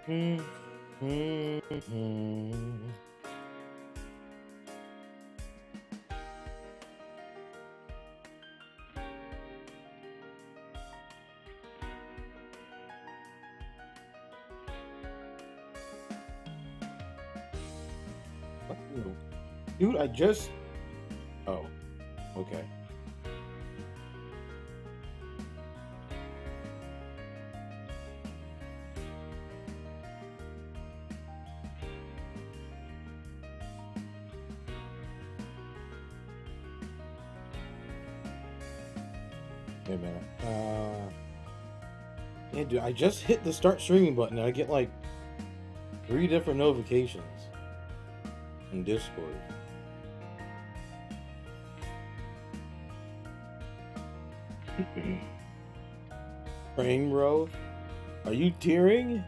Mm, mm, mm. What dude, I just. Oh, okay. Wait a minute. Yeah, dude, I just hit the start streaming button and I get like 3 different notifications in Discord. Praying, bro. Are you tearing?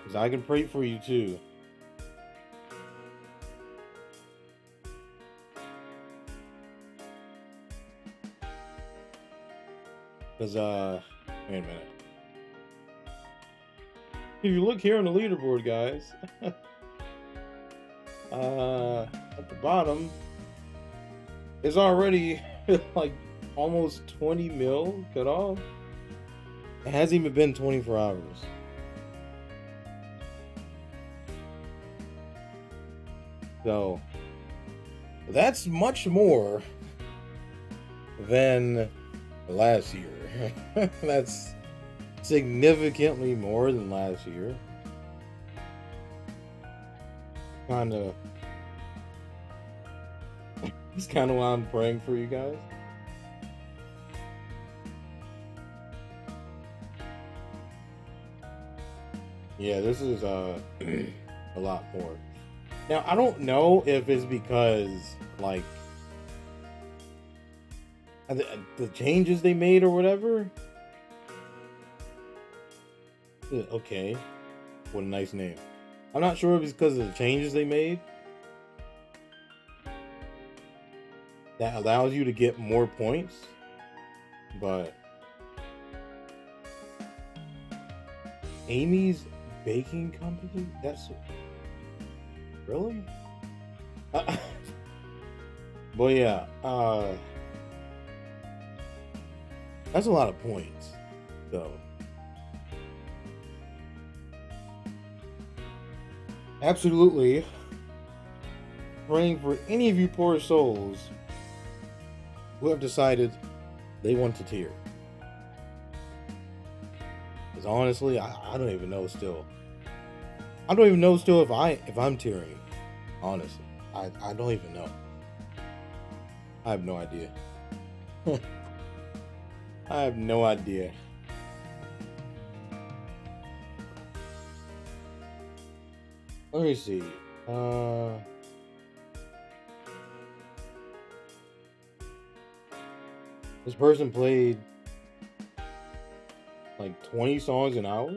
Because I can pray for you too. Because, wait a minute. If you look here on the leaderboard, guys, at the bottom, it's already like almost 20 mil cut off. It hasn't even been 24 hours. So, that's much more than last year. That's significantly more than last year. Kind of. It's kind of why I'm praying for you guys. Yeah, this is a lot more. Now, I don't know if it's because like the changes they made or whatever. Okay, what a nice name. I'm not sure if it's because of the changes they made that allows you to get more points, but Amy's Baking Company? That's really? But yeah, that's a lot of points, though. Absolutely praying for any of you poor souls who have decided they want to tear. Because honestly, I don't even know still. I don't even know still if I'm tearing. Honestly, I don't even know. I have no idea. I have no idea. Let me see. This person played like 20 songs an hour.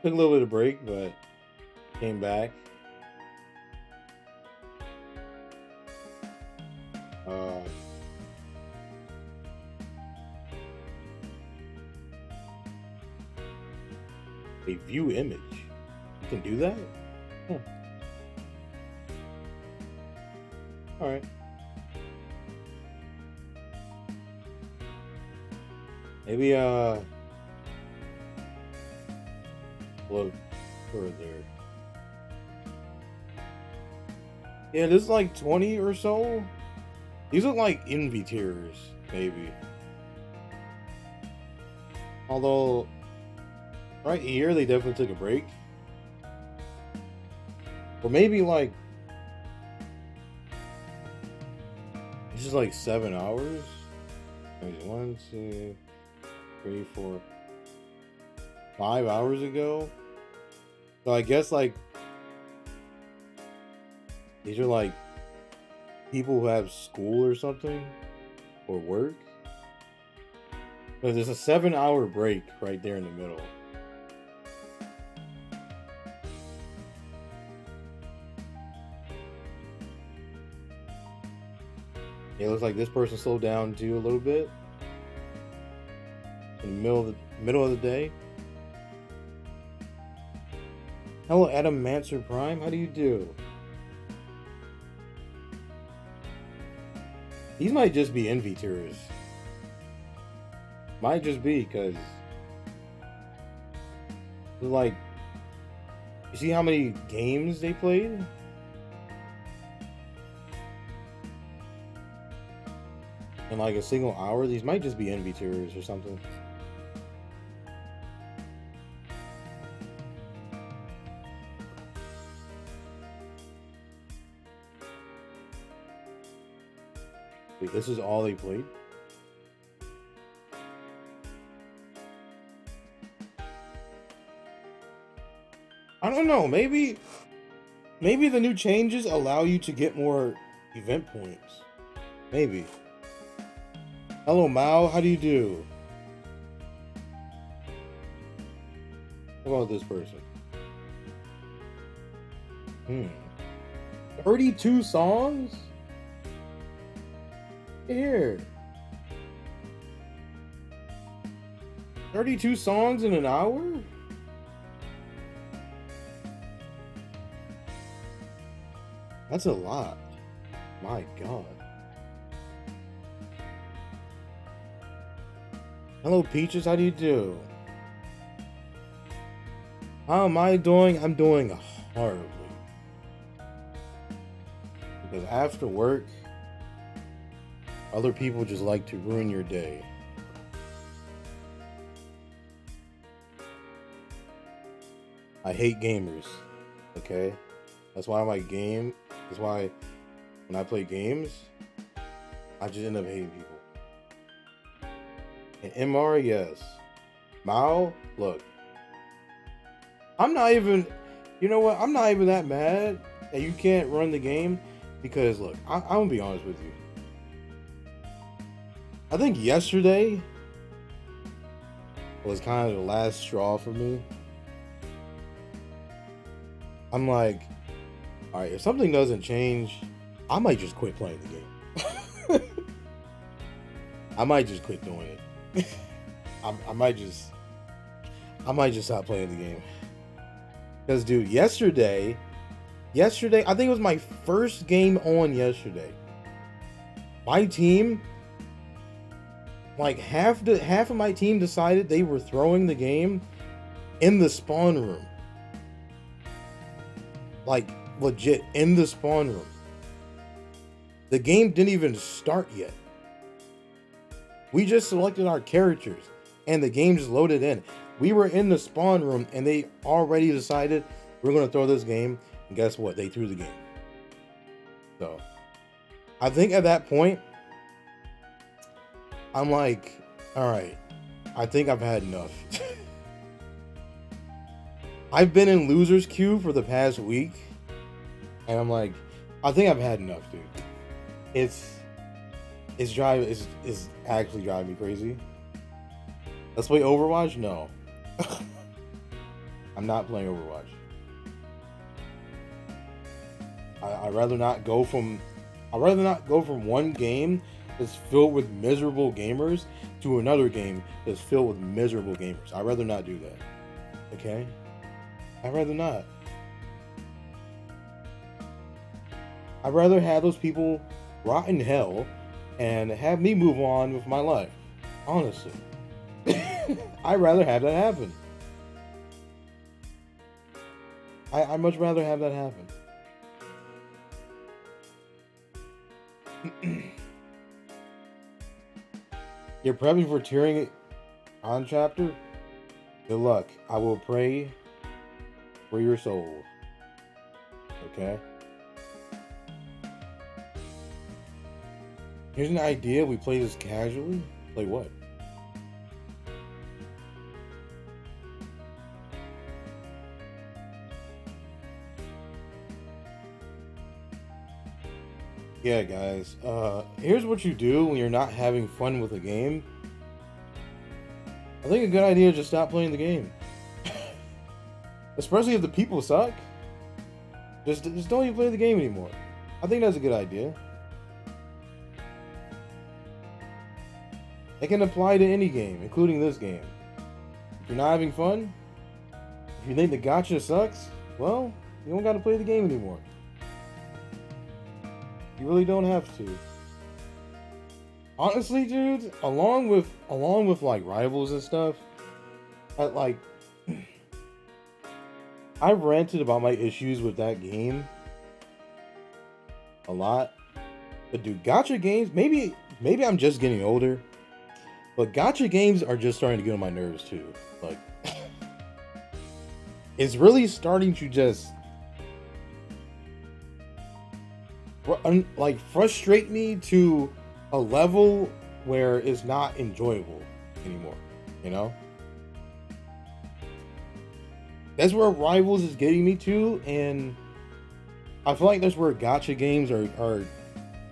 Took a little bit of break, but came back. Uh, a view image. You can do that? Huh. All right. Maybe look further. Yeah, this is like 20 or so. These look like envy tiers, maybe. Although, right here, they definitely took a break. Or maybe like, this is like 7 hours. Maybe 1, 2, 3, 4, 5 hours ago. So I guess like, these are like people who have school or something or work. Because there's a 7-hour break right there in the middle. It looks like this person slowed down too a little bit. In the middle of the day. Hello, Adam Manser Prime. How do you do? These might just be envy tears. Might just be because, like, you see how many games they played? In like a single hour? These might just be envy tears or something. Wait, this is all they played? I don't know, maybe the new changes allow you to get more event points. Maybe. Hello, Mao. How do you do? How about this person? 32 songs? Here. 32 songs in an hour? That's a lot. My God. Hello, Peaches. How do you do? How am I doing? I'm doing horribly. Because after work, other people just like to ruin your day. I hate gamers. Okay? That's why that's why when I play games, I just end up hating people. And MR, yes. Mao, look. I'm not even, you know what? I'm not even that mad that you can't run the game because, look, I'm gonna be honest with you. I think yesterday was kind of the last straw for me. I'm like, all right, if something doesn't change, I might just quit playing the game. I might just quit doing it. I might just stop playing the game. Because, dude, yesterday, I think it was my first game on yesterday. My team, like half of my team decided they were throwing the game in the spawn room. Like, legit, in the spawn room. The game didn't even start yet. We just selected our characters, and the game just loaded in. We were in the spawn room, and they already decided we're going to throw this game, and guess what? They threw the game. So, I think at that point, I'm like, all right, I think I've had enough. I've been in loser's queue for the past week, and I'm like, I think I've had enough, dude. It's actually driving me crazy. Let's play Overwatch? No. I'm not playing Overwatch. I'd rather not go from one game that's filled with miserable gamers to another game that's filled with miserable gamers. I'd rather not do that. Okay? I'd rather not. I'd rather have those people rot in hell and have me move on with my life. Honestly. I'd rather have that happen. I'd much rather have that happen. You're prepping for tearing on chapter? Good luck. I will pray for your soul. Okay? Here's an idea. We play this casually. Play what? Yeah, guys. Here's what you do when you're not having fun with a game. I think a good idea is just stop playing the game. Especially if the people suck. Just don't even play the game anymore. I think that's a good idea. It can apply to any game, including this game. If you're not having fun, if you think the gacha sucks, well, you don't got to play the game anymore. You really don't have to. Honestly, dude, along with like rivals and stuff, I've ranted about my issues with that game a lot. But dude, gacha games, maybe I'm just getting older, but gacha games are just starting to get on my nerves too. Like, it's really starting to just like frustrate me to a level where it's not enjoyable anymore, you know? That's where Rivals is getting me to, and I feel like that's where gacha games are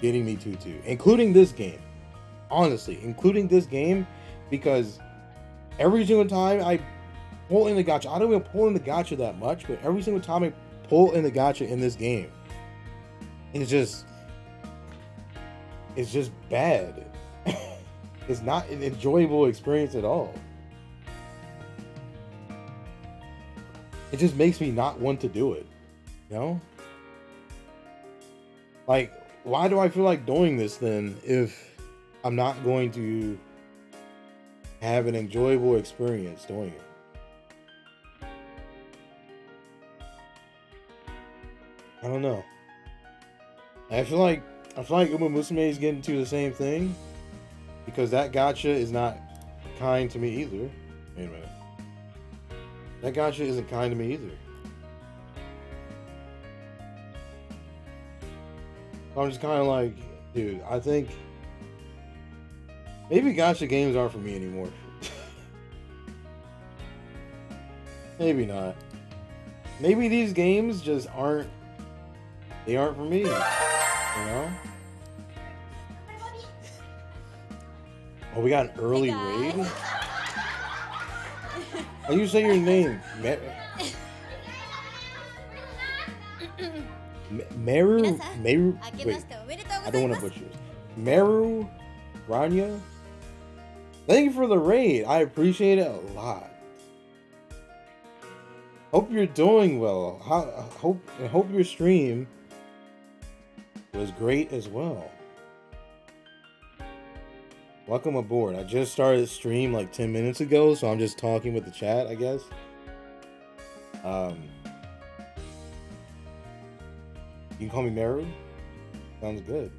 getting me to too, including this game. Honestly, including this game, because every single time I pull in the gacha, I don't even pull in the gacha that much, but every single time I pull in the gacha in this game, it's just bad. It's not an enjoyable experience at all. It just makes me not want to do it, you know? Like, why do I feel like doing this then if I'm not going to have an enjoyable experience doing it? I don't know. I feel like Uma Musume is getting to the same thing, because that gacha is not kind to me either. Wait a minute. That gacha isn't kind to me either. I'm just kind of like, dude, I think maybe gacha games aren't for me anymore. Maybe not. Maybe these games just aren't. They aren't for me. You know? Oh, we got an early raid? How you say your name? Meru? Wait, I don't want to butcher this. Meru Rania? Thank you for the raid. I appreciate it a lot. Hope you're doing well. Hope your stream was great as well. Welcome aboard. I just started the stream like 10 minutes ago, so I'm just talking with the chat, I guess. You can call me Meru? Sounds good.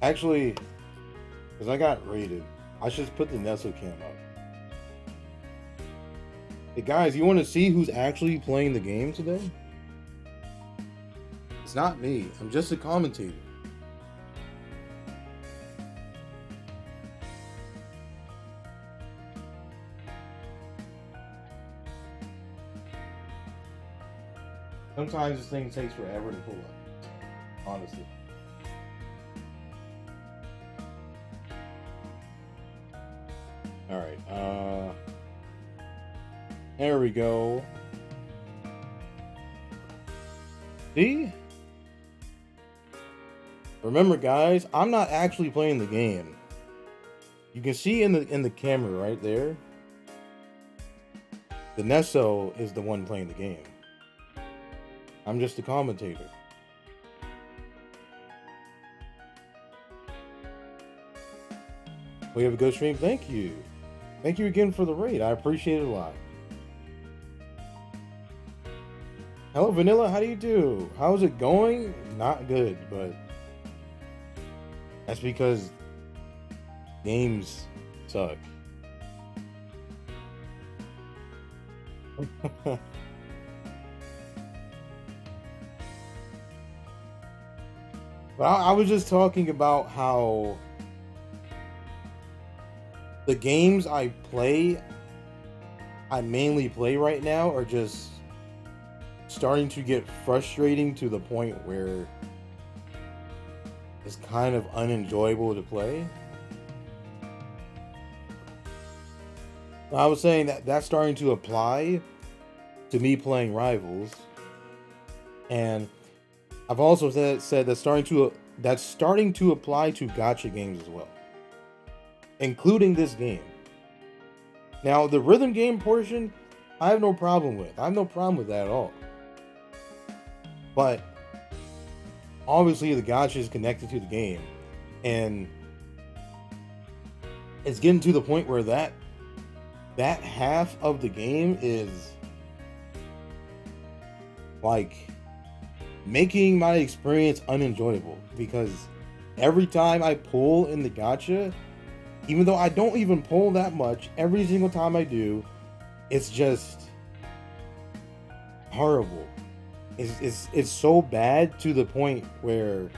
Actually, because I got raided, I should put the Nestle cam up. Hey guys, you want to see who's actually playing the game today? It's not me. I'm just a commentator. Sometimes this thing takes forever to pull up, honestly. Alright, there we go. See? Remember guys, I'm not actually playing the game. You can see in the camera right there, the Nesso is the one playing the game. I'm just a commentator. We have a good stream. Thank you. Thank you again for the raid. I appreciate it a lot. Hello, Vanilla. How do you do? How's it going? Not good, but that's because games suck. But I was just talking about how the games I mainly play right now are just starting to get frustrating to the point where it's kind of unenjoyable to play. I was saying that that's starting to apply to me playing Rivals, and I've also said that's starting to apply to gacha games as well. including this game. Now, the rhythm game portion, I have no problem with. I have no problem with that at all. But obviously, the gacha is connected to the game, and it's getting to the point where that half of the game is like making my experience unenjoyable, because every time I pull in the gacha, even though I don't even pull that much, every single time I do, it's just horrible. It's so bad to the point where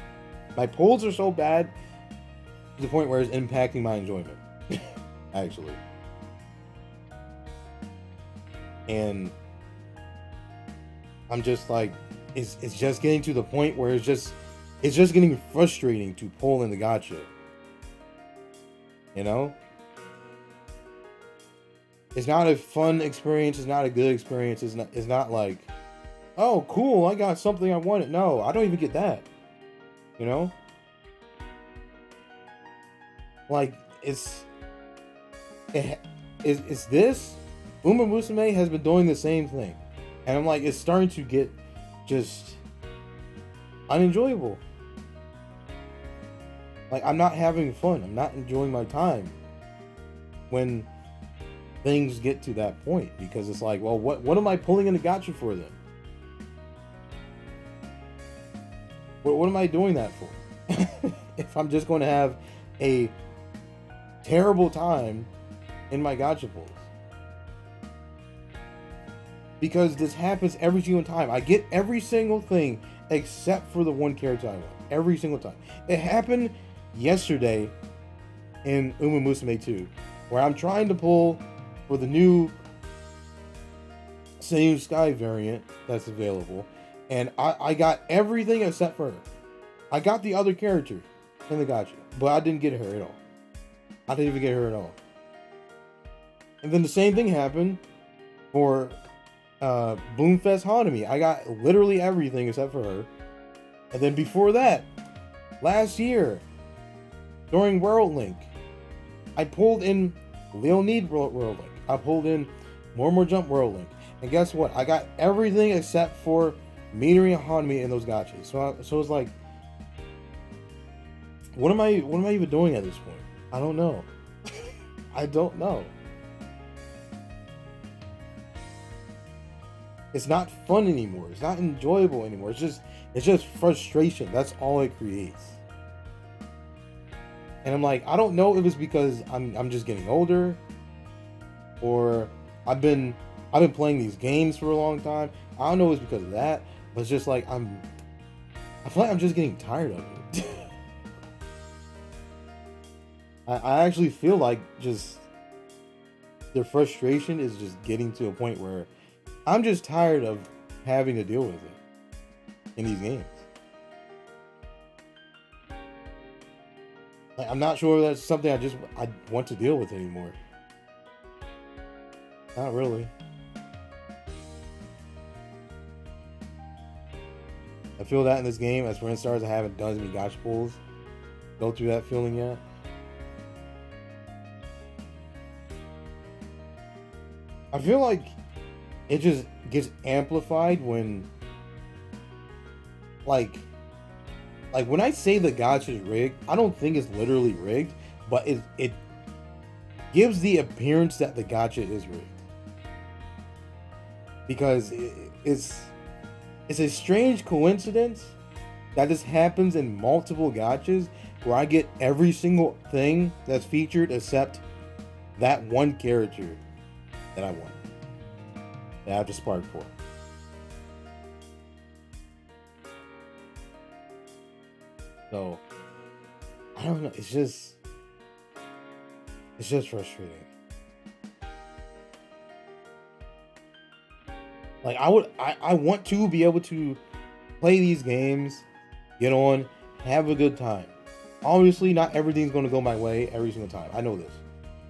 my pulls are so bad to the point where it's impacting my enjoyment. Actually. And I'm just like, it's just getting to the point where it's just getting frustrating to pull in the gacha. You know? It's not a fun experience, it's not a good experience, it's not like, oh cool, I got something I wanted. No, I don't even get that. You know? Like, it's this Uma Musume has been doing the same thing, and I'm like, it's starting to get just unenjoyable. Like, I'm not having fun. I'm not enjoying my time when things get to that point, because it's like, well, what am I pulling in the gacha for then? What am I doing that for? If I'm just going to have a terrible time in my gacha pulls. Because this happens every single time. I get every single thing except for the one character I want. Every single time. It happened yesterday in Uma Musume 2, where I'm trying to pull for the new Sekai variant that's available, and I got everything except for her. I got the other character in the gacha, but I didn't get her at all. I didn't even get her at all. And then the same thing happened for Boomfest Hanami. I got literally everything except for her. And then before that, last year, during World Link, I pulled in Leonid World Link. I pulled in More Jump World Link. And guess what? I got everything except for Midori and Hanami in those gachas. So it's like, what am I even doing at this point? I don't know. I don't know. It's not fun anymore. It's not enjoyable anymore. It's just frustration. That's all it creates. And I'm like, I don't know if it's because I'm just getting older, or I've been playing these games for a long time. I don't know if it's because of that, but it's just like I feel like I'm just getting tired of it. I actually feel like just the frustration is just getting to a point where I'm just tired of having to deal with it in these games. Like, I'm not sure if that's something I want to deal with anymore. Not really. I feel that in this game. As for Stars, I haven't done as many gacha pulls. Go through that feeling yet. I feel like it just gets amplified when, like when I say the gacha is rigged, I don't think it's literally rigged, but it gives the appearance that the gacha is rigged, because it's a strange coincidence that this happens in multiple gachas, where I get every single thing that's featured except that one character that I want, that I have to spark for. So I don't know. It's just frustrating. Like, I want to be able to play these games, get on, have a good time. Obviously, not everything's going to go my way every single time. I know this,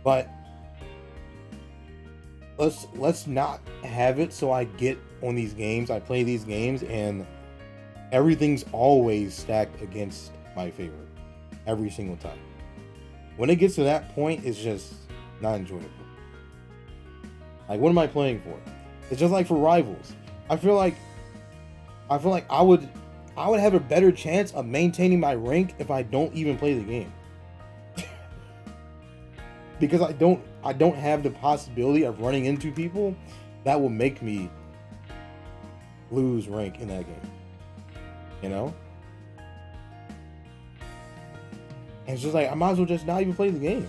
but let's not have it so I get on these games, I play these games, and everything's always stacked against my favor every single time. when it gets to that point, it's just not enjoyable. Like, what am I playing for? It's just like for rivals. I feel like I would have a better chance of maintaining my rank if I don't even play the game. Because I don't have the possibility of running into people that will make me lose rank in that game. You know? And it's just like, I might as well just not even play the game.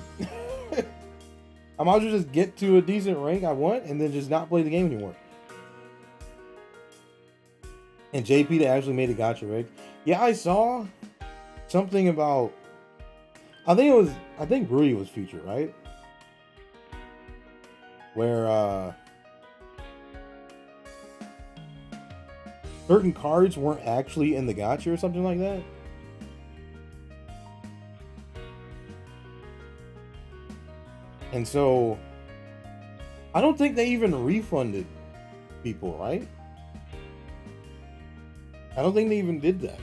I might as well just get to a decent rank I want and then just not play the game anymore. And JP that actually made a gacha rig. Yeah, I saw something about, I think Rui was featured, right? Where certain cards weren't actually in the gacha or something like that. And so I don't think they even refunded people, right? I don't think they even did that.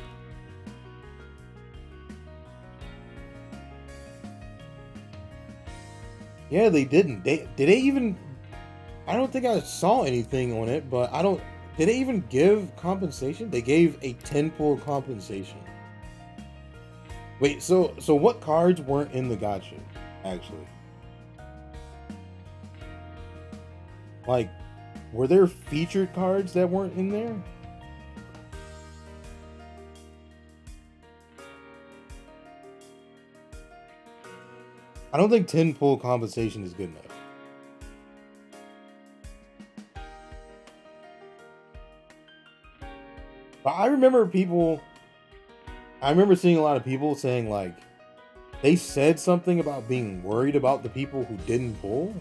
Yeah, they didn't. Did they even? I don't think I saw anything on it, but did they even give compensation? They gave a 10-pull compensation. Wait, so what cards weren't in the gacha, actually? Like, were there featured cards that weren't in there? I don't think 10-pull compensation is good enough. But I remember seeing a lot of people saying, like, they said something about being worried about the people who didn't pull.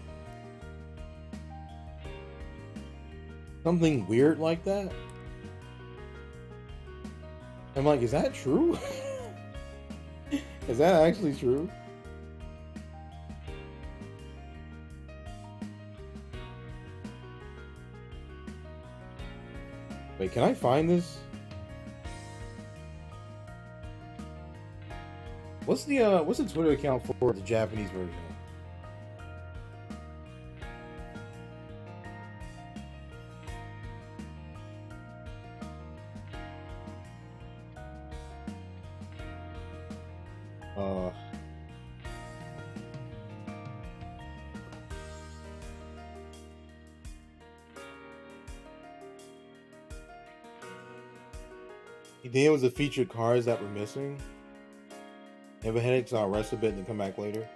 Something weird like that. I'm like, is that true? Is that actually true? Wait, can I find this? What's the Twitter account for the Japanese version? Then was the featured cards that were missing. Have a headache, so I'll rest a bit and then come back later.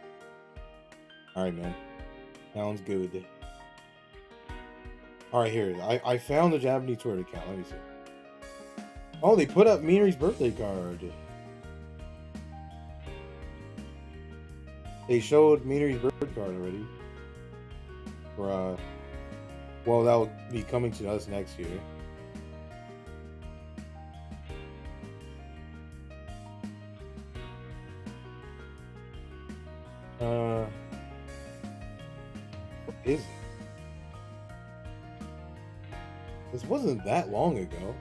Alright, man. Sounds good. Alright, here. I found the Japanese Twitter account. Let me see. Oh, they put up Minori's birthday card. They showed Minori's birthday card already. For, well, that will be coming to us next year. What is it? This wasn't that long ago.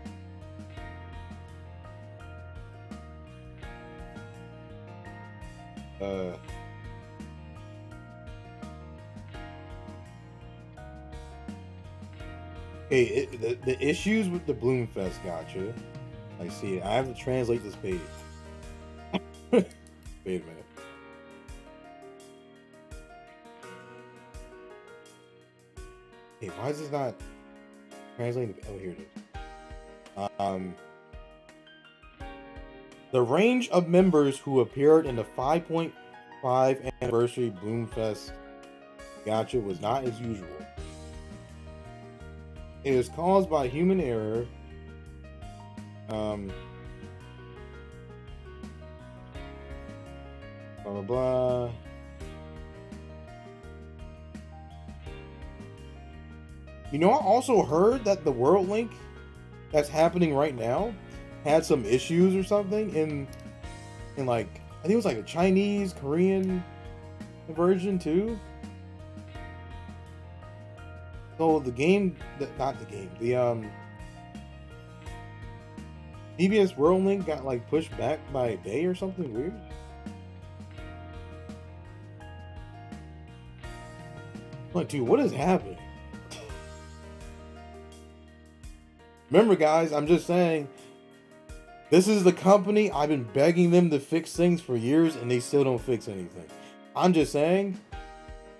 Hey, the issues with the Bloomfest gacha. I see it. I have to translate this page. Wait a minute. Hey, why is this not translating? Oh, here it is. The range of members who appeared in the 5.5 anniversary Bloomfest gacha was not as usual. It is caused by human error. Blah blah blah. You know, I also heard that the World Link that's happening right now had some issues or something in like, I think it was like a Chinese, Korean version too. So the game, not the game, the VBS World Link got like pushed back by a day or something weird. Like, dude, what is happening? Remember, guys, I'm just saying, this is the company. I've been begging them to fix things for years, and they still don't fix anything. I'm just saying.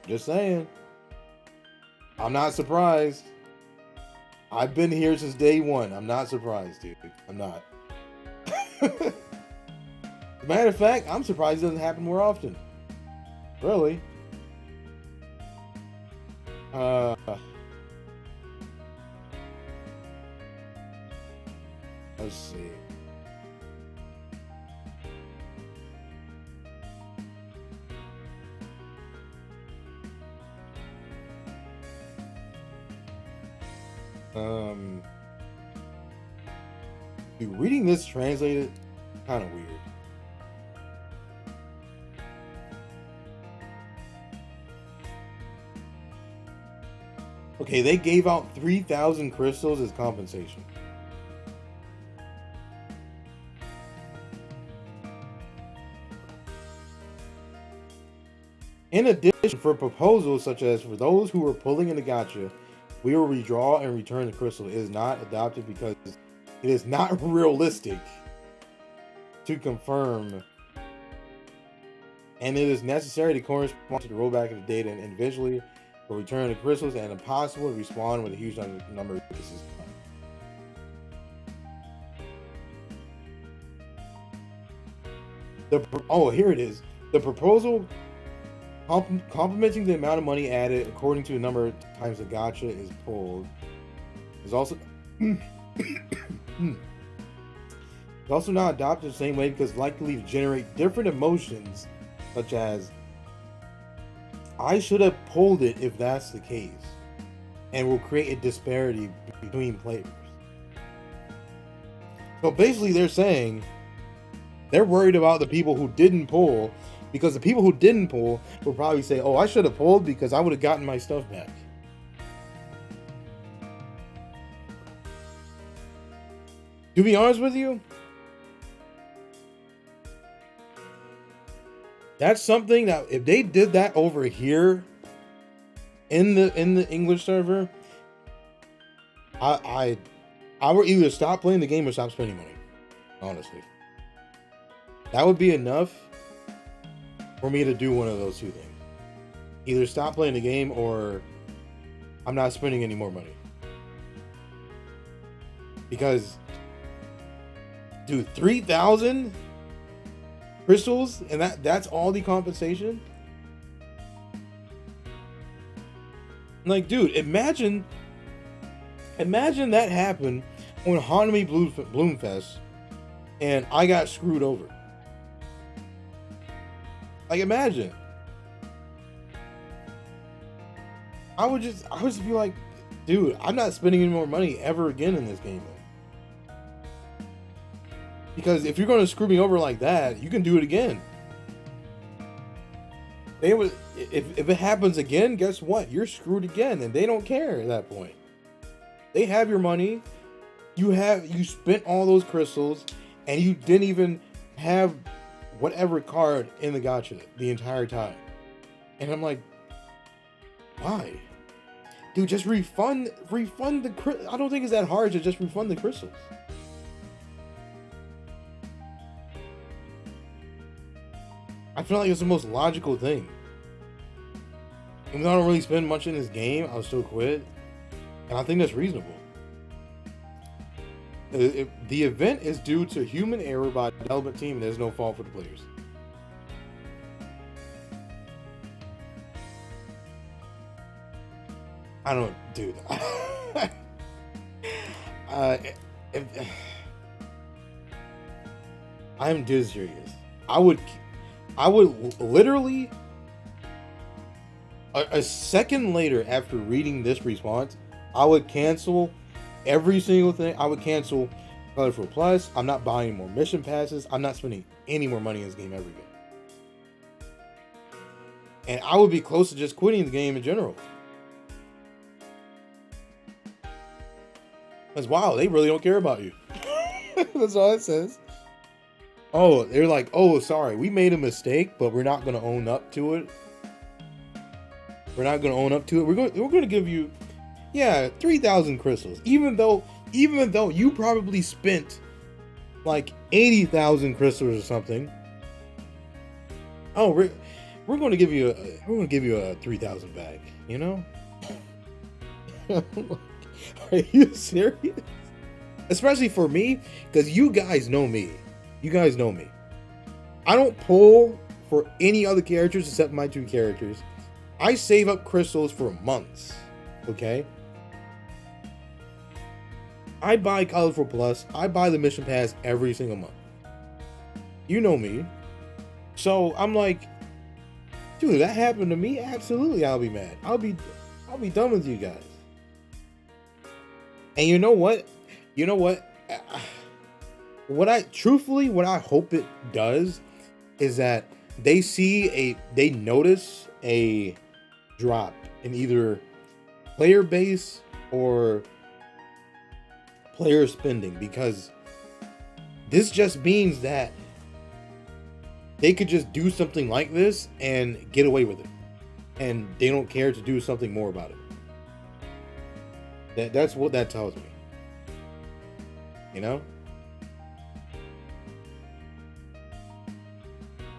Just saying. I'm not surprised. I've been here since day one. I'm not surprised, dude. I'm not. As a matter of fact, I'm surprised it doesn't happen more often. Really. Let's see. Dude, reading this translated, kind of weird. Okay, they gave out 3,000 crystals as compensation. In addition, for proposals such as for those who are pulling in the gacha, we will redraw and return the crystal. It is not adopted because it is not realistic to confirm, and it is necessary to correspond to the rollback of the data and individually for return the crystals, and impossible to respond with a huge number of cases. Here it is. The proposal complementing the amount of money added according to the number of times the gacha is pulled is also it's also not adopted the same way because likely generate different emotions, such as I should have pulled it if that's the case, and will create a disparity between players. So basically they're saying they're worried about the people who didn't pull, because the people who didn't pull will probably say, oh, I should have pulled because I would have gotten my stuff back. To be honest with you, that's something that if they did that over here in the English server, I would either stop playing the game or stop spending money. Honestly, that would be enough for me to do one of those two things. Either stop playing the game or I'm not spending any more money. Because, dude, 3,000 crystals and that's all the compensation? Like, dude, imagine that happened on Hanami Bloomfest and I got screwed over. Like, imagine. I would just be like, dude, I'm not spending any more money ever again in this game. Because if you're going to screw me over like that, you can do it again. If it happens again, guess what? You're screwed again, and they don't care at that point. They have your money. You spent all those crystals, and you didn't even have whatever card in the gacha the entire time. And I'm like, why? Dude, just refund the I don't think it's that hard to just refund the crystals. I feel like it's the most logical thing. Even though I don't really spend much in this game, I'll still quit. And I think that's reasonable. The event is due to human error by the development team, and there's no fault for the players. I don't, dude. I'm dead serious. I would literally a second later after reading this response, I would cancel every single thing. I would cancel Colorful Plus. I'm not buying more mission passes. I'm not spending any more money in this game ever again. And I would be close to just quitting the game in general. That's wow, they really don't care about you. That's all it says. Oh, they're like, oh, sorry, we made a mistake, but we're not going to own up to it. We're not gonna own up to it. We're gonna give you, yeah, 3,000 crystals. Even though you probably spent like 80,000 crystals or something. Oh, we're gonna give you a 3,000 back. You know? Are you serious? Especially for me, because you guys know me. You guys know me. I don't pull for any other characters except my 2 characters. I save up crystals for months. Okay? I buy Colorful Plus. I buy the Mission Pass every single month. You know me. So I'm like, dude, that happened to me? Absolutely, I'll be mad. I'll be done with you guys. And you know what? What I hope it does is that they notice a drop in either player base or player spending, because this just means that they could just do something like this and get away with it, and they don't care to do something more about it. That's what that tells me. You know?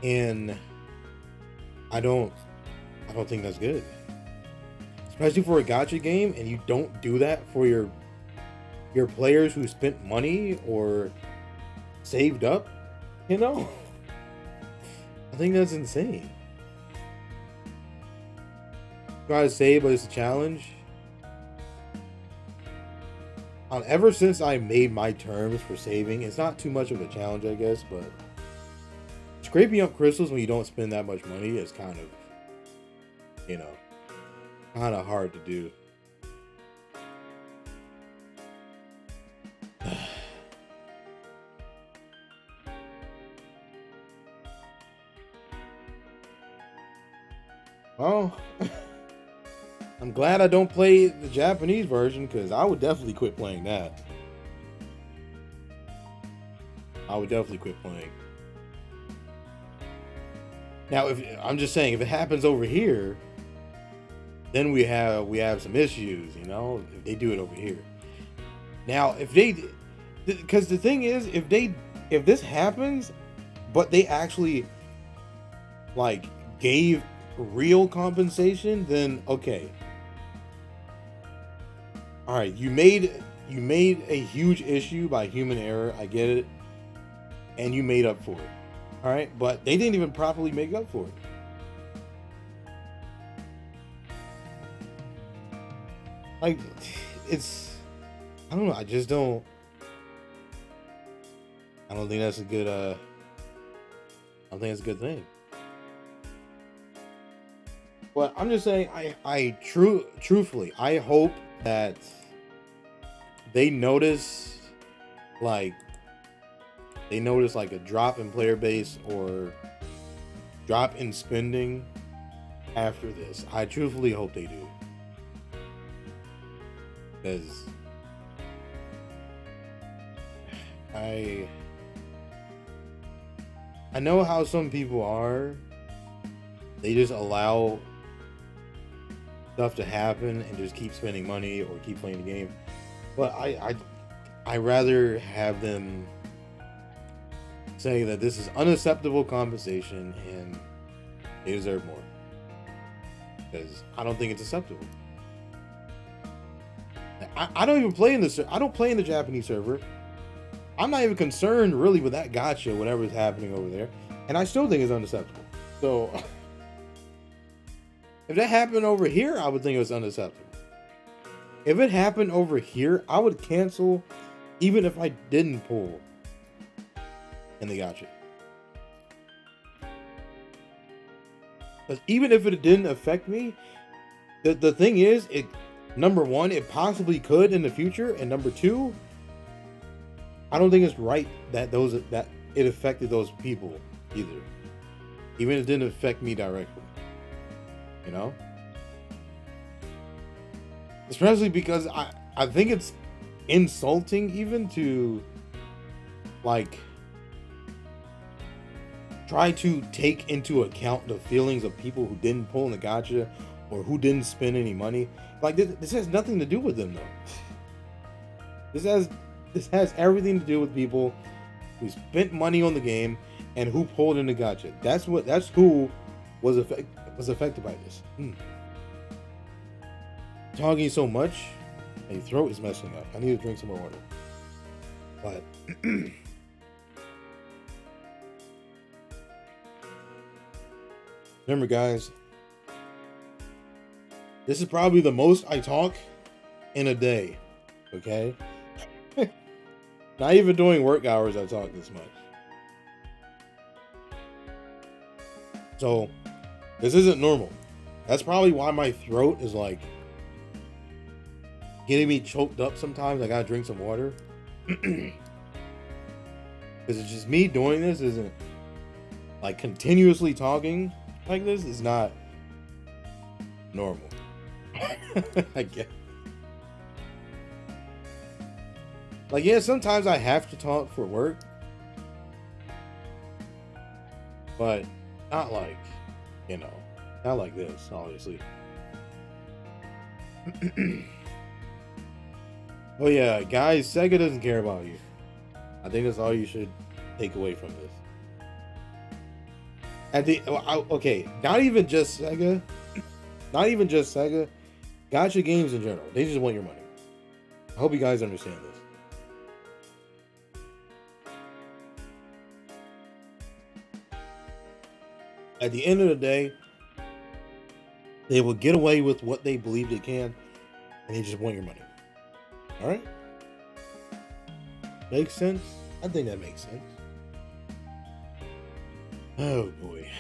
And I don't think that's good. Especially for a gacha game, and you don't do that for your players who spent money or saved up, you know? I think that's insane. Try to save, but it's a challenge. Ever since I made my terms for saving, it's not too much of a challenge, I guess, but scraping up crystals when you don't spend that much money is kind of, you know, kind of hard to do. Well, I'm glad I don't play the Japanese version, because I would definitely quit playing that. I would definitely quit playing. Now, I'm just saying, if it happens over here, then we have some issues, you know, if they do it over here. Now, because the thing is, if this happens, but they actually like gave real compensation, then okay. All right, you made a huge issue by human error. I get it, and you made up for it. All right, but they didn't even properly make up for it. Like, I don't know. I don't think that's a good. I don't think it's a good thing. But I'm just saying, truthfully, I hope that they notice like a drop in player base or drop in spending after this. I truthfully hope they do. Because I know how some people are. They just allow stuff to happen and just keep spending money or keep playing the game. But I rather have them say that this is unacceptable compensation and they deserve more, because I don't think it's acceptable. I don't even play in the Japanese server. I'm not even concerned really with that gacha, whatever's happening over there, and I still think it's unacceptable. So if that happened over here, I would think it was unacceptable. If it happened over here, I would cancel even if I didn't pull in the gacha. Because even if it didn't affect me, the thing is, number one, it possibly could in the future, and number two, I don't think it's right that it affected those people either. Even if it didn't affect me directly. You know? Especially because I think it's insulting even to like try to take into account the feelings of people who didn't pull in the gacha or who didn't spend any money. Like this has nothing to do with them though. This has everything to do with people who spent money on the game and who pulled in the gacha. That's who was affected by this. Talking so much, my throat is messing up. I need to drink some more water. But remember, guys, this is probably the most I talk in a day. Okay? Not even during work hours I talk this much. So, this isn't normal. That's probably why my throat is like getting me choked up sometimes. I gotta drink some water. Because it's just me doing this isn't like continuously talking like this is not normal. I guess. Like, yeah, sometimes I have to talk for work, but not like, not like this, obviously. Well, yeah, guys, Sega doesn't care about you. I think that's all you should take away from this. Okay, not even just Sega. Gacha games in general. They just want your money. I hope you guys understand this. At the end of the day, they will get away with what they believe they can, and they just want your money. All right? Makes sense? I think that makes sense. Oh boy.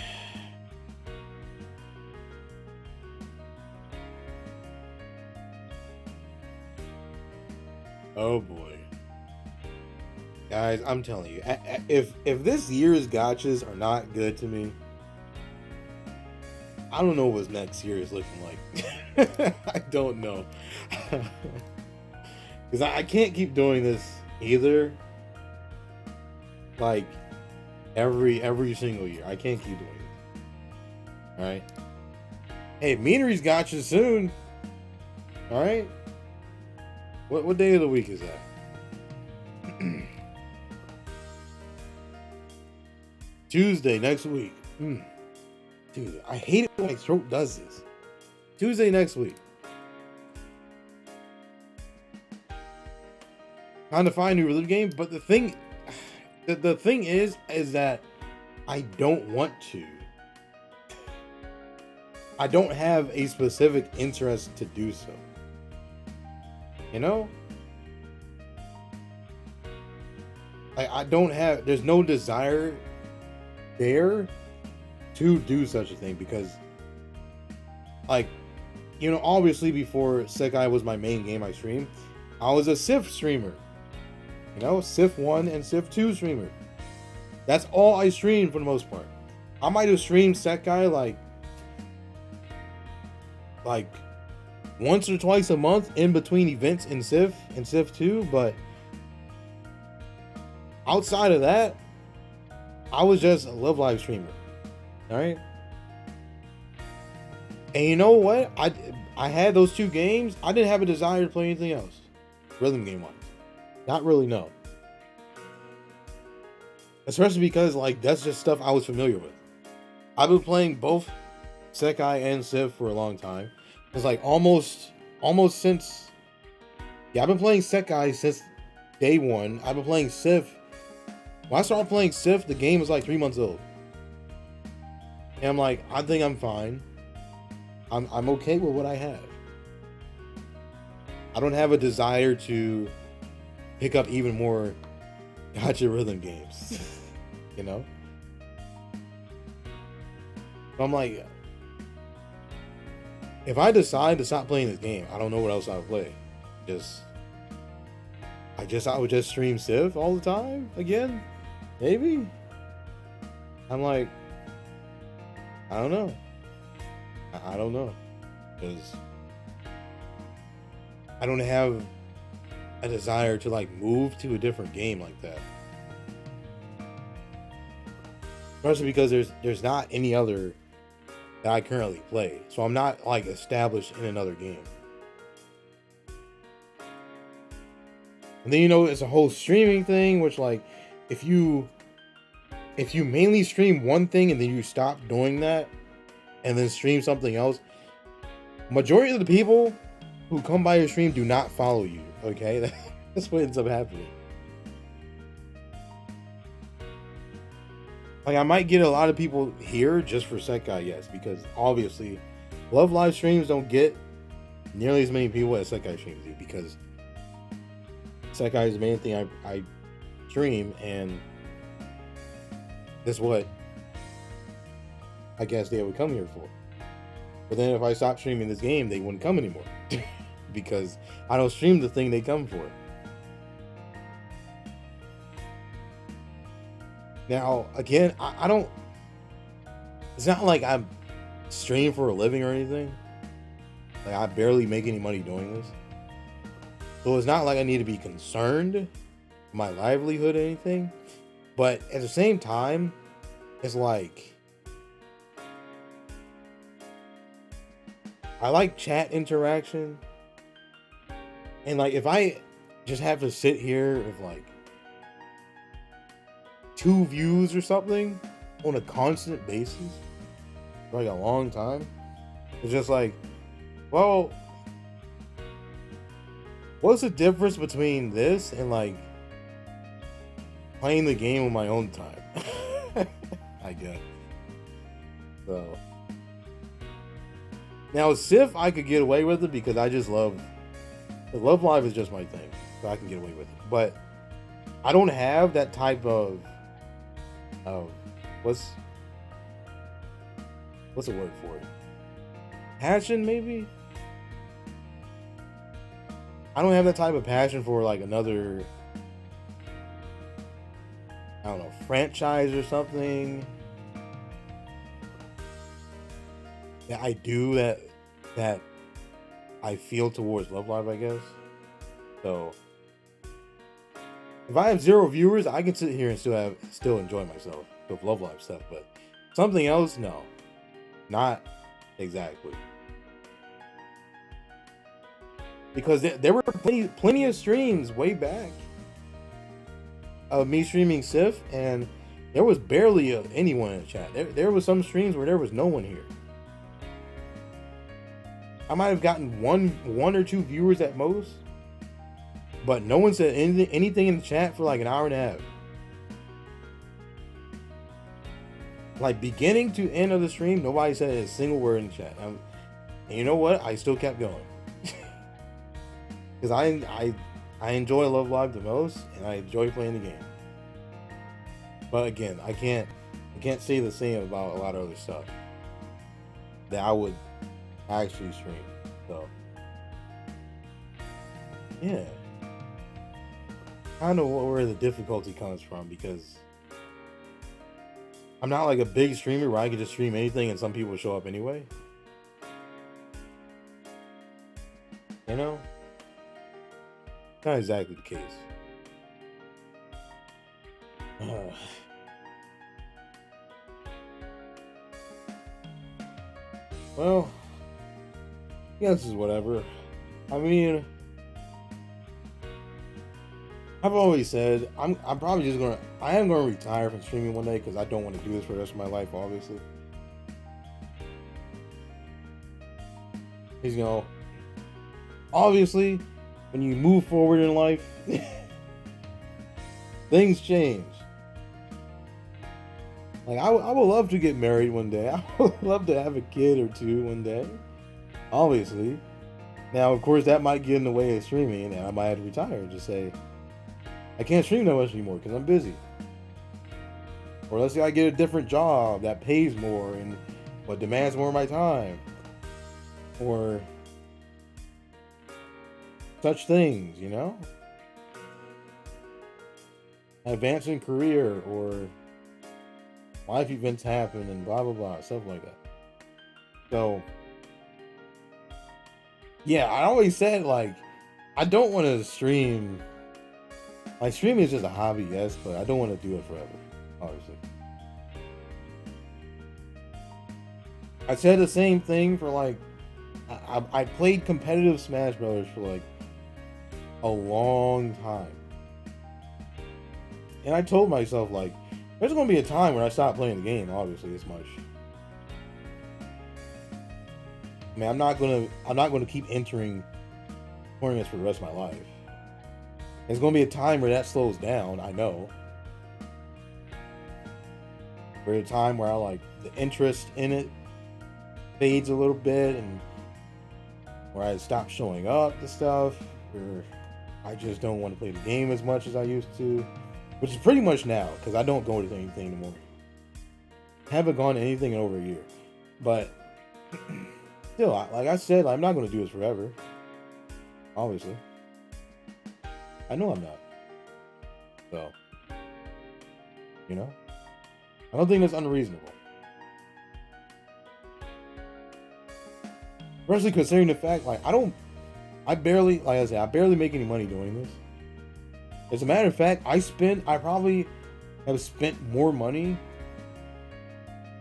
Oh boy. Guys, I'm telling you, if this year's gachas are not good to me, I don't know what next year is looking like. I don't know. Because I can't keep doing this either. Like, every single year. I can't keep doing this. Alright? Hey, Meanery's got you soon. Alright? What day of the week is that? Tuesday next week. Dude, I hate it when my throat does this. Tuesday next week. Trying to find a new rhythm game, but the thing is that I don't want to. I don't have a specific interest to do so. You know? I don't have, there's no desire there to do such a thing because, like, obviously before Sekai was my main game I streamed, I was a Sif streamer. Sif 1 and Sif 2 streamer. That's all I streamed for the most part. I might have streamed Sekai like once or twice a month in between events in Sif and Sif 2, but outside of that, I was just a Love Live streamer. Alright? And you know what? I had those two games. I didn't have a desire to play anything else. Rhythm game wise. Not really, no. Especially because, like, that's just stuff I was familiar with. I've been playing both Sekai and Sif for a long time. It's like almost since... Yeah, I've been playing Sekai since day one. I've been playing Sif. When I started playing Sif, the game was like 3 months old. And I'm like, I think I'm fine. I'm okay with what I have. I don't have a desire to pick up even more gacha rhythm games. So I'm like, if I decide to stop playing this game, I don't know what else I would play. I would just stream Civ all the time again. Maybe. I'm like, I don't know. I don't know. Because I don't have a desire to like move to a different game like that. Especially because there's not any other that I currently play. So I'm not like established in another game. And then, you know, it's a whole streaming thing, which like if you mainly stream one thing and then you stop doing that and then stream something else, majority of the people who come by your stream do not follow you. Okay, that's what ends up happening. Like, I might get a lot of people here just for Sekai, yes, because obviously Love Live streams don't get nearly as many people as Sekai streams do, because Sekai is the main thing I stream, and that's what I guess they would come here for. But then if I stop streaming this game, they wouldn't come anymore because I don't stream the thing they come for. Now, again, I don't... It's not like I'm streaming for a living or anything. Like, I barely make any money doing this. So it's not like I need to be concerned with my livelihood or anything. But at the same time, it's like... I like chat interaction. And like, if I just have to sit here with like 2 views or something on a constant basis for like a long time, it's just like, well, what's the difference between this and like playing the game on my own time? I guess. So now Sif, I could get away with it because I just love Live is just my thing, so I can get away with it. But I don't have that type of what's the word for it? Passion, maybe? I don't have that type of passion for like another, I don't know, franchise or something. That I do that I feel towards Love Live, I guess. So if I have 0 viewers, I can sit here and still enjoy myself with Love Live stuff. But something else, no, not exactly. Because there were plenty of streams way back of me streaming Sif, and there was barely anyone in the chat. There was some streams where there was no one here. I might have gotten one or 2 viewers at most, but no one said anything in the chat for like an hour and a half. Like beginning to end of the stream, nobody said a single word in the chat. And you know what? I still kept going because I enjoy Love Live the most, and I enjoy playing the game. But again, I can't say the same about a lot of other stuff that I would actually stream. So yeah, I know where the difficulty comes from, because I'm not like a big streamer where I can just stream anything and some people show up anyway. You know, not exactly the case. Well, I guess it's whatever. I mean, I've always said I'm probably just I am gonna retire from streaming one day, because I don't want to do this for the rest of my life, obviously. He's obviously, when you move forward in life, things change. Like, I would love to get married one day. I would love to have a kid or 2 one day. Obviously. Now, of course, that might get in the way of streaming, and I might have to retire and just say, I can't stream that much anymore because I'm busy. Or let's say I get a different job that pays more and but demands more of my time. Or such things, you know? Advancing career, or life events happen and blah blah blah, stuff like that. So yeah, I always said, like, I don't want to stream. Like, streaming is just a hobby, yes, but I don't want to do it forever, obviously. I said the same thing for like I played competitive Smash Brothers for like a long time. And I told myself, like, there's gonna be a time when I stop playing the game, obviously, as much. I mean, I'm not gonna keep entering tournaments for the rest of my life. There's gonna be a time where that slows down, I know. For a time where I like the interest in it fades a little bit, and where I stop showing up to stuff, where I just don't want to play the game as much as I used to, which is pretty much now, because I don't go to anything anymore. I haven't gone to anything in over a year, but still, like I said, I'm not going to do this forever. Obviously, I know I'm not. So, you know, I don't think that's unreasonable. Especially considering the fact, like, I barely make any money doing this. As a matter of fact, I probably have spent more money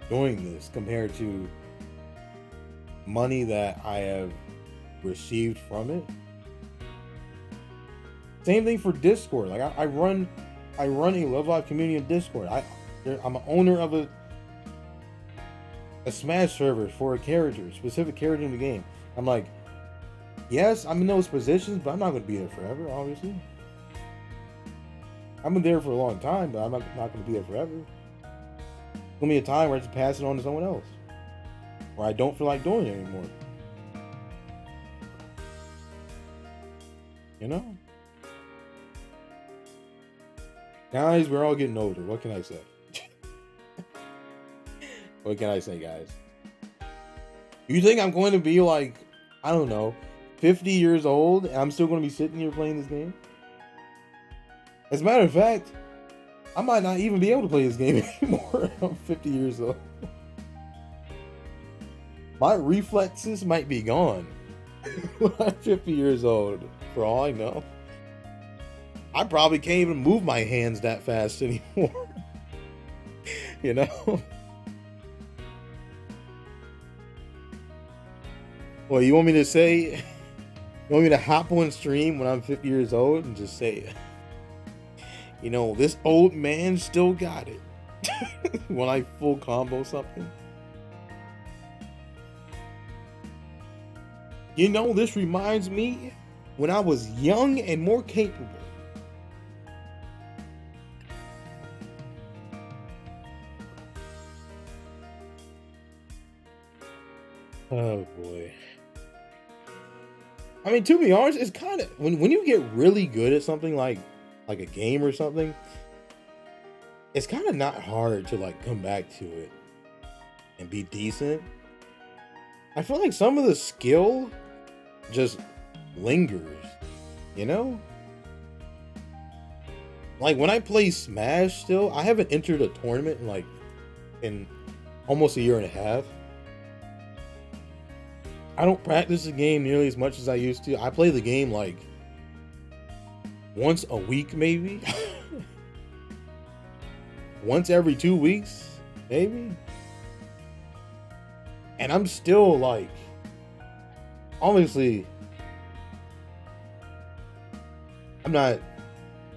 doing this compared to money that I have received from it. Same thing for Discord. Like I run a Love Live community in Discord. I'm an owner of a Smash server for a specific character in the game. I'm like, yes, I'm in those positions, but I'm not going to be there forever, obviously. I've been there for a long time, but I'm not going to be there forever. There's going to be a time where I just pass it on to someone else. Or I don't feel like doing it anymore. You know? Guys, we're all getting older. What can I say? What can I say, guys? You think I'm going to be like, I don't know, 50 years old and I'm still going to be sitting here playing this game? As a matter of fact, I might not even be able to play this game anymore. I'm 50 years old. My reflexes might be gone when I'm 50 years old, for all I know. I probably can't even move my hands that fast anymore. You know? Well, you want me to say, you want me to hop on stream when I'm 50 years old and just say, you know, this old man still got it when I full combo something? You know, this reminds me when I was young and more capable. Oh boy. I mean, to be honest, it's kind of when you get really good at something like a game or something, it's kind of not hard to like come back to it and be decent. I feel like some of the skill just lingers, you know? Like when I play Smash still, I haven't entered a tournament in almost a year and a half. I don't practice the game nearly as much as I used to. I play the game like once a week, maybe. Once every 2 weeks, maybe. And I'm still like, obviously, I'm not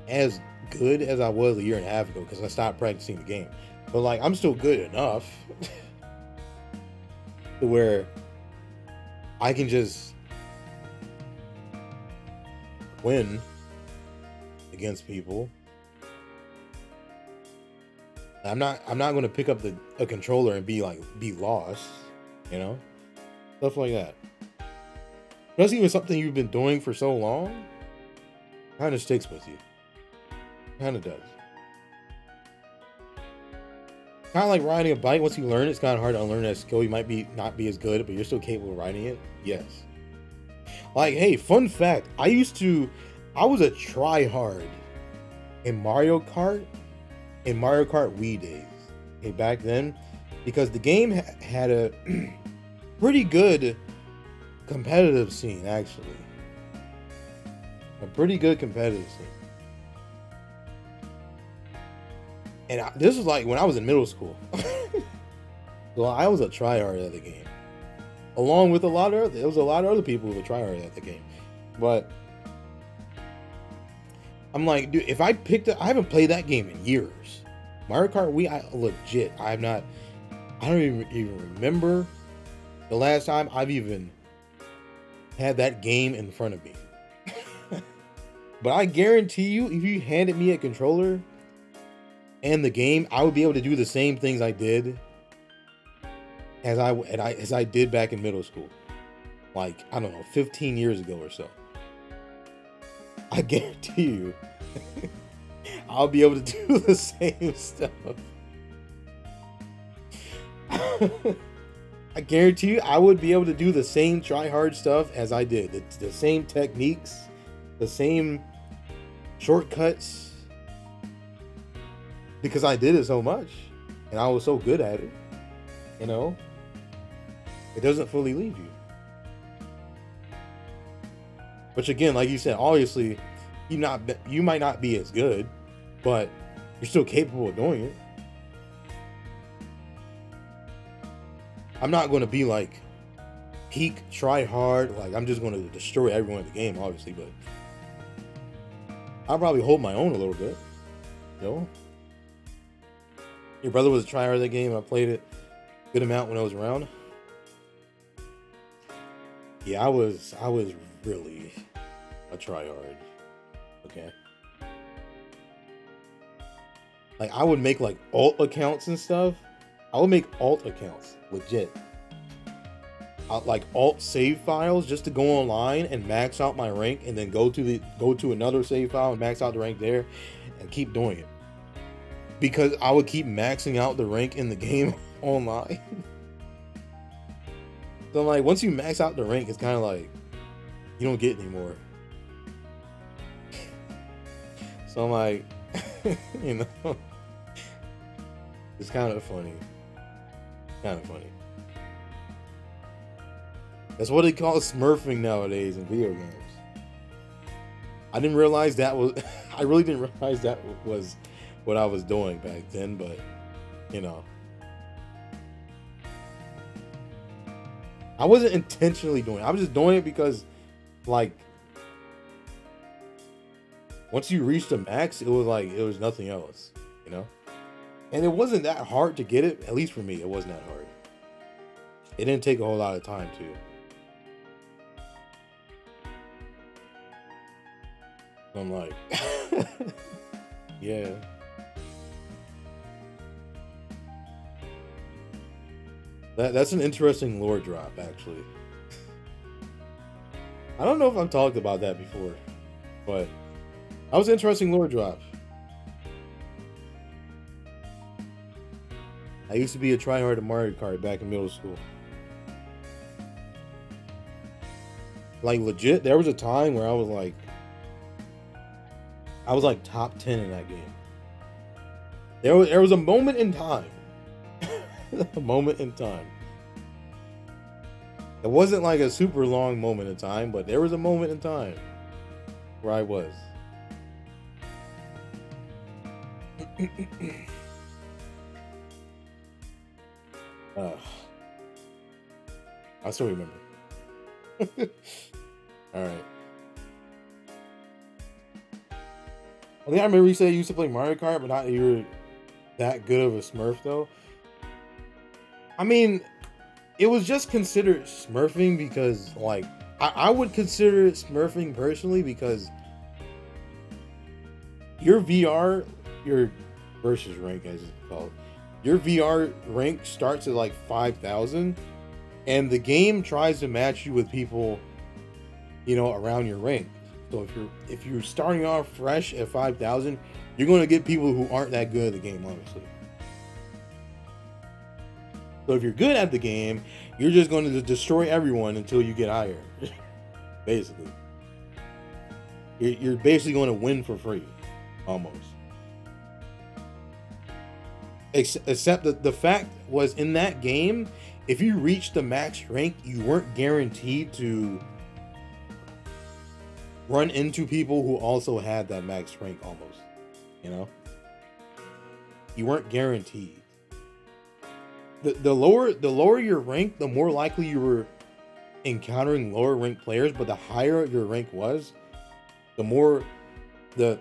as good as I was a year and a half ago because I stopped practicing the game. But like, I'm still good enough to where I can just win against people. I'm not going to pick up a controller and be lost, you know, stuff like that. Especially with something you've been doing for so long, kind of sticks with you. Kind of does. Kind of like riding a bike. Once you learn it, it's kind of hard to unlearn that skill. You might not be as good, but you're still capable of riding it. Yes. Like, hey, fun fact. I was a try-hard in Mario Kart Wii days. Okay, back then. Because the game had a pretty good competitive scene, actually. A pretty good competitive scene. And this was like when I was in middle school. So I was a tryhard at the game, along with a lot of there was a lot of other people who were tryhard at the game. But I'm like, dude, if I picked it, I haven't played that game in years. Mario Kart Wii, I don't even remember the last time I've even had that game in front of me. But I guarantee you, if you handed me a controller and the game, I would be able to do the same things I did as I did back in middle school. Like, I don't know, 15 years ago or so. I guarantee you, I'll be able to do the same stuff. I guarantee you, I would be able to do the same try-hard stuff as I did. The same techniques, the same shortcuts. Because I did it so much. And I was so good at it. You know? It doesn't fully leave you. Which again, like you said, obviously, you might not be as good, but you're still capable of doing it. I'm not going to be like peak, try hard, like I'm just going to destroy everyone in the game, obviously, but I'll probably hold my own a little bit. You know? Your brother was a try hard of the game. I played it a good amount when I was around. Yeah, I was really a try hard. Okay. Like I would make like alt accounts and stuff. I would make alt accounts, legit. Like alt save files just to go online and max out my rank, and then go to another save file and max out the rank there, and keep doing it. Because I would keep maxing out the rank in the game online. So like once you max out the rank, it's kind of like you don't get any more. So I'm like, you know, it's kind of funny. Kind of funny. That's what they call smurfing nowadays in video games. I didn't realize that was. I really didn't realize that was what I was doing back then, but you know, I wasn't intentionally doing it. I was just doing it because, like, once you reach the max, it was nothing else, you know. And it wasn't that hard to get it. At least for me, it wasn't that hard. It didn't take a whole lot of time too. I'm like, yeah. That's an interesting lore drop, actually. I don't know if I've talked about that before, but that was an interesting lore drop. I used to be a tryhard at Mario Kart back in middle school. Like legit, there was a time where I was like top 10 in that game. There was a moment in time. A moment in time. It wasn't like a super long moment in time, but there was a moment in time where I was. I still remember. All right. I think I remember you said you used to play Mario Kart, but not you were that good of a Smurf though. I mean, it was just considered Smurfing because, like, I would consider it Smurfing personally because your VR, your versus rank as it's called, your VR rank starts at like 5,000, and the game tries to match you with people, you know, around your rank. So if you're starting off fresh at 5,000, you're going to get people who aren't that good at the game, obviously. So if you're good at the game, you're just going to destroy everyone until you get higher. Basically. You're basically going to win for free. Almost. Except that the fact was, in that game, if you reached the max rank, you weren't guaranteed to run into people who also had that max rank almost. You know? You weren't guaranteed. the lower your rank, the more likely you were encountering lower ranked players. But the higher your rank was, the more the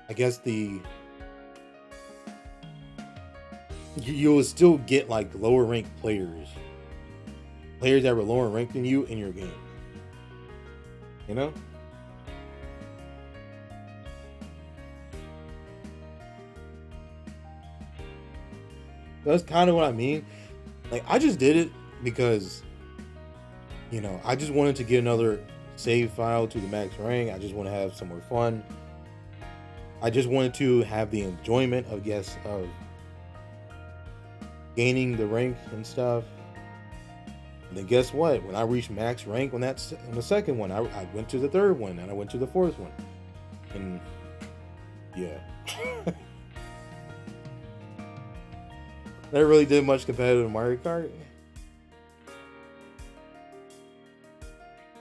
I guess the you will still get like lower ranked players that were lower ranked than you in your game. You know? That's kind of what I mean. Like, I just did it because, I just wanted to get another save file to the max rank. I just want to have some more fun. I just wanted to have the enjoyment of gaining the rank and stuff. And then guess what? When I reached max rank on the second one, I went to the third one, and I went to the fourth one. And yeah. Never really did much competitive Mario Kart.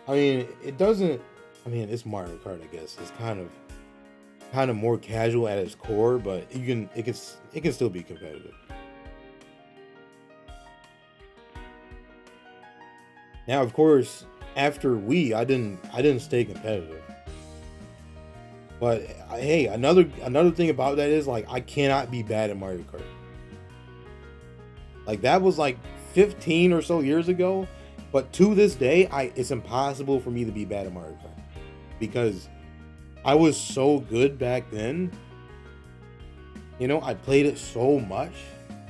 I mean, it's Mario Kart, I guess. It's kind of more casual at its core, but it can still be competitive. Now, of course, after Wii, I didn't stay competitive. But hey, another thing about that is, like, I cannot be bad at Mario Kart. Like, that was like 15 or so years ago, but to this day, it's impossible for me to be bad at Mario Kart because I was so good back then. I played it so much.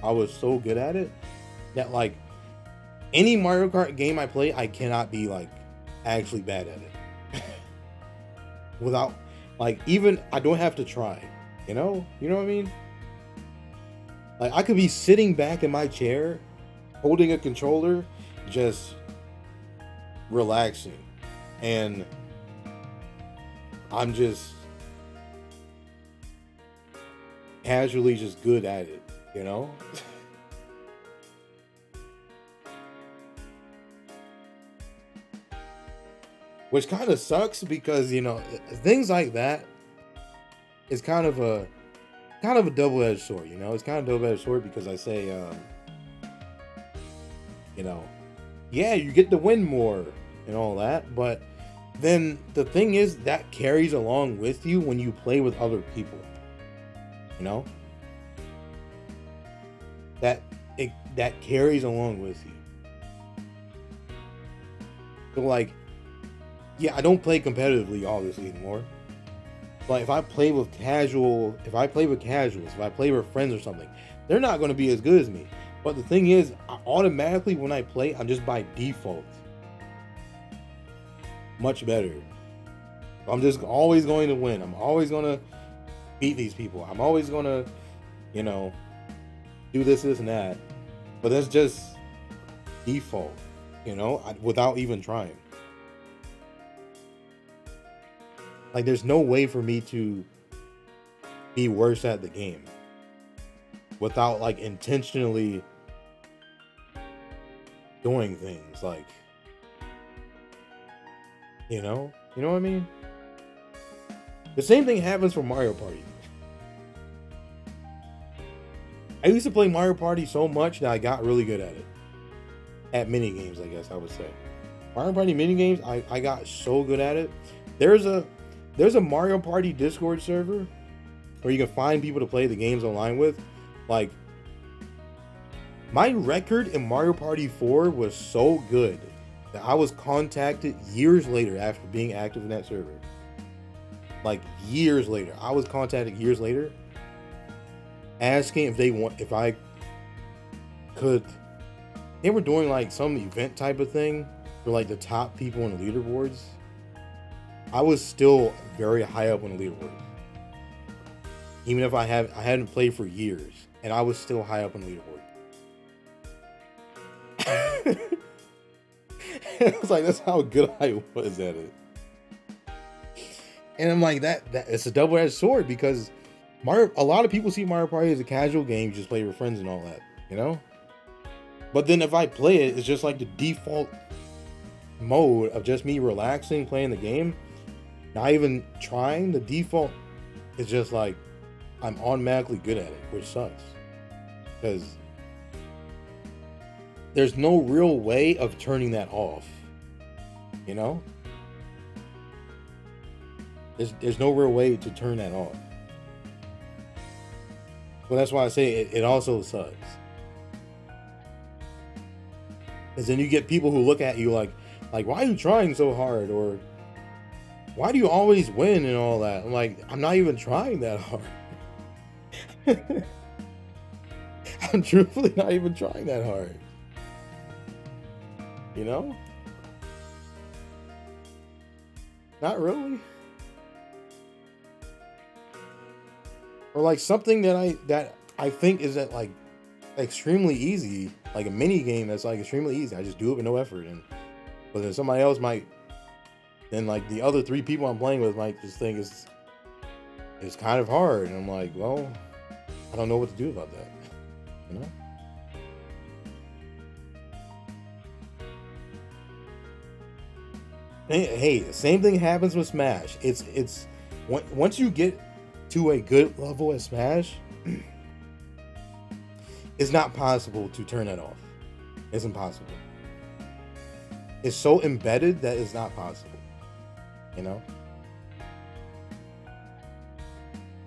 I was so good at it that, like, any Mario Kart game I play, I cannot be, like, actually bad at it. Without, like, even I don't have to try. You know what I mean? Like, I could be sitting back in my chair, holding a controller, just relaxing. And I'm just casually just good at it, Which kind of sucks because, things like that is kind of a double-edged sword, It's kind of a double-edged sword because I say, yeah, you get to win more and all that, but then the thing is that carries along with you when you play with other people, that carries along with you. So, like, yeah, I don't play competitively, obviously, anymore. But if I play with casuals, if I play with friends or something, they're not going to be as good as me. But the thing is, automatically when I play, I'm just by default much better. I'm just always going to win. I'm always going to beat these people. I'm always going to, do this, and that. But that's just default, without even trying. Like, there's no way for me to be worse at the game without, like, intentionally doing things, like, you know what I mean? The same thing happens for Mario Party. I used to play Mario Party so much that I got really good at it. At mini games, I guess I would say. Mario Party mini games, I got so good at it. There's a Mario Party Discord server where you can find people to play the games online with. Like, my record in Mario Party 4 was so good that I was contacted years later after being active in that server. Like, years later. I was contacted years later asking if I could. They were doing, like, some event type of thing for, like, the top people on the leaderboards. I was still very high up on the leaderboard, even if I hadn't played for years, and I was still high up on the leaderboard. I was like, that's how good I was at it. And I'm like, that it's a double-edged sword because a lot of people see Mario Party as a casual game, you just play with friends and all that, But then if I play it, it's just like the default mode of just me relaxing, playing the game. Not even trying. The default is just like I'm automatically good at it, which sucks. Because there's no real way of turning that off. You know? There's no real way to turn that off. Well, that's why I say it also sucks. Because then you get people who look at you like, why are you trying so hard? Or why do you always win and all that? I'm like, I'm not even trying that hard. I'm truthfully not even trying that hard. You know? Not really. Or like something that I think is that like extremely easy, like a mini game that's like extremely easy. I just do it with no effort, but then somebody else might, then like the other 3 people I'm playing with might just think it's kind of hard, and I'm like, well, I don't know what to do about that, you know. Hey, same thing happens with Smash. It's once you get to a good level at Smash, it's not possible to turn it off. It's impossible. It's so embedded that it's not possible. You know?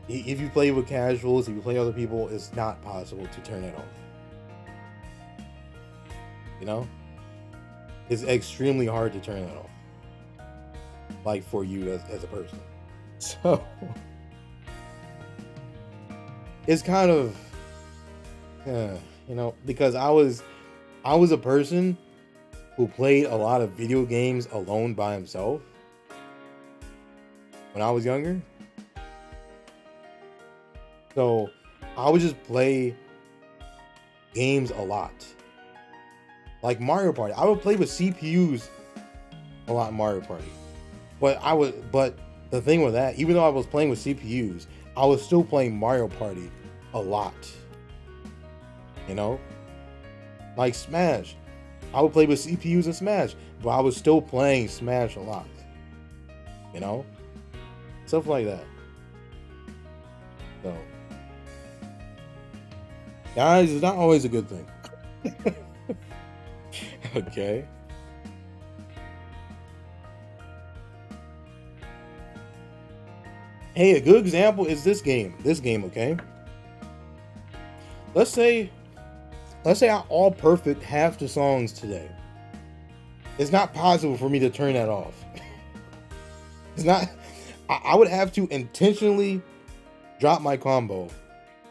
If you play with casuals, if you play other people, it's not possible to turn it off. You know? It's extremely hard to turn it off. Like for you as a person. So it's kind of you know, because I was a person who played a lot of video games alone by himself when I was younger. So I would just play games a lot. Like Mario Party. I would play with CPUs a lot in Mario Party. But the thing with that, even though I was playing with CPUs, I was still playing Mario Party a lot. You know? Like Smash. I would play with CPUs in Smash, but I was still playing Smash a lot. You know? Stuff like that. So, guys, it's not always a good thing. Okay? Hey, a good example is this game. Okay? Let's say I all perfect half the songs today. It's not possible for me to turn that off. It's not. I would have to intentionally drop my combo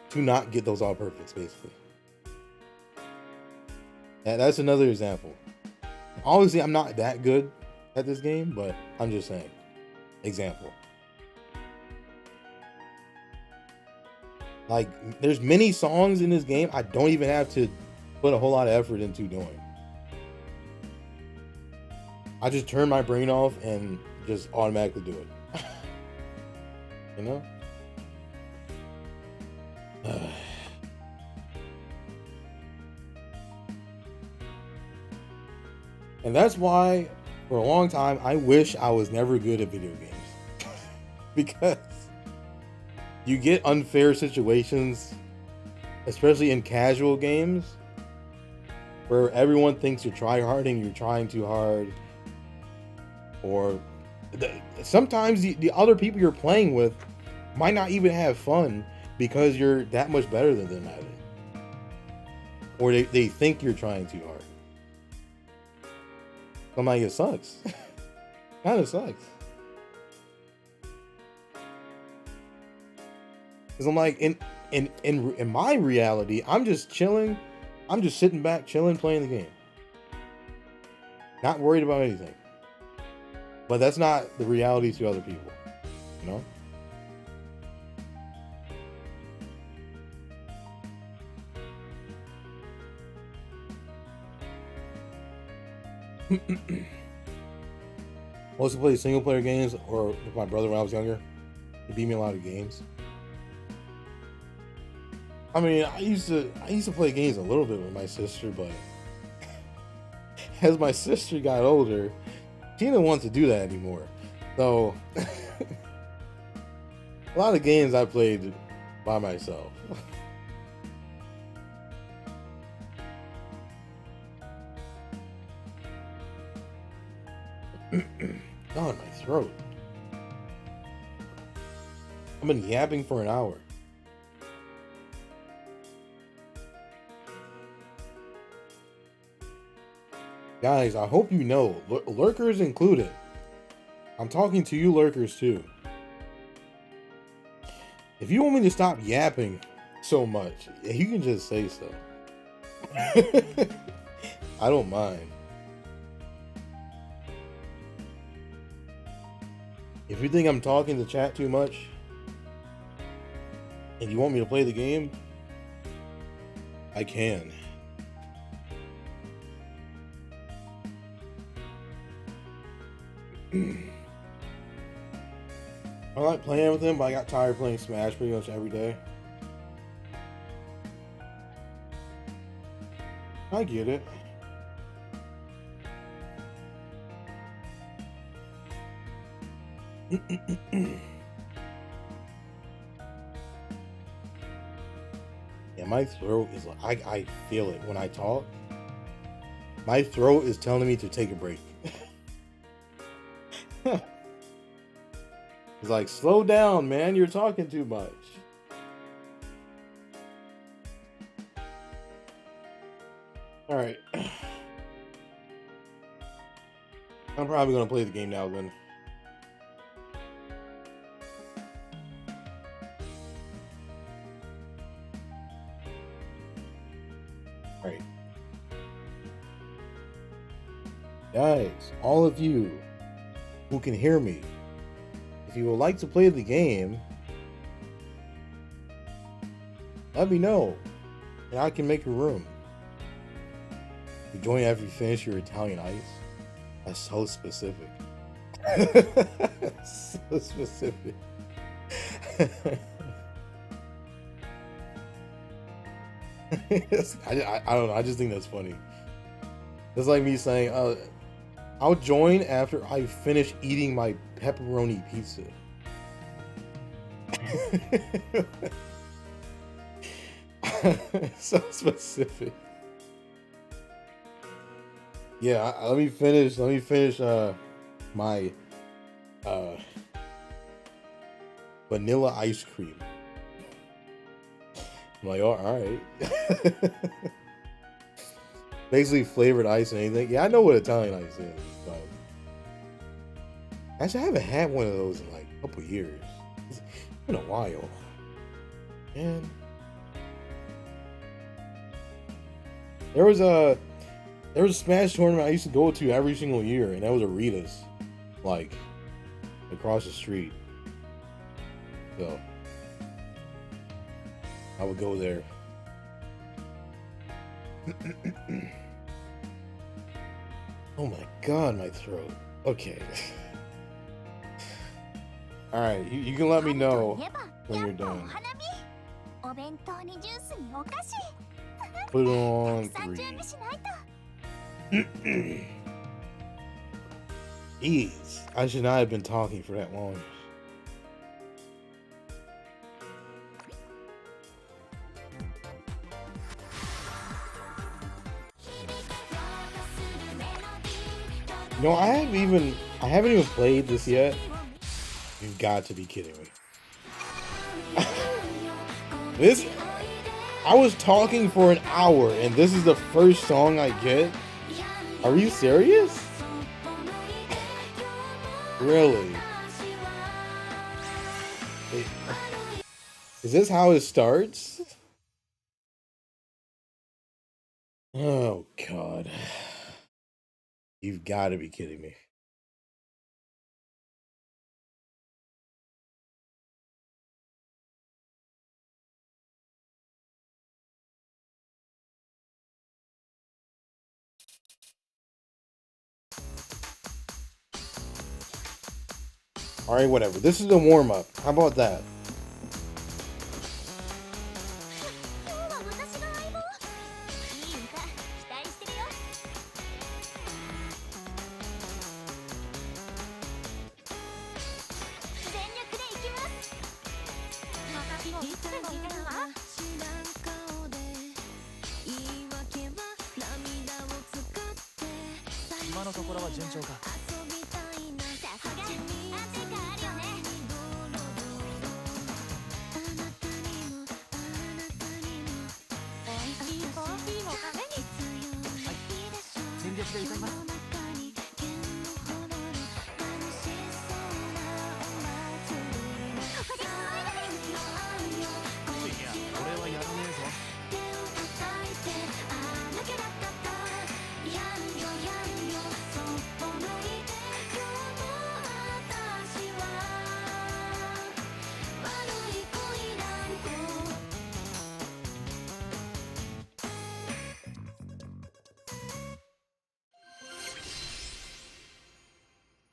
to not get those all perfects, basically. That's another example. Obviously, I'm not that good at this game, but I'm just saying. Example. Like, there's many songs in this game I don't even have to put a whole lot of effort into doing. I just turn my brain off and just automatically do it. You know? And that's why, for a long time, I wish I was never good at video games. Because you get unfair situations, especially in casual games, where everyone thinks you're tryharding, you're trying too hard, or sometimes the other people you're playing with might not even have fun because you're that much better than them at it, or they think you're trying too hard. I'm like, it sucks. Kind of sucks. Because I'm like, in my reality, I'm just chilling. I'm just sitting back, chilling, playing the game. Not worried about anything. But that's not the reality to other people. You know? I used to play single player games or with my brother when I was younger. He beat me a lot of games. I mean, I used to play games a little bit with my sister, but as my sister got older, she didn't want to do that anymore. So a lot of games I played by myself. God, my throat. I've been yapping for an hour. Guys, I hope you know, lurkers included. I'm talking to you lurkers too. If you want me to stop yapping so much, you can just say so. I don't mind. If you think I'm talking to chat too much, and you want me to play the game, I can. I like playing with him, but I got tired of playing Smash pretty much every day. I get it. Yeah, my throat is like, I feel it when I talk. My throat is telling me to take a break. It's like, slow down, man. You're talking too much. All right. I'm probably going to play the game now then. All right. Guys, all of you who can hear me, if you would like to play the game, let me know, and I can make a room. You join after you finish your Italian ice. That's so specific. So specific. I don't know. I just think that's funny. It's like me saying, I'll join after I finish eating my pepperoni pizza. So specific. Yeah, let me finish my vanilla ice cream. I'm like, oh, all right. Basically flavored ice and anything. Yeah, I know what Italian ice is, but actually I haven't had one of those in like a couple years. It's been a while. Man. There was a Smash tournament I used to go to every single year, and that was Rita's, like, across the street. So I would go there. Oh my god, my throat. Okay. Alright, you can let me know when you're done. Put it on 3. Jeez, I should not have been talking for that long. No, I haven't even played this yet. You've got to be kidding me. I was talking for an hour and this is the first song I get? Are you serious? Really? Is this how it starts? Oh god. You've got to be kidding me. Alright, whatever. This is the warm-up. How about that?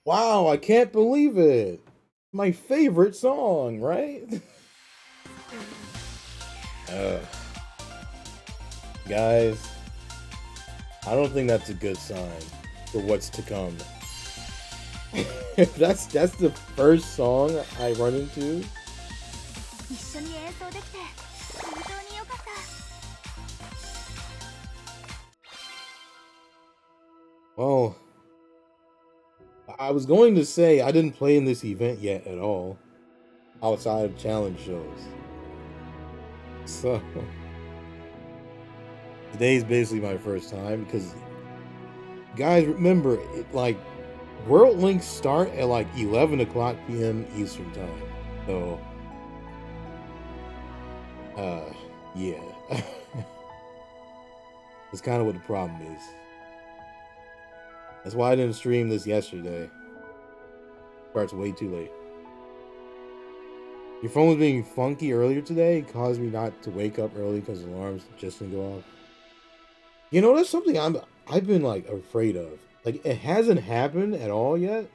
Wow, I can't believe it. My favorite song, right? Guys, I don't think that's a good sign for what's to come. If that's the first song I run into. Well, I was going to say I didn't play in this event yet at all, outside of challenge shows. So today's basically my first time because, guys, remember it, like World Links start at like 11 o'clock p.m. Eastern time. So, yeah, that's kind of what the problem is. That's why I didn't stream this yesterday. Starts way too late. Your phone was being funky earlier today. It caused me not to wake up early because the alarms just didn't go off. You know, that's something I've been like afraid of. Like, it hasn't happened at all yet.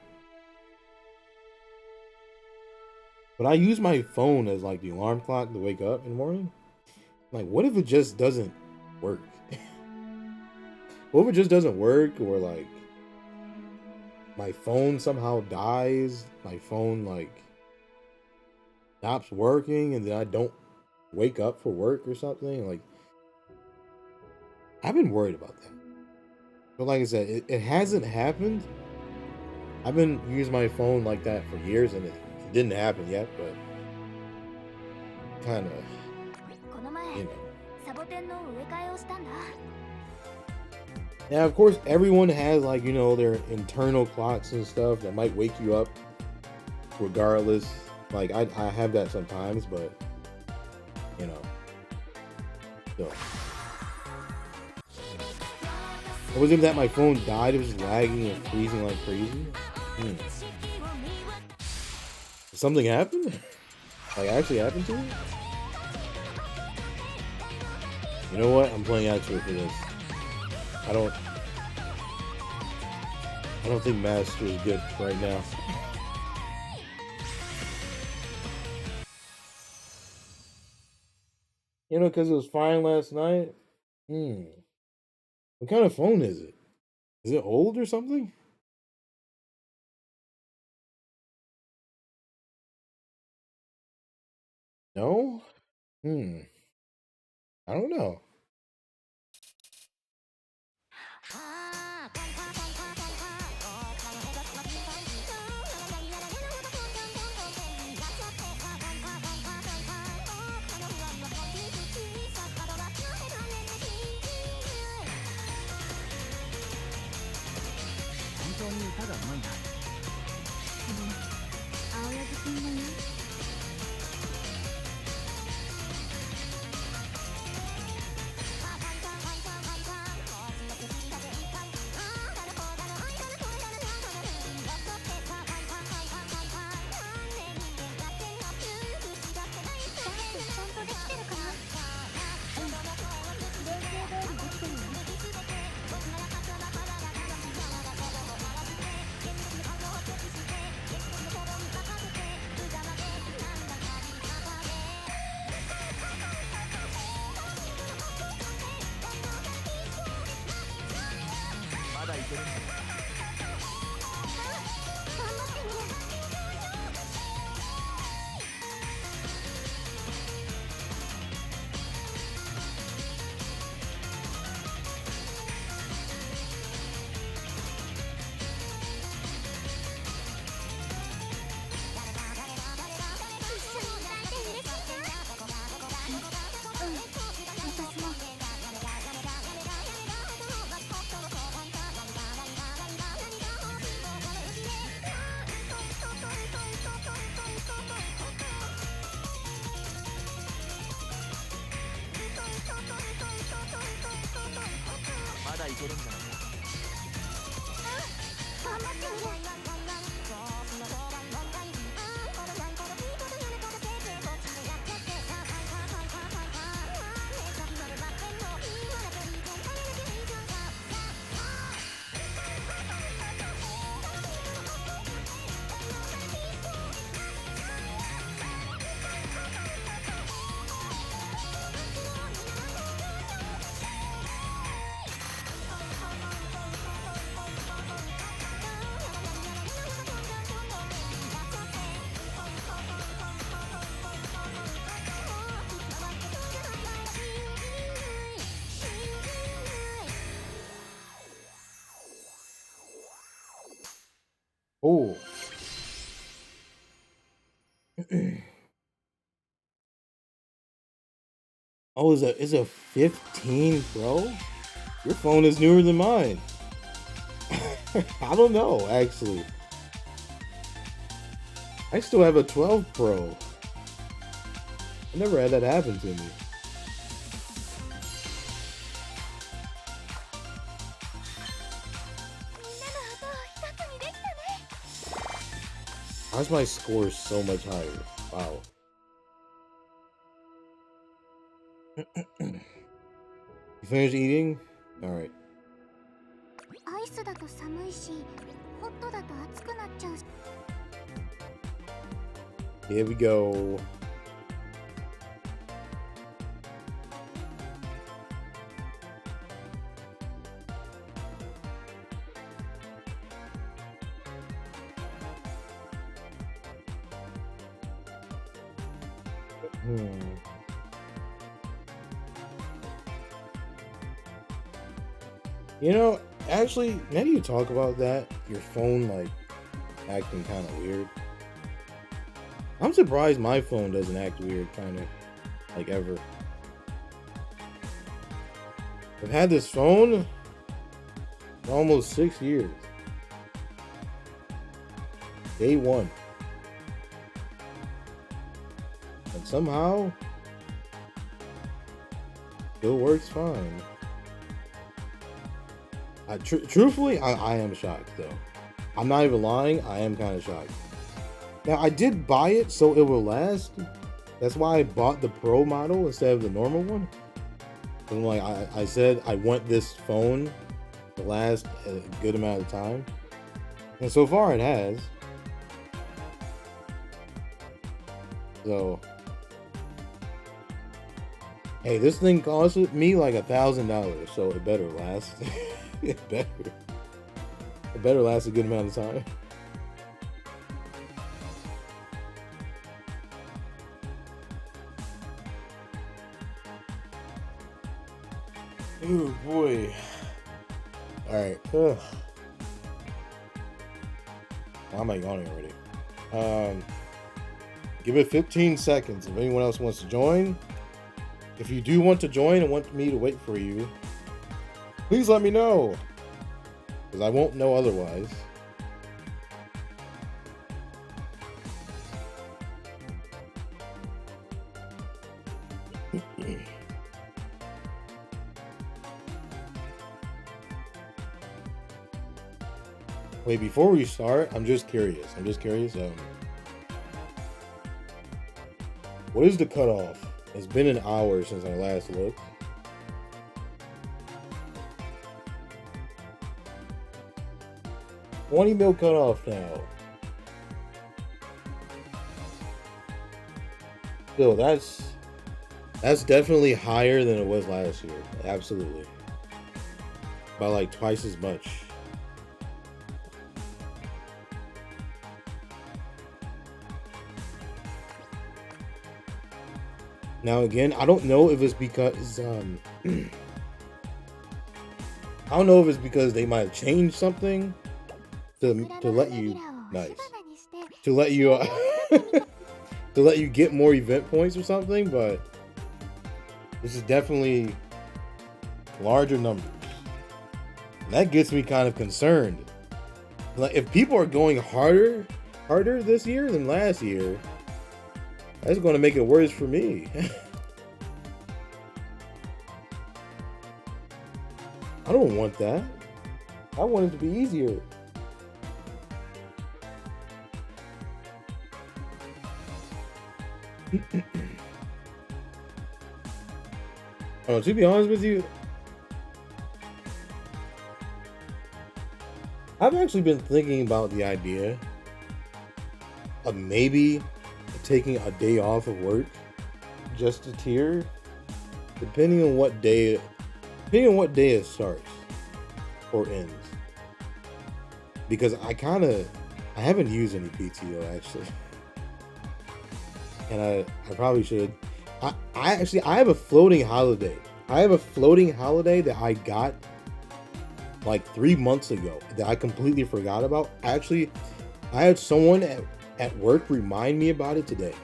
But I use my phone as like the alarm clock to wake up in the morning. Like, what if it just doesn't work? What if it just doesn't work, or like my phone somehow dies? My phone like stops working and then I don't wake up for work or something? Like, I've been worried about that. But like I said, it hasn't happened. I've been using my phone like that for years and it didn't happen yet, but kind of, you know. Now, of course, everyone has like, you know, their internal clocks and stuff that might wake you up regardless. Like, I have that sometimes, but, you know, still. It wasn't that my phone died, it was just lagging and freezing like crazy. Did something happen? Like, actually happened to it? You know what? I'm playing actually for this. I don't think Master is good right now. You know, because it was fine last night. What kind of phone is it? Is it old or something? No? I don't know. Oh. Oh, is a 15 Pro? Your phone is newer than mine. I don't know, actually. I still have a 12 Pro. I never had that happen to me. Why's my score so much higher? Wow. You finished eating? Alright. Here we go. You know, actually, now you talk about that, your phone like acting kind of weird. I'm surprised my phone doesn't act weird, kind of, like ever. I've had this phone for almost 6 years. Day one. And somehow, still works fine. Truthfully, I am shocked, though. I'm not even lying, I am kind of shocked. Now, I did buy it so it will last. That's why I bought the Pro model instead of the normal one. And like I said, I want this phone to last a good amount of time. And so far it has. So, hey, this thing cost me like $1,000, so it better last. It better last a good amount of time. Oh boy. Alright. Why am I yawning already? Give it 15 seconds if anyone else wants to join. If you do want to join and want me to wait for you, please let me know, because I won't know otherwise. Wait, before we start, I'm just curious. What is the cutoff? It's been an hour since I last looked. 20 mil cutoff now. Still, that's definitely higher than it was last year. Absolutely. By like twice as much. Now again, I don't know if it's because I don't know if it's because they might have changed something to let you to let you to let you get more event points or something, but this is definitely larger numbers. And that gets me kind of concerned. Like, if people are going harder this year than last year, that's going to make it worse for me. I don't want that. I want it to be easier. Oh, to be honest with you, I've actually been thinking about the idea of maybe taking a day off of work just to tier, depending on what day it starts or ends. Because I haven't used any PTO actually, and I probably should. I have a floating holiday. I have a floating holiday that I got like 3 months ago that I completely forgot about. Actually, I had someone at work remind me about it today.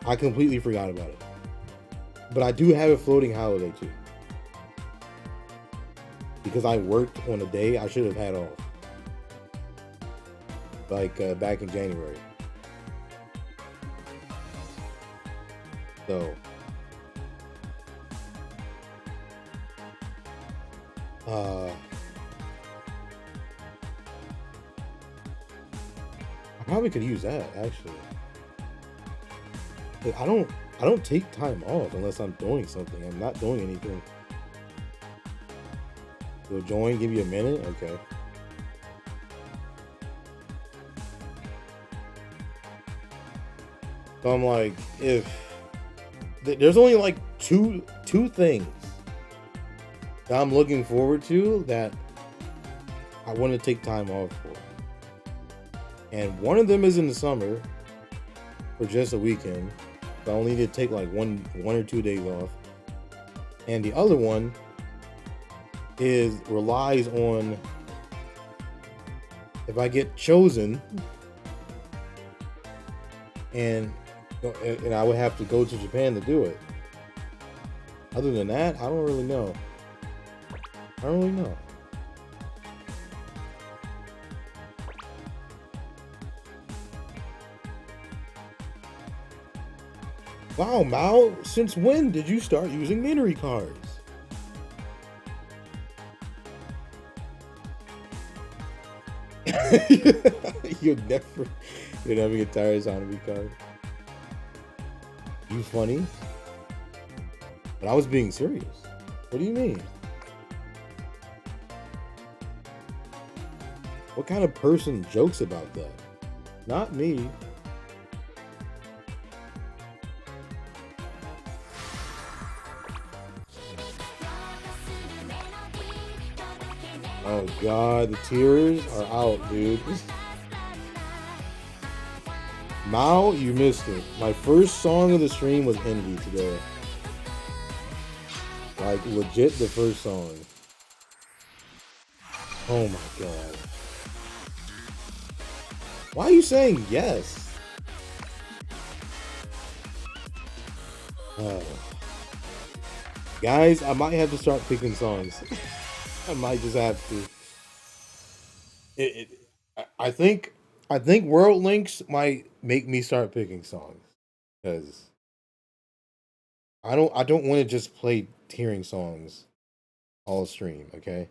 I completely forgot about it. But I do have a floating holiday too. Because I worked on a day I should have had off. Like back in January. So I probably could use that actually. But I don't take time off unless I'm doing something. I'm not doing anything. So join, give you a minute, okay. So I'm like, if there's only like two things that I'm looking forward to that I want to take time off for. And one of them is in the summer for just a weekend. So I only need to take like one or 2 days off. And the other one relies on if I get chosen and I would have to go to Japan to do it. Other than that, I don't really know. Wow, Mao, since when did you start using Minori cards? You'll never get tired of Zombie card. You funny? But I was being serious. What do you mean? What kind of person jokes about that? Not me. Oh god, the tears are out, dude. Mao, you missed it. My first song of the stream was Envy today. Like, legit the first song. Oh my god. Why are you saying yes? Guys, I might have to start picking songs. I might just have to. I think World Links might make me start picking songs because I don't want to just play hearing songs all stream. Okay.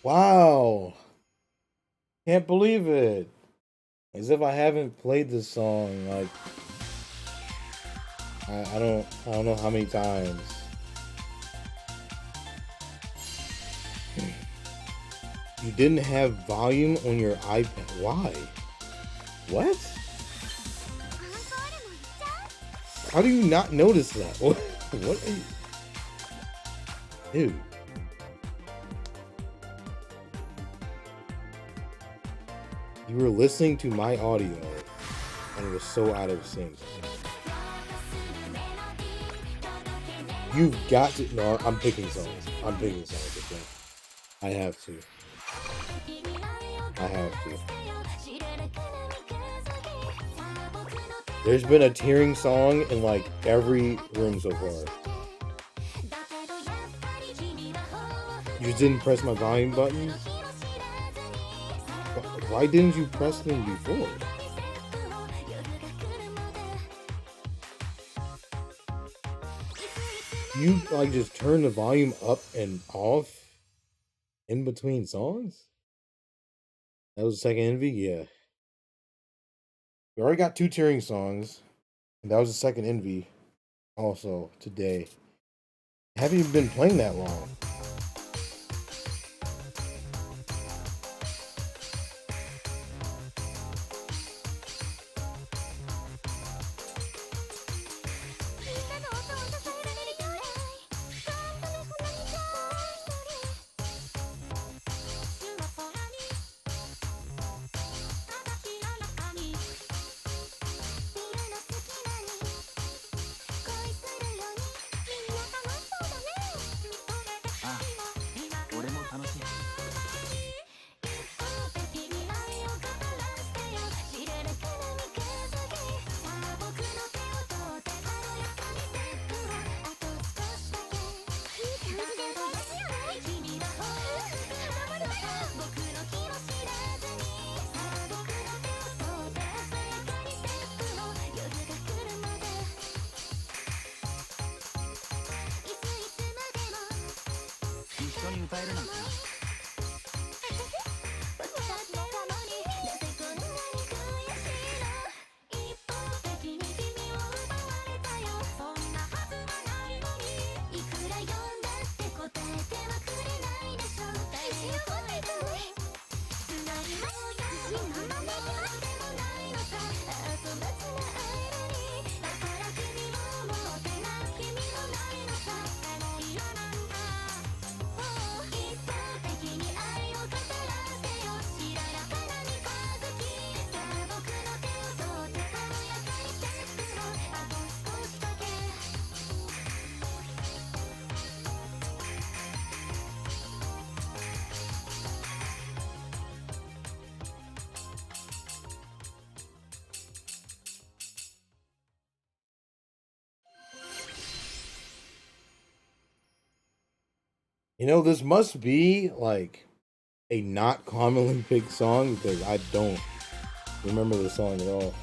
Wow. Can't believe it. As if I haven't played this song like I don't know how many times. You didn't have volume on your iPad. Why? What? How do you not notice that? What are you... Dude. You were listening to my audio and it was so out of sync. You've got to... No, I'm picking songs. I'm picking songs, okay? I have to. I have to. There's been a tearing song in like every room so far. You just didn't press my volume button? Why didn't you press them before? You like just turn the volume up and off in between songs? That was the second envy? Yeah. We already got two tearing songs. And that was the second envy also today. I haven't even been playing that long. You know, this must be like a not commonly picked song because I don't remember the song at all.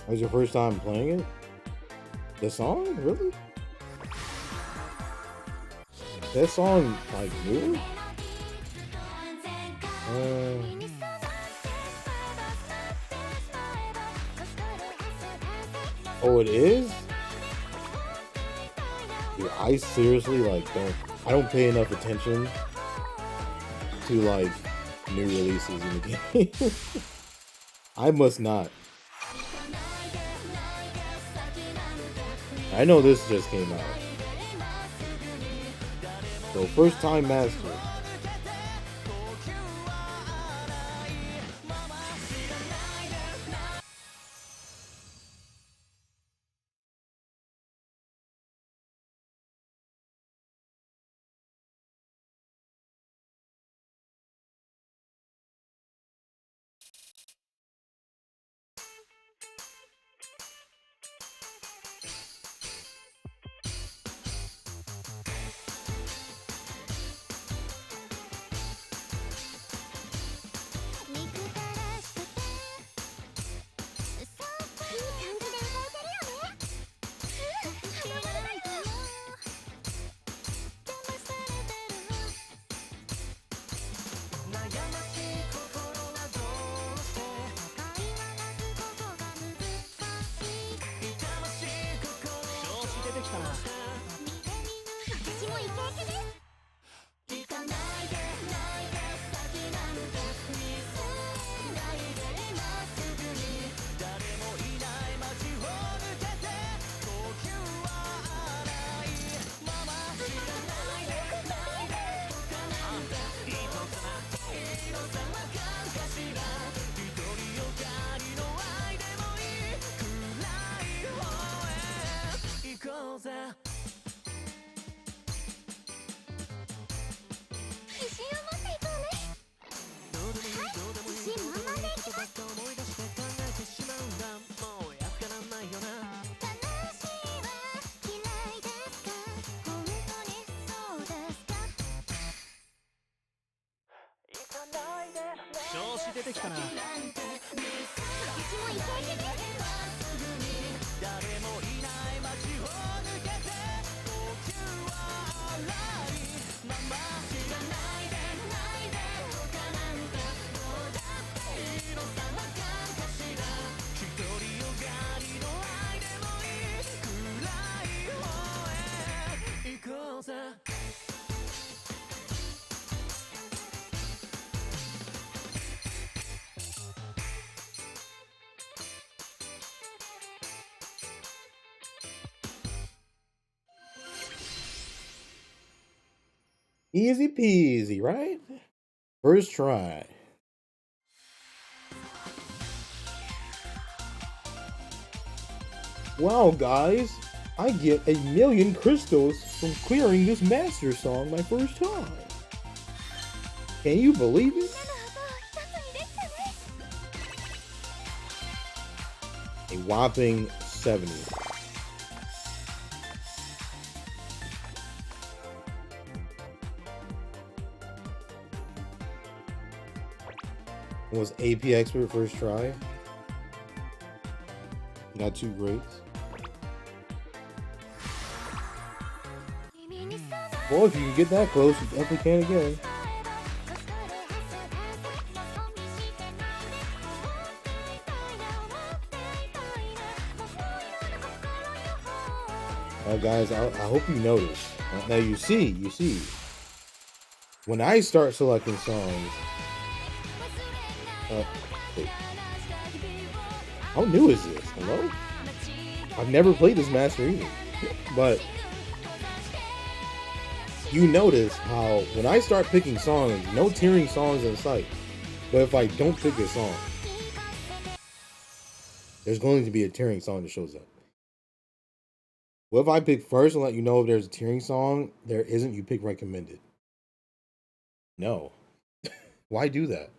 That was your first time playing it? The song? Really? That song, like, new? Oh, it is? Dude, I seriously, like, I don't pay enough attention to, like, new releases in the game. I must not. I know this just came out. So, first time master. Easy peasy, right? First try. Wow, guys, I get 1,000,000 crystals from clearing this master song my first time. Can you believe it? A whopping 70. Was AP expert first try? Got 2 greats. Well, if you can get that close, you definitely can again. Guys, I hope you notice. Now you see. When I start selecting songs, wait. How new is this? Hello? I've never played this master either, but you notice how when I start picking songs, no tearing songs in sight. But if I don't pick a song, there's going to be a tearing song that shows up. What if I pick first and let you know if there's a tearing song? There isn't, you pick recommended. No. Why do that?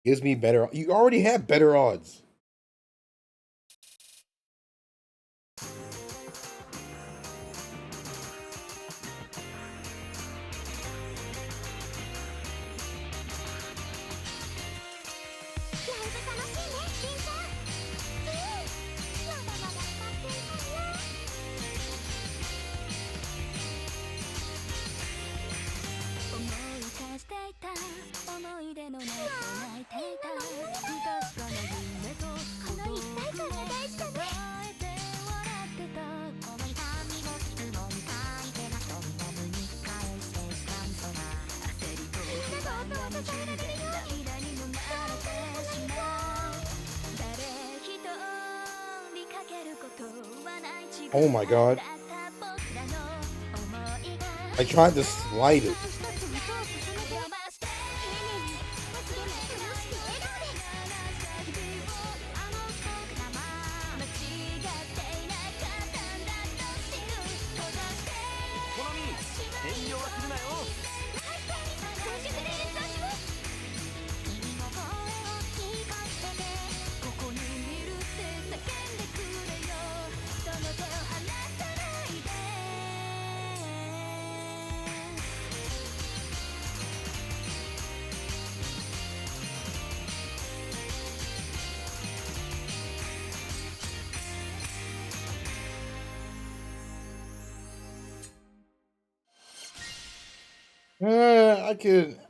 Gives me better. You already have better odds. Oh my god. I tried to slide it.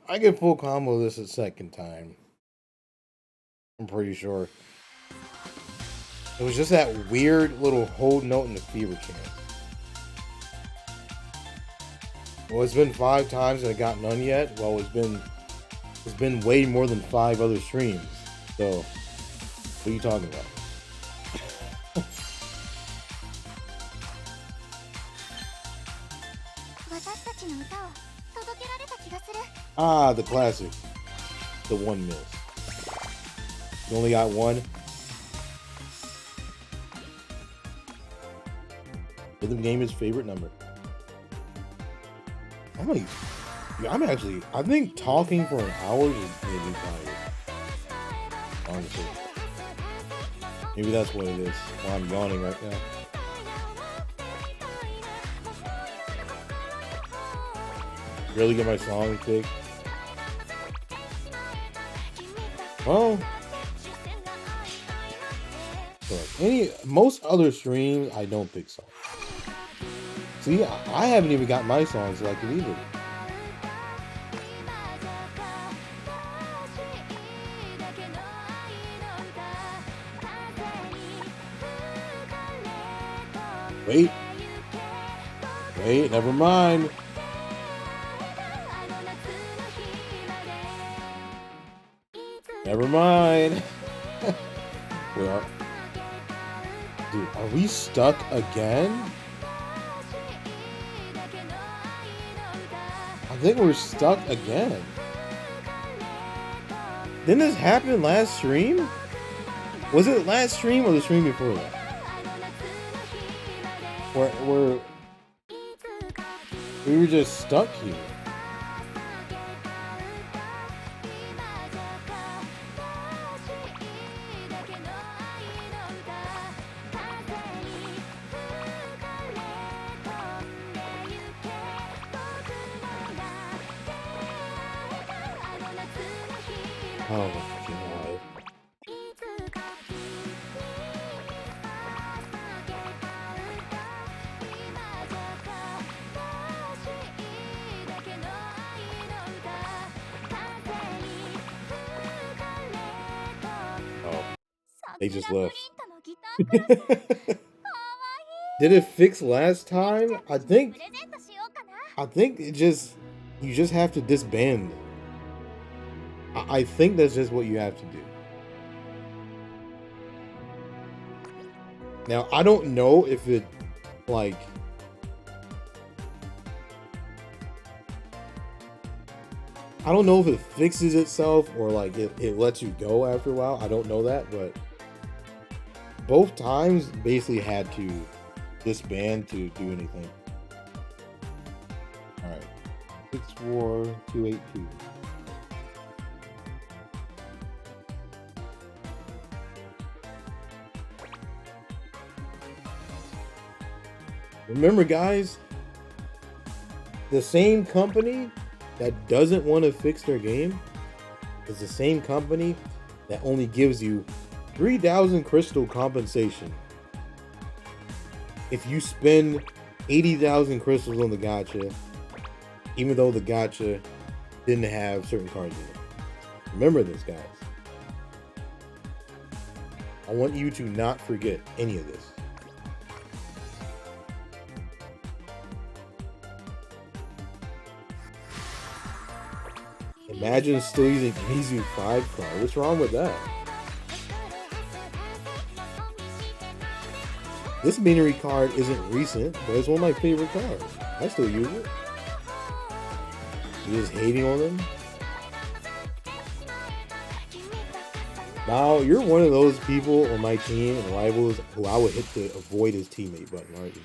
I could full combo this a second time. I'm pretty sure. It was just that weird little hold note in the fever chance. Well, it's been 5 times and I got none yet. Well, it's been way more than 5 other streams. So, what are you talking about? Ah, the classic. The one miss. You only got one. Rhythm game is favorite number. I think talking for an hour is made me tired. Honestly. Maybe that's what it is. While I'm yawning right now. Really get my song picked. Well, most other streams I don't pick songs. See, I haven't even got my songs selected either. Wait, never mind. Never mind. Dude, are we stuck again? I think we're stuck again. Didn't this happen last stream? Was it last stream or the stream before that? We were just stuck here. Oh my god. Oh, they just left. Did it fix last time? I think it just, you just have to disband. I think that's just what you have to do. Now, I don't know if it, like... I don't know if it fixes itself or, like, it lets you go after a while. I don't know that, but... both times basically had to disband to do anything. Alright. 64282. Remember, guys, the same company that doesn't want to fix their game is the same company that only gives you 3,000 crystal compensation if you spend 80,000 crystals on the gacha, even though the gacha didn't have certain cards in it. Remember this, guys. I want you to not forget any of this. Imagine still using Mizu 5 card. What's wrong with that? This Minery card isn't recent, but it's one of my favorite cards. I still use it. You're just hating on them? Now, you're one of those people on my team and rivals who I would hit the avoid his teammate button, aren't you?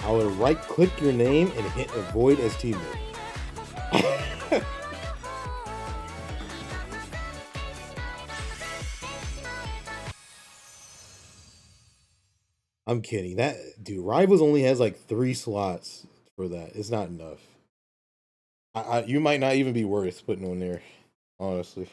I would right-click your name and hit avoid as teammate. I'm kidding. That dude, Rivals only has like 3 slots for that. It's not enough. You might not even be worth putting on there, honestly.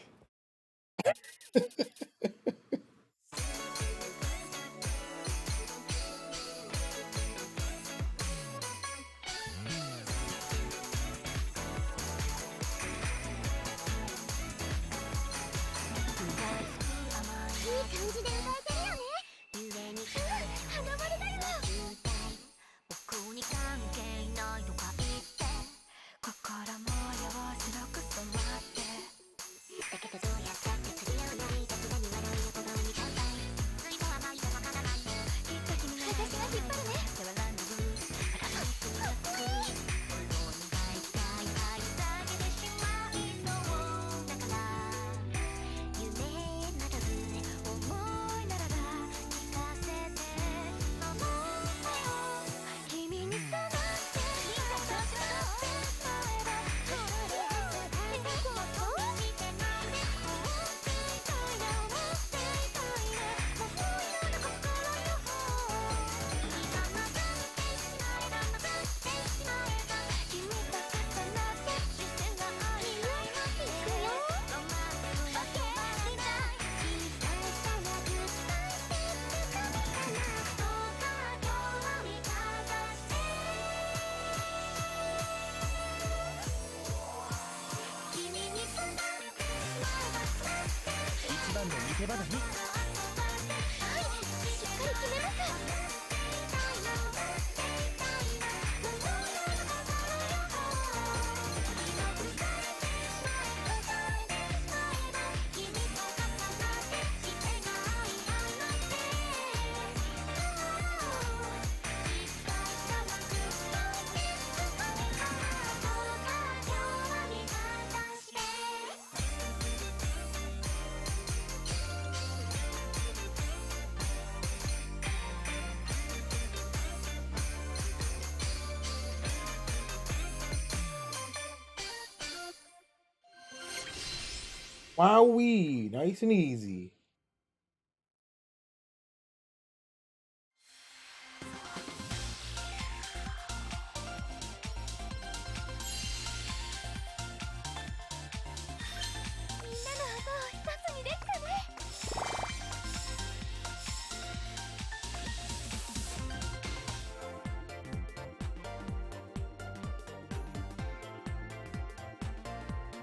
Wowee, nice and easy.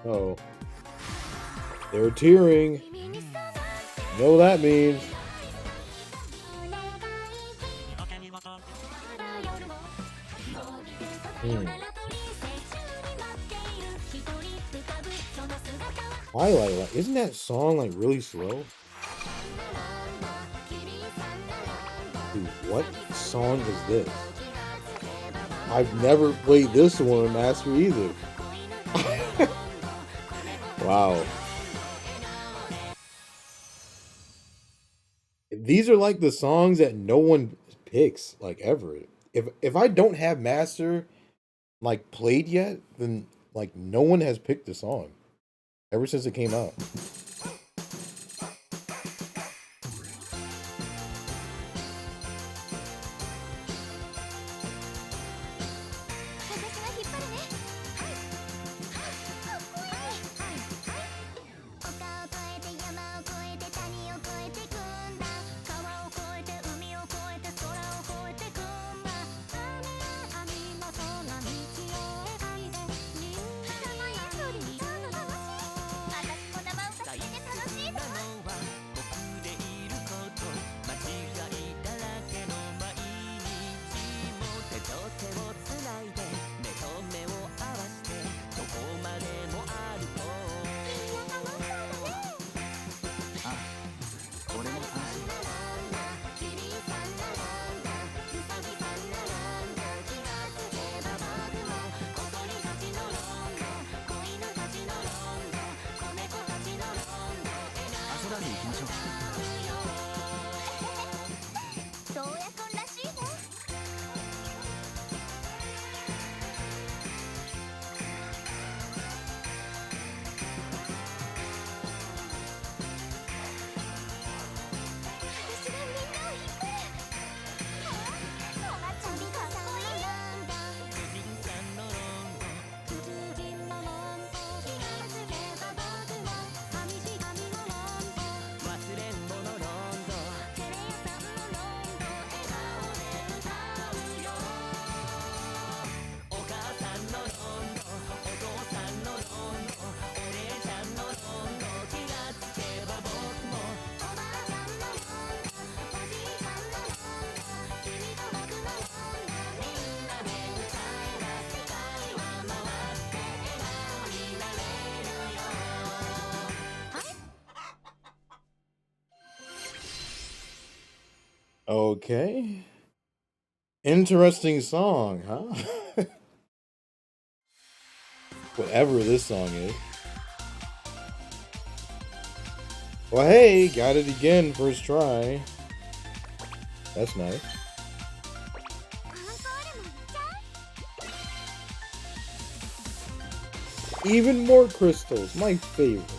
Oh, they're tearing. You know what that means. Twilight, isn't that song like really slow? Dude, what song is this? I've never played this one in Master either. Wow. These are like the songs that no one picks, like ever. If I don't have Master like played yet, then like no one has picked the song ever since it came out. Okay. Interesting song, huh? Whatever this song is. Well, hey, got it again, first try. That's nice. Even more crystals, my favorite.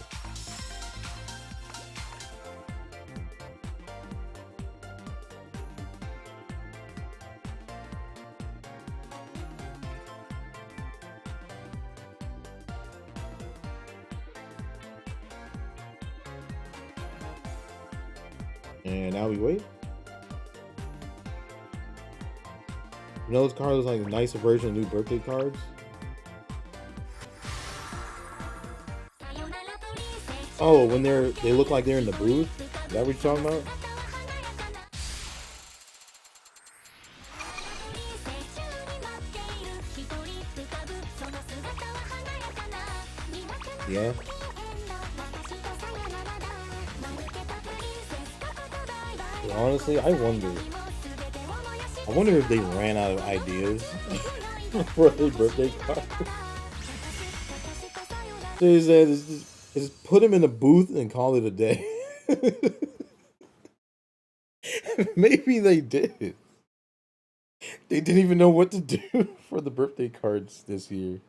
And now we wait. You know those cards like a nicer version of new birthday cards? Oh, when they look like they're in the booth? Is that what you're talking about? Yeah. Well, honestly, I wonder if they ran out of ideas for their birthday card. They said, just put him in a booth and call it a day. Maybe they did. They didn't even know what to do for the birthday cards this year.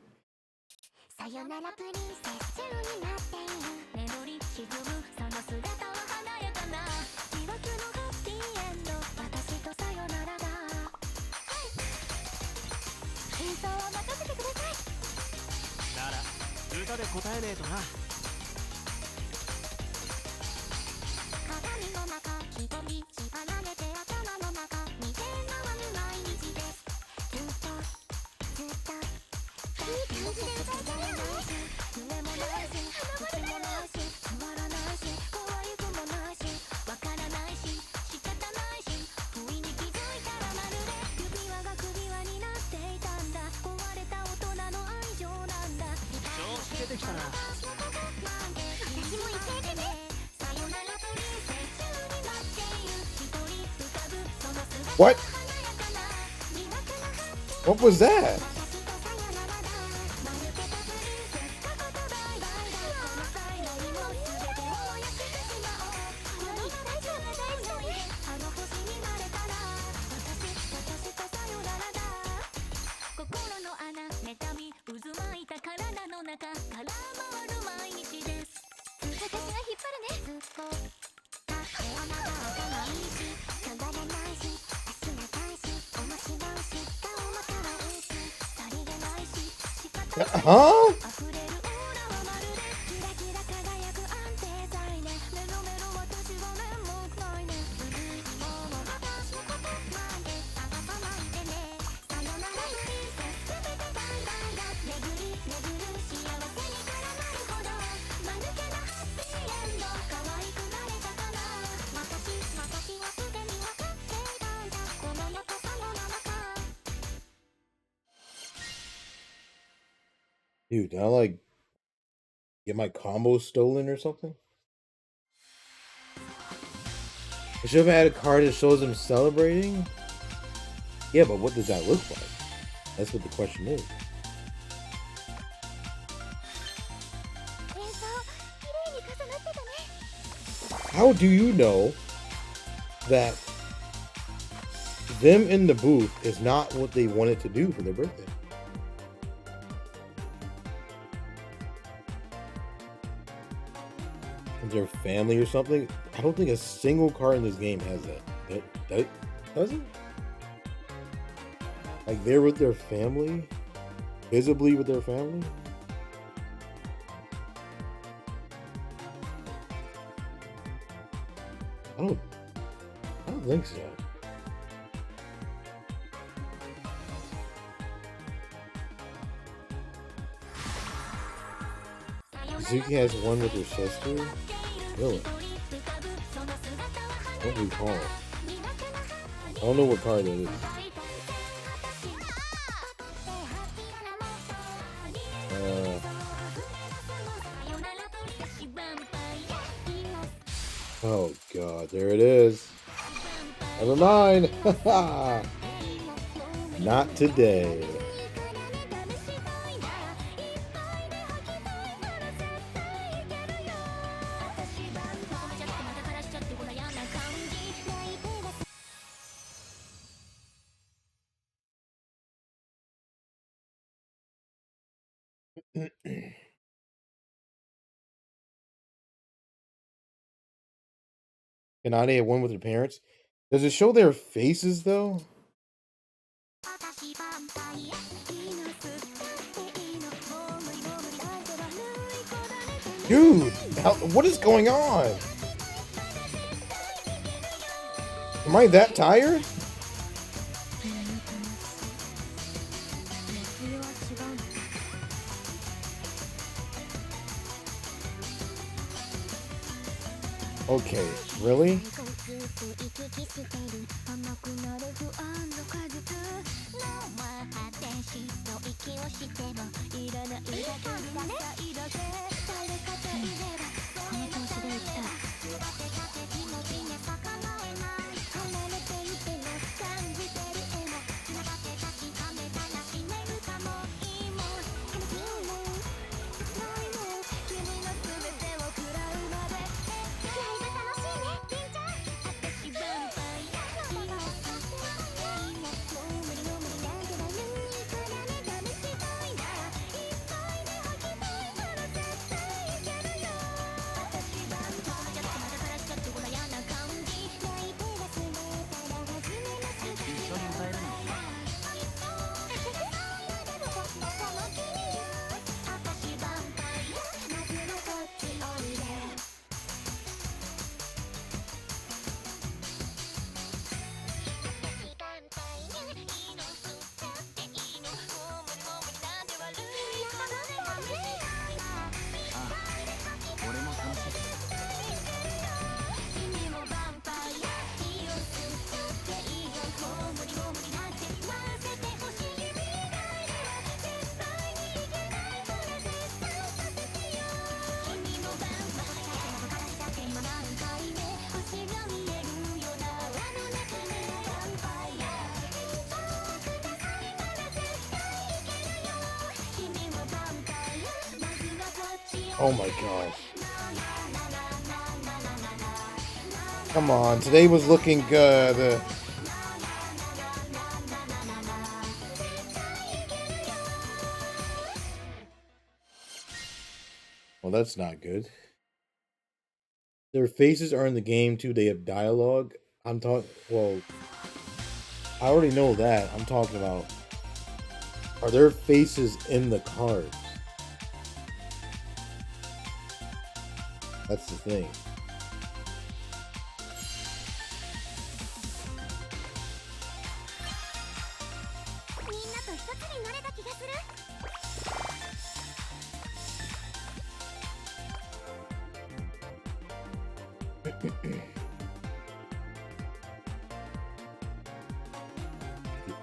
What? What was that? Huh? Dude, did I like get my combo stolen or something? I should have had a card that shows him celebrating. Yeah, but what does that look like? That's what the question is. How do you know that them in the booth is not what they wanted to do for their birthday? Is their family or something? I don't think a single card in this game has that. That does it? Like they're with their family? Visibly with their family? I don't think so. Zuki has one with her sister? Really? I don't recall. I don't know what card that is. Oh god, there it is. Never mind. Not today. Can Ade have one with her parents? Does it show their faces though? Dude, what is going on? Am I that tired? Okay, really? Oh my gosh. Come on, today was looking good. Well, that's not good. Their faces are in the game too. They have dialogue. I'm talking. Well, I already know that. I'm talking about. Are their faces in the cards? That's the thing.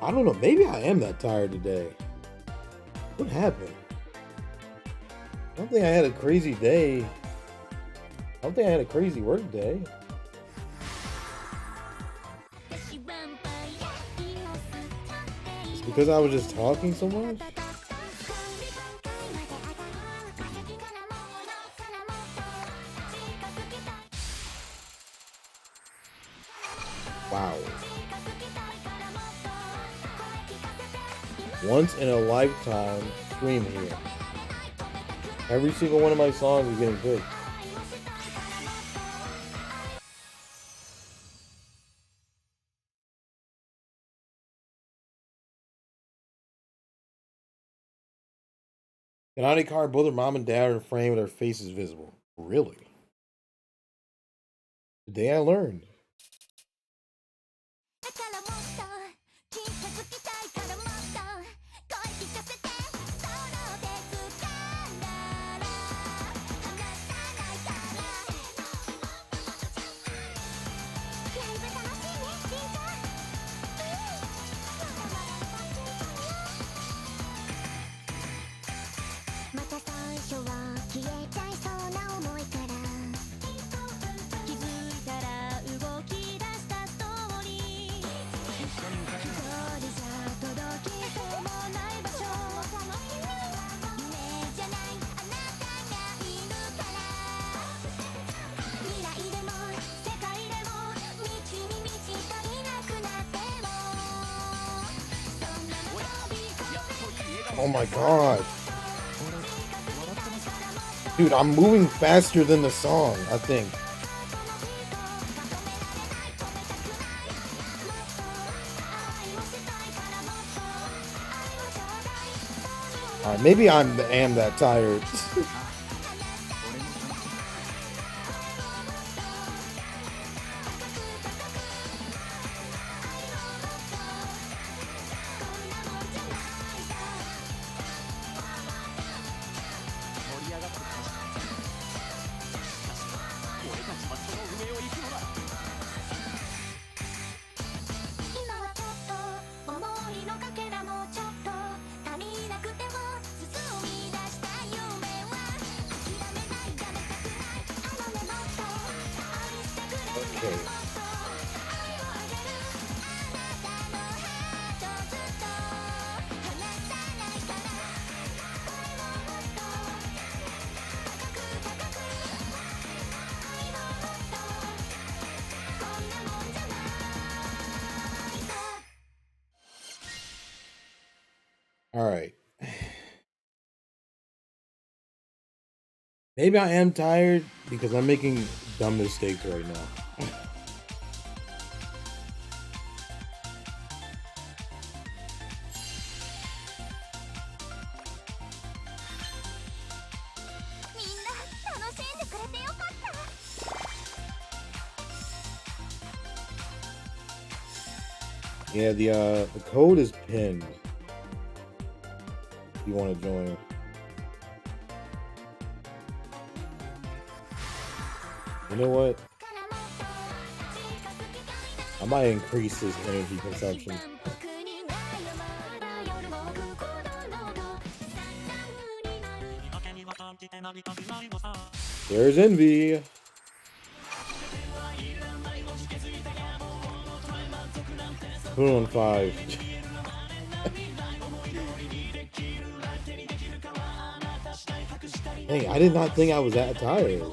I don't know. Maybe I am that tired today. What happened? I don't think I had a crazy day. I don't think I had a crazy work day. It's because I was just talking so much? Wow. Once in a lifetime stream here. Every single one of my songs is getting picked. Kanani card, both her mom and dad are in frame with their faces visible. Really? Today I learned. Oh my god. Dude, I'm moving faster than the song, I think. Alright, maybe I am that tired. Okay. All right. Maybe I am tired because I'm making dumb mistakes right now. Yeah, the code is pinned. If you want to join. You know what? I might increase his energy consumption. There's Envy. Put on 5. Hey, I did not think I was that tired.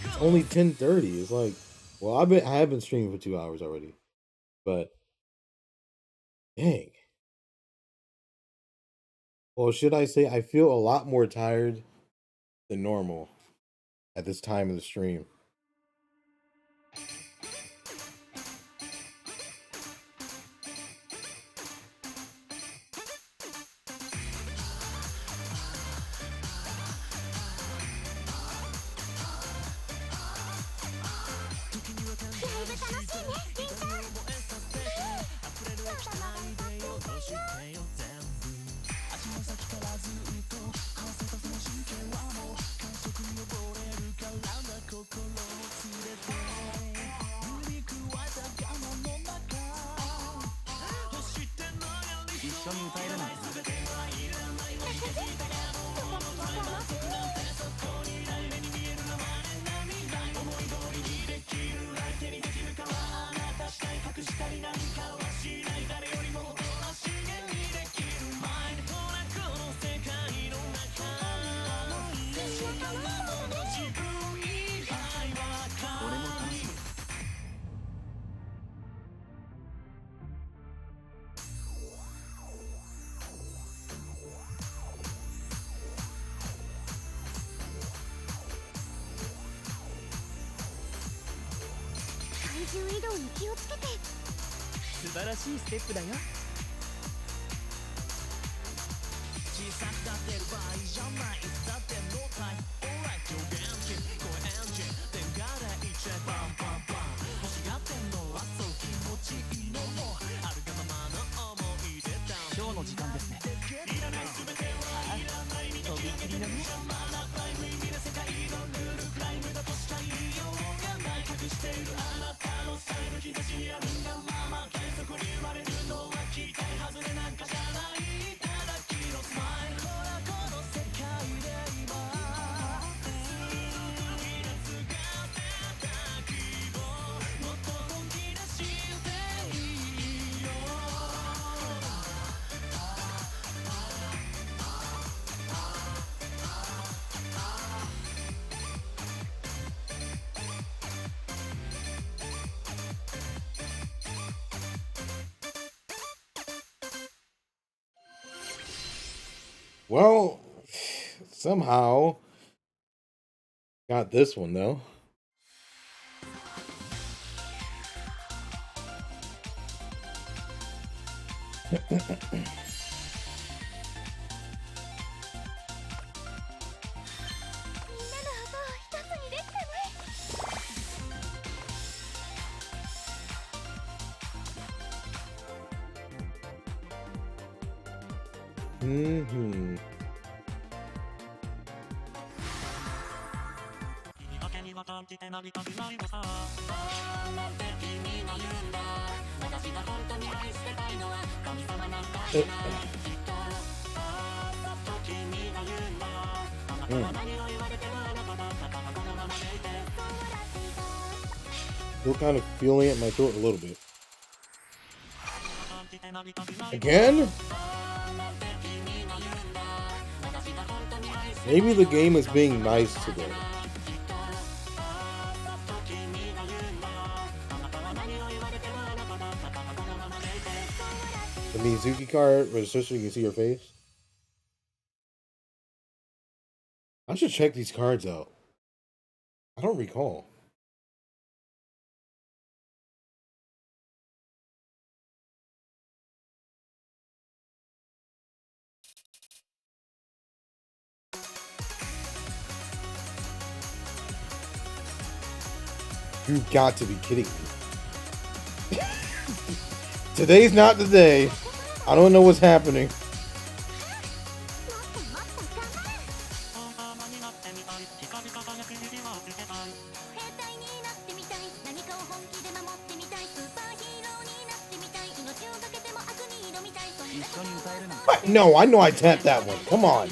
It's only 10:30. It's like, well, I have been streaming for 2 hours already, but dang. Well, should I say I feel a lot more tired than normal at this time of the stream. Well, somehow got this one though. Mm-hmm. Still kind of feeling it in my throat a little bit. Again? Maybe the game is being nice today. The Mizuki card register so you can see your face. I should check these cards out. I don't recall. You've got to be kidding me. Today's not the day. I don't know what's happening. What? No, I know I tapped that one. Come on.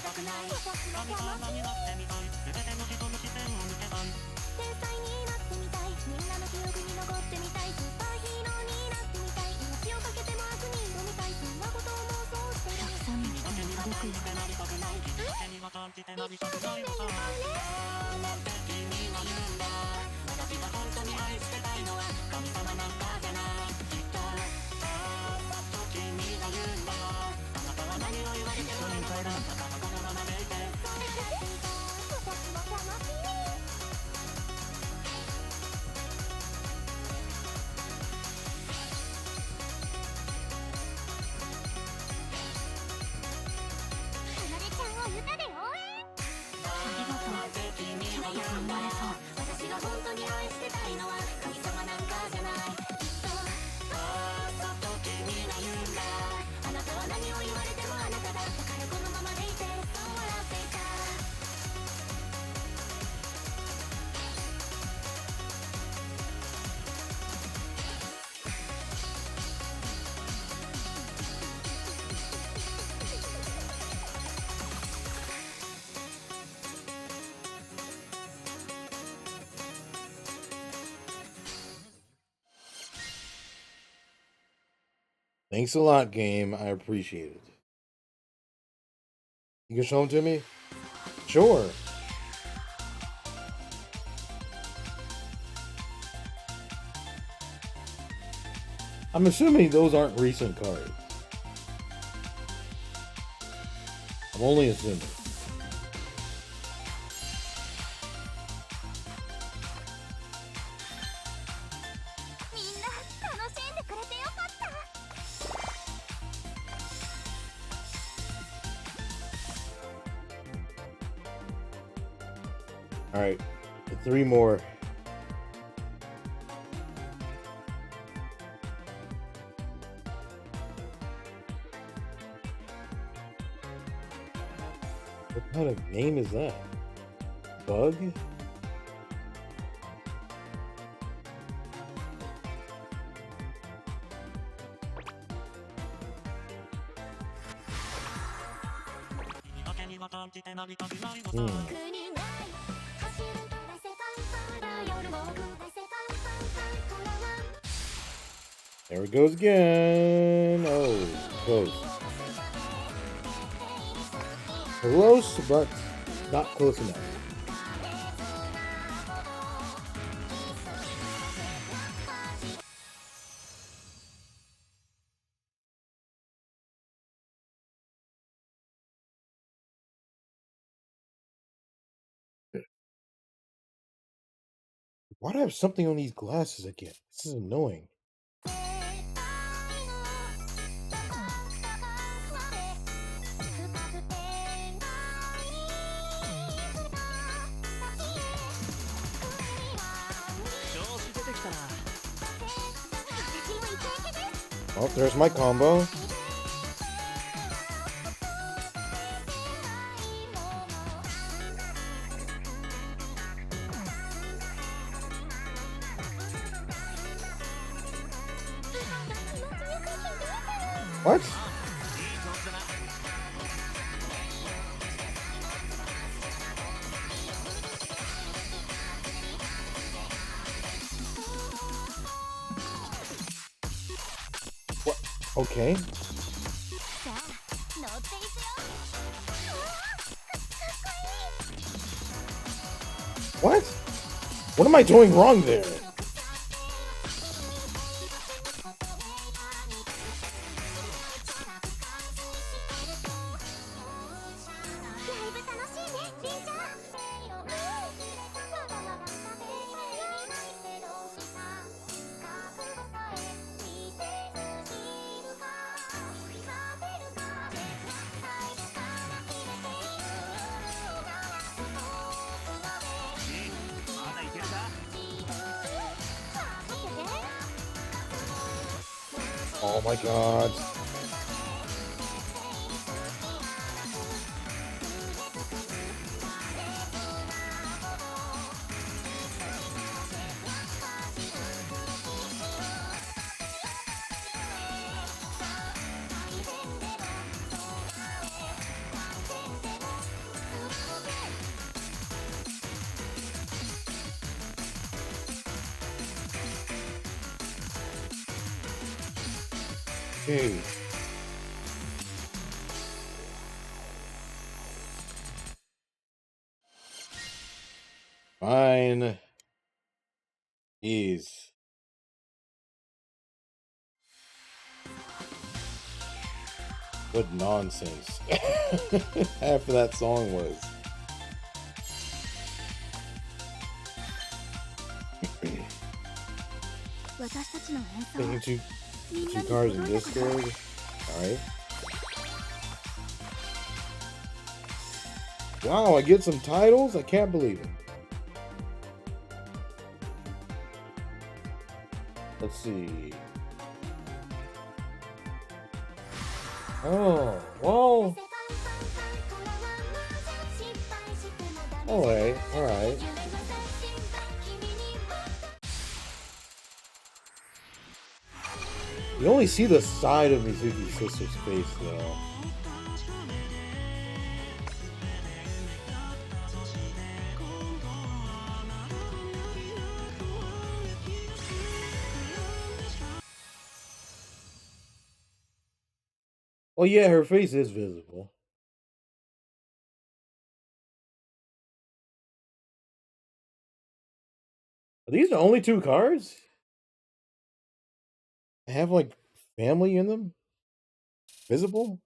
Thanks a lot, game. I appreciate it. You can show them to me? Sure. I'm assuming those aren't recent cards. I'm only assuming. All right, 3 more. What kind of name is that? Bug? There it goes again. Oh, close. Close, but not close enough. Why do I have something on these glasses again? This is annoying. Oh, there's my combo. What? Okay. What? What am I doing wrong there? Oh my god. Hey. Fine. Jeez. What nonsense. Half of that song was. Taking two cars in Discord. Alright. Wow, I get some titles? I can't believe it. Let's see. Oh, well. Alright. You only see the side of Mizuki's sister's face, though. Well, yeah, her face is visible. Are these the only two cards? I have, like, family in them? Visible?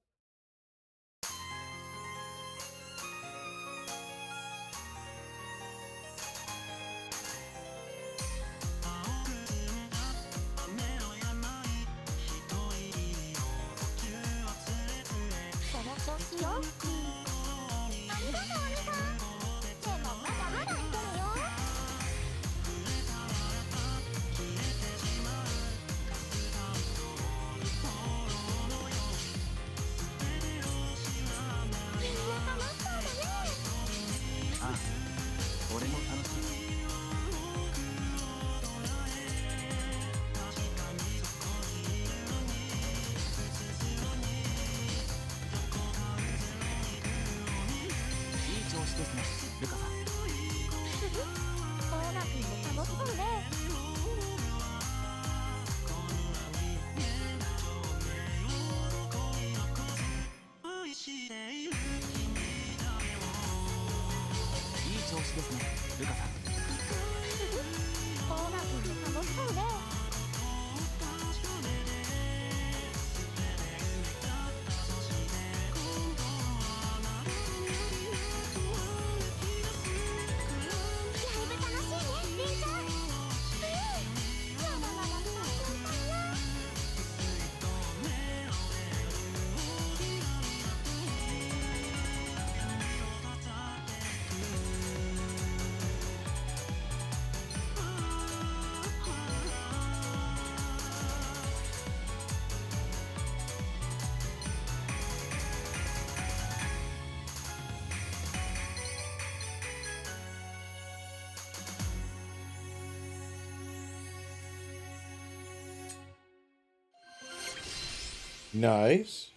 Nice.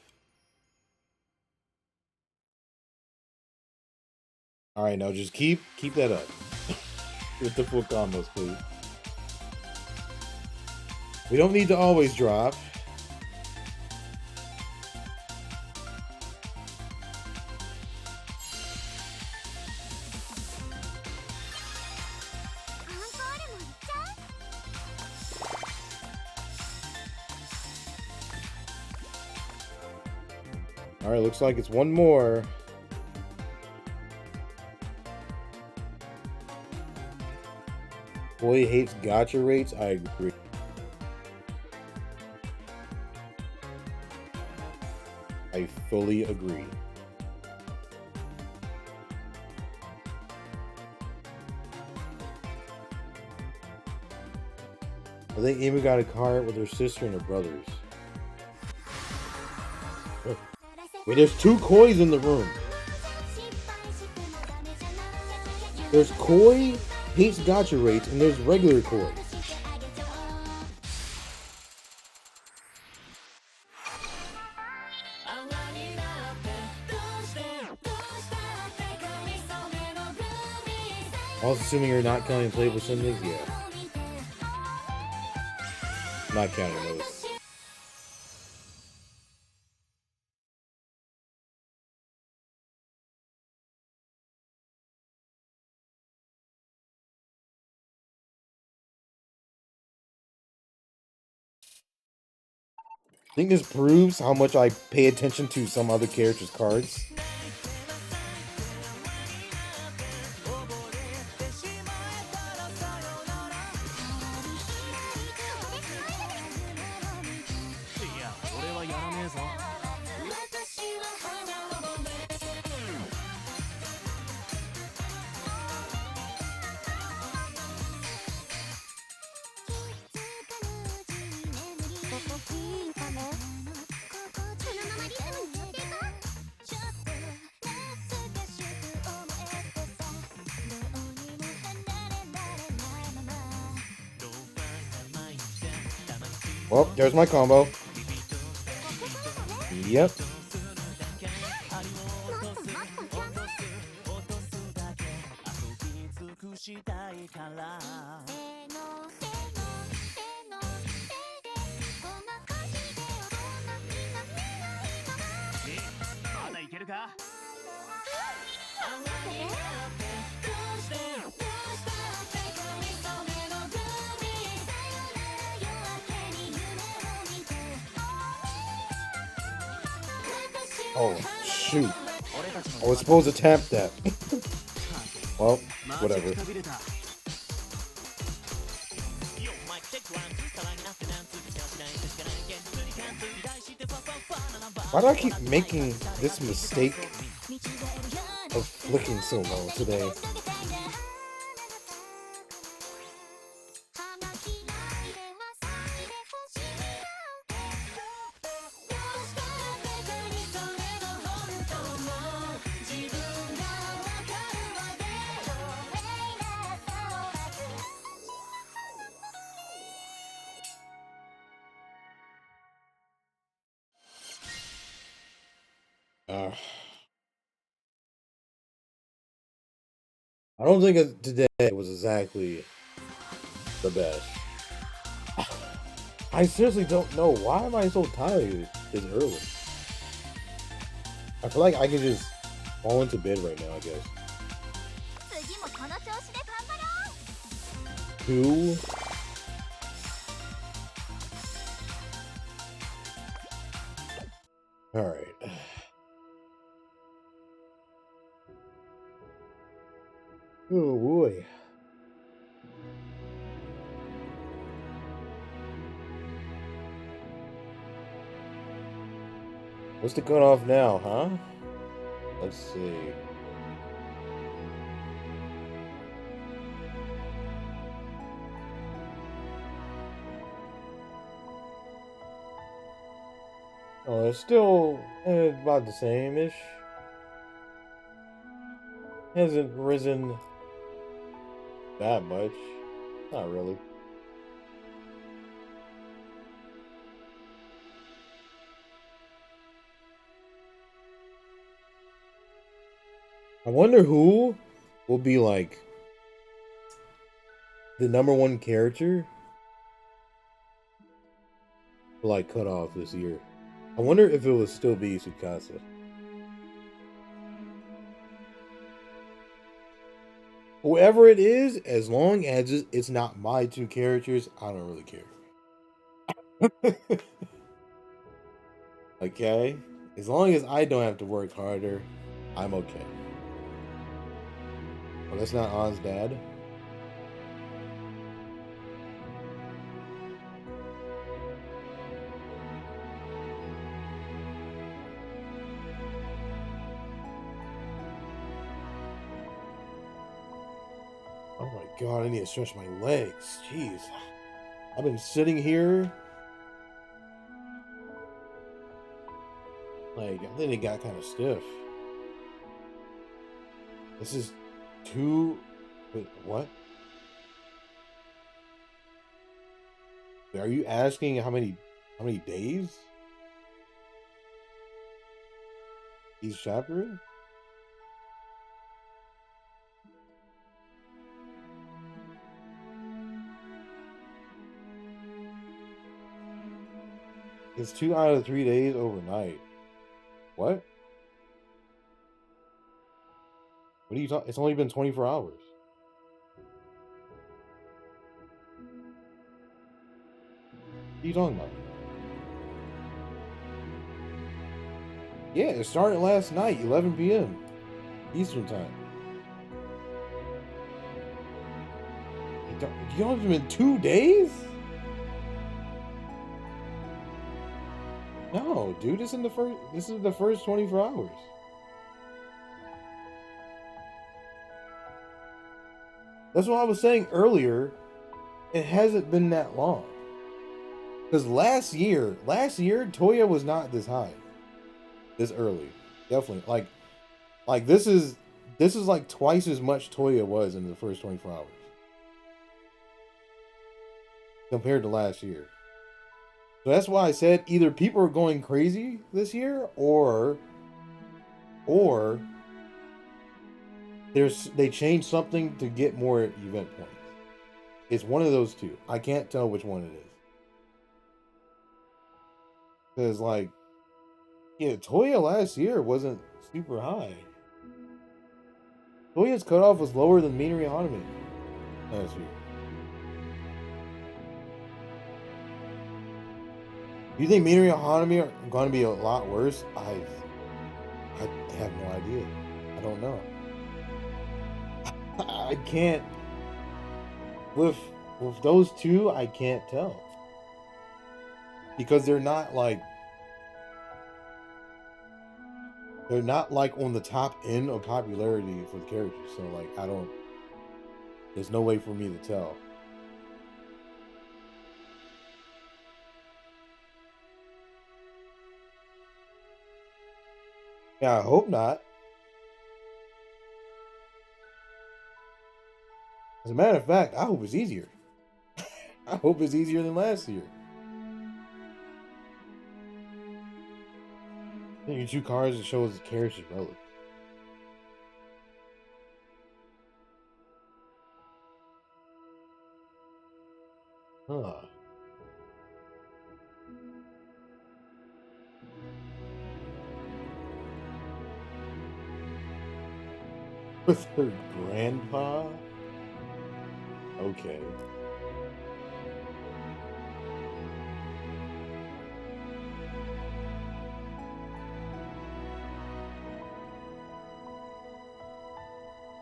All right, now just keep that up with the full combos, please. We don't need to always drop. Alright, looks like it's one more. Boy hates gacha rates. I agree. I fully agree. I think Amy got a card with her sister and her brothers. Wait, there's two Kois in the room. There's Koi hates gacha rates, and there's regular Koi. Also, assuming you're not counting playable symbols, yeah. Not counting those. I think this proves how much I pay attention to some other characters' cards. Well, there's my combo. Yep. Oh, shoot. I was supposed to tap that. Well, whatever. Why do I keep making this mistake of flicking so low today? I don't think today was exactly the best. I seriously don't know. Why am I so tired this early? I feel like I can just fall into bed right now, I guess. 2. Alright. Oh boy. What's the cutoff now, huh? Let's see. Oh, it's still about the same-ish. Hasn't risen that much. Not really. I wonder who will be like the #1 character for like cutoff this year. I wonder if it will still be Tsukasa. Whoever it is, as long as it's not my 2 characters, I don't really care. Okay? As long as I don't have to work harder, I'm okay. Oh, that's not On's dad. Oh my god, I need to stretch my legs. Jeez. I've been sitting here. Like, I think it got kind of stiff. This is too. Wait, what? Are you asking how many days each chapter? It's 2 out of 3 days overnight. What? What are you talking? It's only been 24 hours. What are you talking about? Yeah, it started last night, 11 p.m. Eastern time. You don't have been 2 days? No, dude, this is the first 24 hours. That's what I was saying earlier. It hasn't been that long. Because last year, Toya was not this high. This early. Definitely. Like this is like twice as much Toya was in the first 24 hours. Compared to last year. So that's why I said either people are going crazy this year or they changed something to get more event points. It's one of those two. I can't tell which one it is. Because like, yeah, Toya last year wasn't super high. Toya's cutoff was lower than Minari Hanami last year. You think Minari Hanami are going to be a lot worse? I have no idea. I don't know. I can't. With those two, I can't tell. Because they're not like on the top end of popularity for the characters. So like there's no way for me to tell. Yeah, I hope not. As a matter of fact, I hope it's easier. I hope it's easier than last year. Your 2 cards, it shows the character's relative. Huh. With her grandpa? Okay.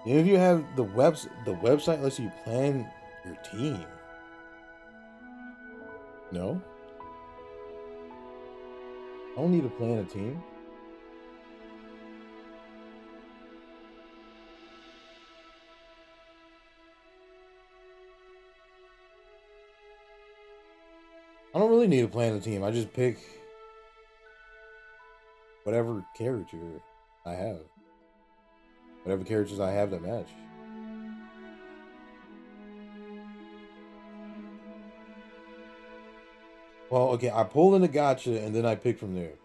And if you have the website lets you plan your team. No? I don't need to plan a team. I don't really need to plan a team. I just pick whatever character I have. Whatever characters I have that match. Well, okay, I pull in the gacha and then I pick from there.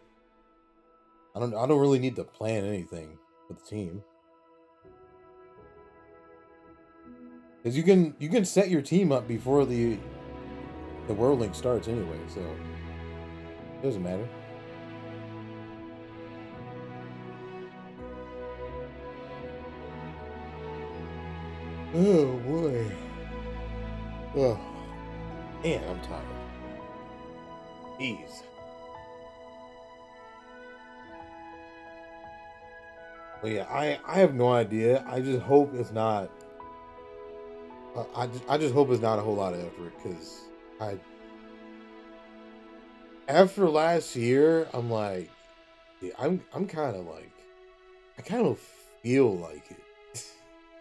I don't really need to plan anything with the team. Because you can set your team up before the World Link starts anyway, so it doesn't matter. Oh boy. Oh. Man, I'm tired. Jeez. But yeah, I have no idea. I just hope it's not. I just hope it's not a whole lot of effort because I after last year I'm like, yeah, I'm kind of like I kind of feel like it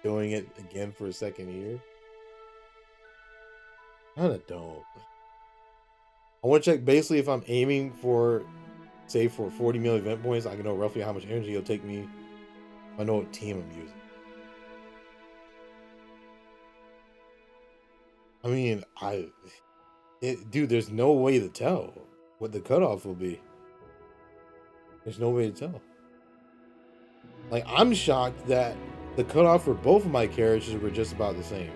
doing it again for a second year. Kind of don't. I want to check basically if I'm aiming for say for 40 mil event points, I can know roughly how much energy it'll take me. I know what team I'm using. I mean, dude, there's no way to tell what the cutoff will be. There's no way to tell. Like, I'm shocked that the cutoff for both of my characters were just about the same.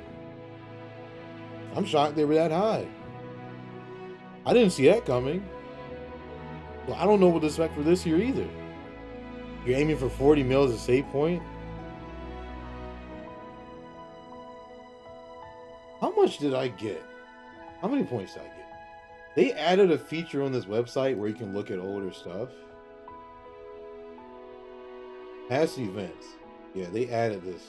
I'm shocked they were that high. I didn't see that coming. Well, I don't know what to expect for this year either. You're aiming for 40 mil as a save point? How much did I get? How many points did I get? They added a feature on this website where you can look at older stuff. Past events. Yeah, they added this.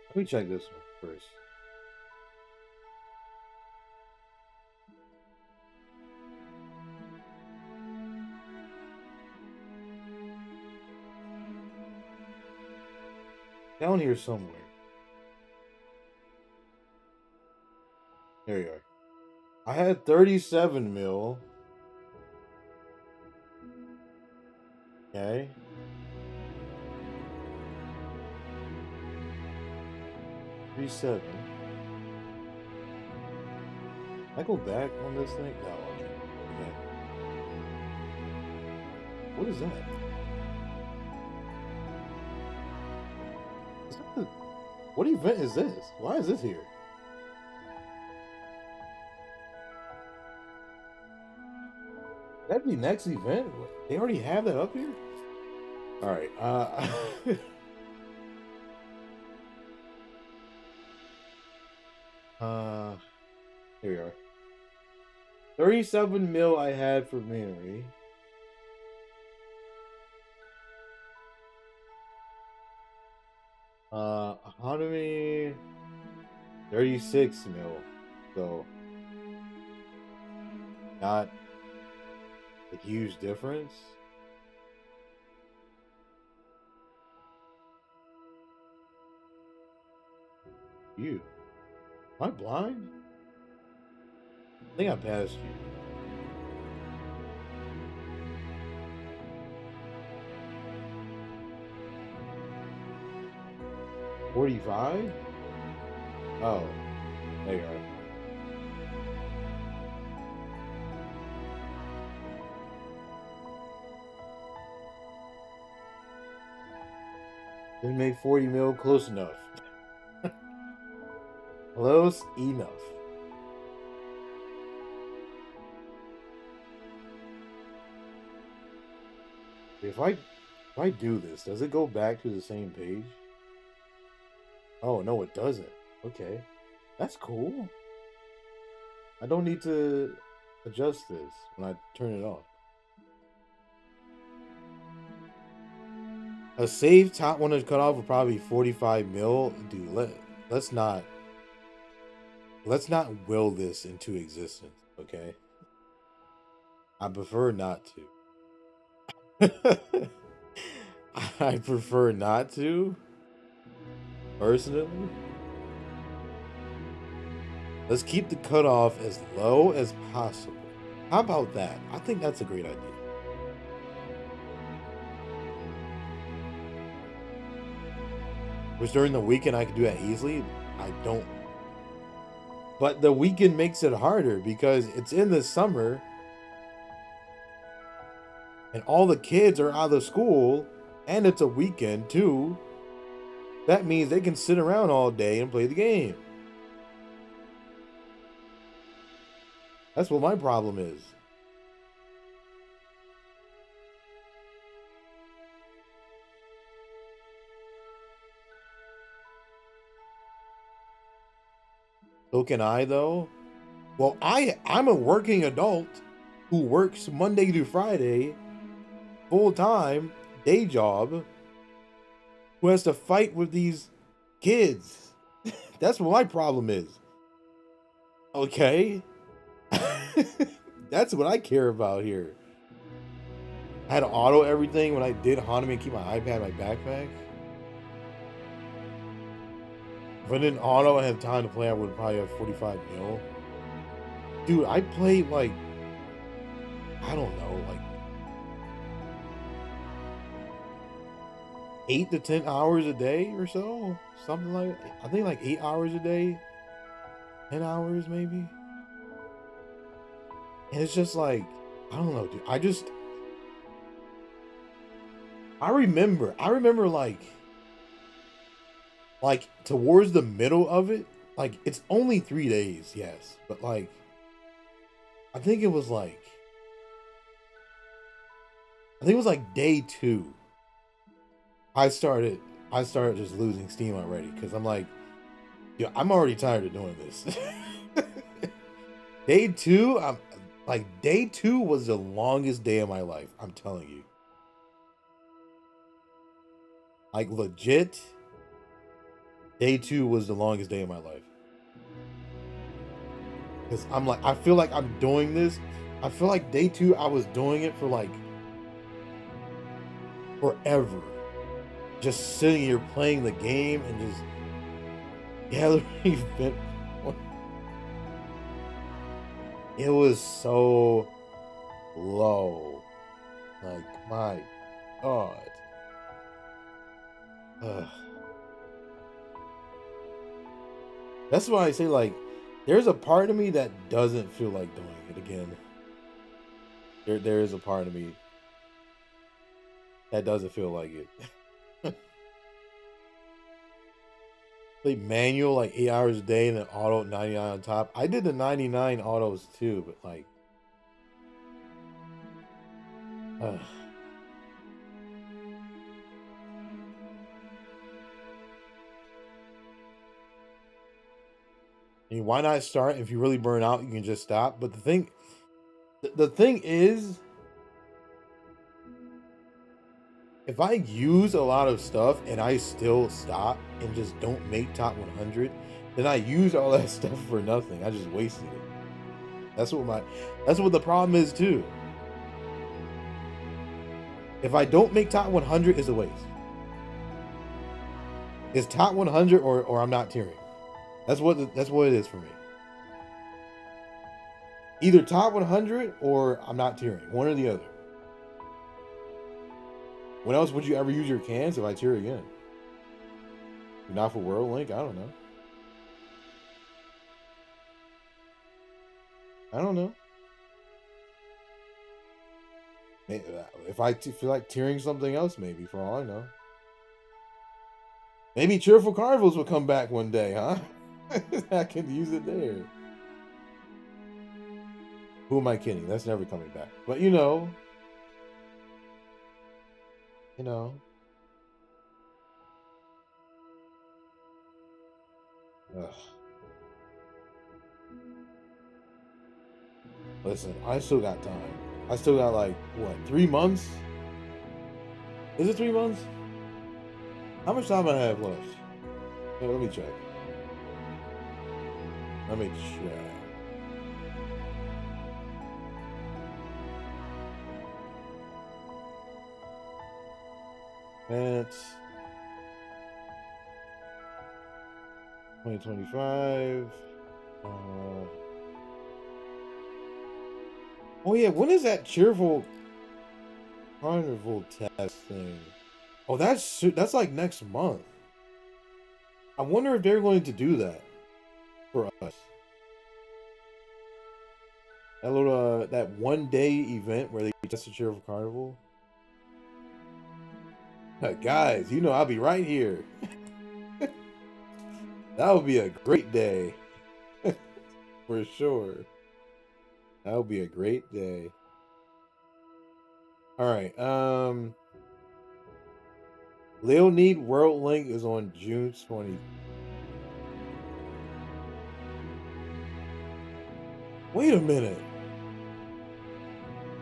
Let me check this one first. Down here somewhere. There you are. I had 37 mil. Okay. 37. I go back on this thing? No, okay. Yeah. What is that? What event is this? Why is this here? That'd be next event. They already have that up here. All right. Here we are. 37 mil I had for Mary. Economy 36 mil. So not a huge difference. You. Am I blind? I think I passed you. $45? Oh, there you are. Didn't make 40 mil, close enough. Close enough. If I do this, does it go back to the same page? Oh no, it doesn't. Okay. That's cool. I don't need to adjust this when I turn it off. A save top 100 cutoff would probably be 45 mil. Dude, let's not will this into existence, okay? I prefer not to. I prefer not to. Personally. Let's keep the cutoff as low as possible. How about that? I think that's a great idea. Which during the weekend I could do that easily. I don't. But the weekend makes it harder because it's in the summer and all the kids are out of school and it's a weekend too. That means they can sit around all day and play the game. That's what my problem is. So can I though? Well, I'm a working adult who works Monday through Friday, full time, day job, who has to fight with these kids. That's what my problem is. Okay? That's what I care about here. I had to auto everything when I did Hanami and keep my iPad in my backpack. If I didn't auto and have time to play, I would probably have 45 mil. Dude, I played like, I don't know, like 8 to 10 hours a day or so. Something like, I think like 8 hours a day. 10 hours maybe. And it's just like, I don't know, dude. I remember like towards the middle of it, like it's only 3 days, yes. But like, I think it was like day 2. I started just losing steam already because I'm like, yeah, I'm already tired of doing this. Day 2, day 2 was the longest day of my life. I'm telling you. Like legit, day 2 was the longest day of my life. Because I'm like, I feel like I'm doing this. I feel like day 2, I was doing it for like forever. Just sitting here playing the game and just gathering event. It was so low. Like, my God. Ugh. That's why I say, like, there's a part of me that doesn't feel like doing it again. There is a part of me that doesn't feel like it. Like manual, like 8 hours a day, and then auto 99 on top. I did the 99 autos too, but like, ugh. I mean, why not start? If you really burn out, you can just stop. But the thing is, if I use a lot of stuff and I still stop and just don't make top 100, then I use all that stuff for nothing. I just wasted it. That's what the problem is too. If I don't make top 100, it's a waste. It's top 100 or I'm not tiering. That's what it is for me. Either top 100 or I'm not tiering. One or the other. When else would you ever use your cans if I tier again? Not for World Link? I don't know. I don't know. If I feel like tiering something else, maybe, for all I know. Maybe Cheerful Carnivals will come back one day, huh? I can use it there. Who am I kidding? That's never coming back. But you know. Ugh. Listen, I still got time. I still got like, what, 3 months? Is it 3 months? How much time I have left? Yeah, let me check. Let me check. That's 2025. Oh yeah, when is that Cheerful Carnival test thing? Oh, that's like next month. I wonder if they're going to do that for us. That little that 1-day event where they test the Cheerful Carnival. Guys, you know I'll be right here. That would be a great day. For sure. That would be a great day. Alright, Leonid World Link is on June 20th. Wait a minute.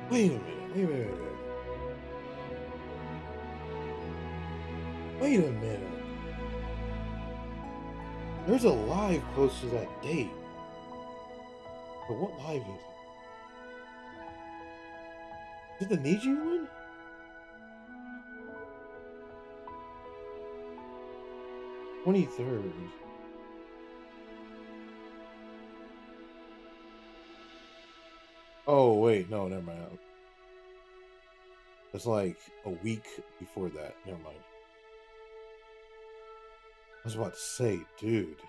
Wait a minute. Wait a minute. Wait a minute. There's a live close to that date. But what live is it? Is it the Niji one? "23rd. Oh, wait. No, never mind. It's like a week before that. Never mind. I was about to say, dude.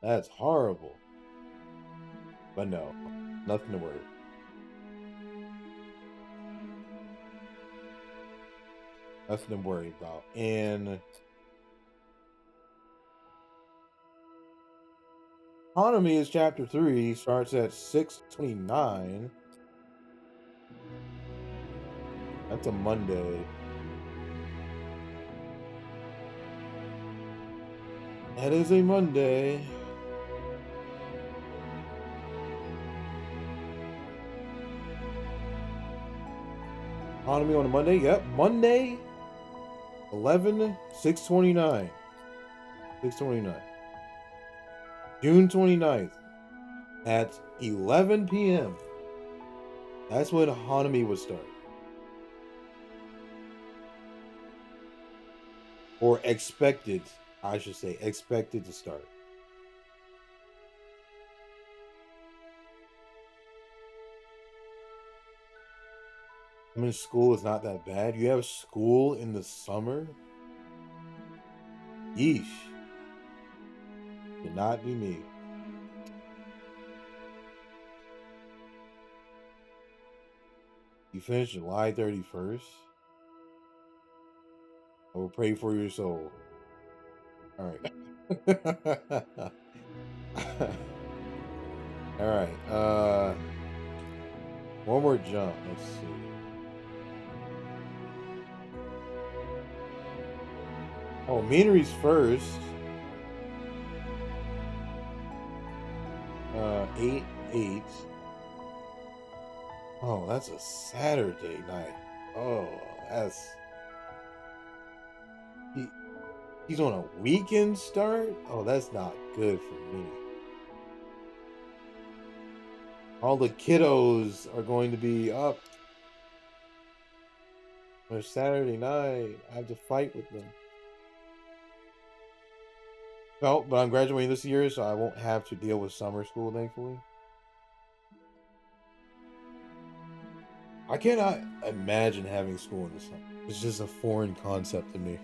That's horrible. But no, nothing to worry. Nothing to worry about. And Hanami is chapter 3, starts at 6:29. That's a Monday. That is a Monday. Hanami on a Monday? Yep, Monday, 6:29. 6:29. June 29th at 11 p.m. That's when Hanami would start. Or expected, I should say, expected to start. I mean, school is not that bad. You have school in the summer? Yeesh. Could not be me. You finish July 31st? I will pray for your soul. Alright. Alright. One more jump. Let's see. Oh, Minari's first. 8/8. Oh, that's a Saturday night. Oh, that's... He's on a weekend start? Oh, that's not good for me. All the kiddos are going to be up on a Saturday night. I have to fight with them. No, but I'm graduating this year, so I won't have to deal with summer school, thankfully. I cannot imagine having school in the summer. It's just a foreign concept to me.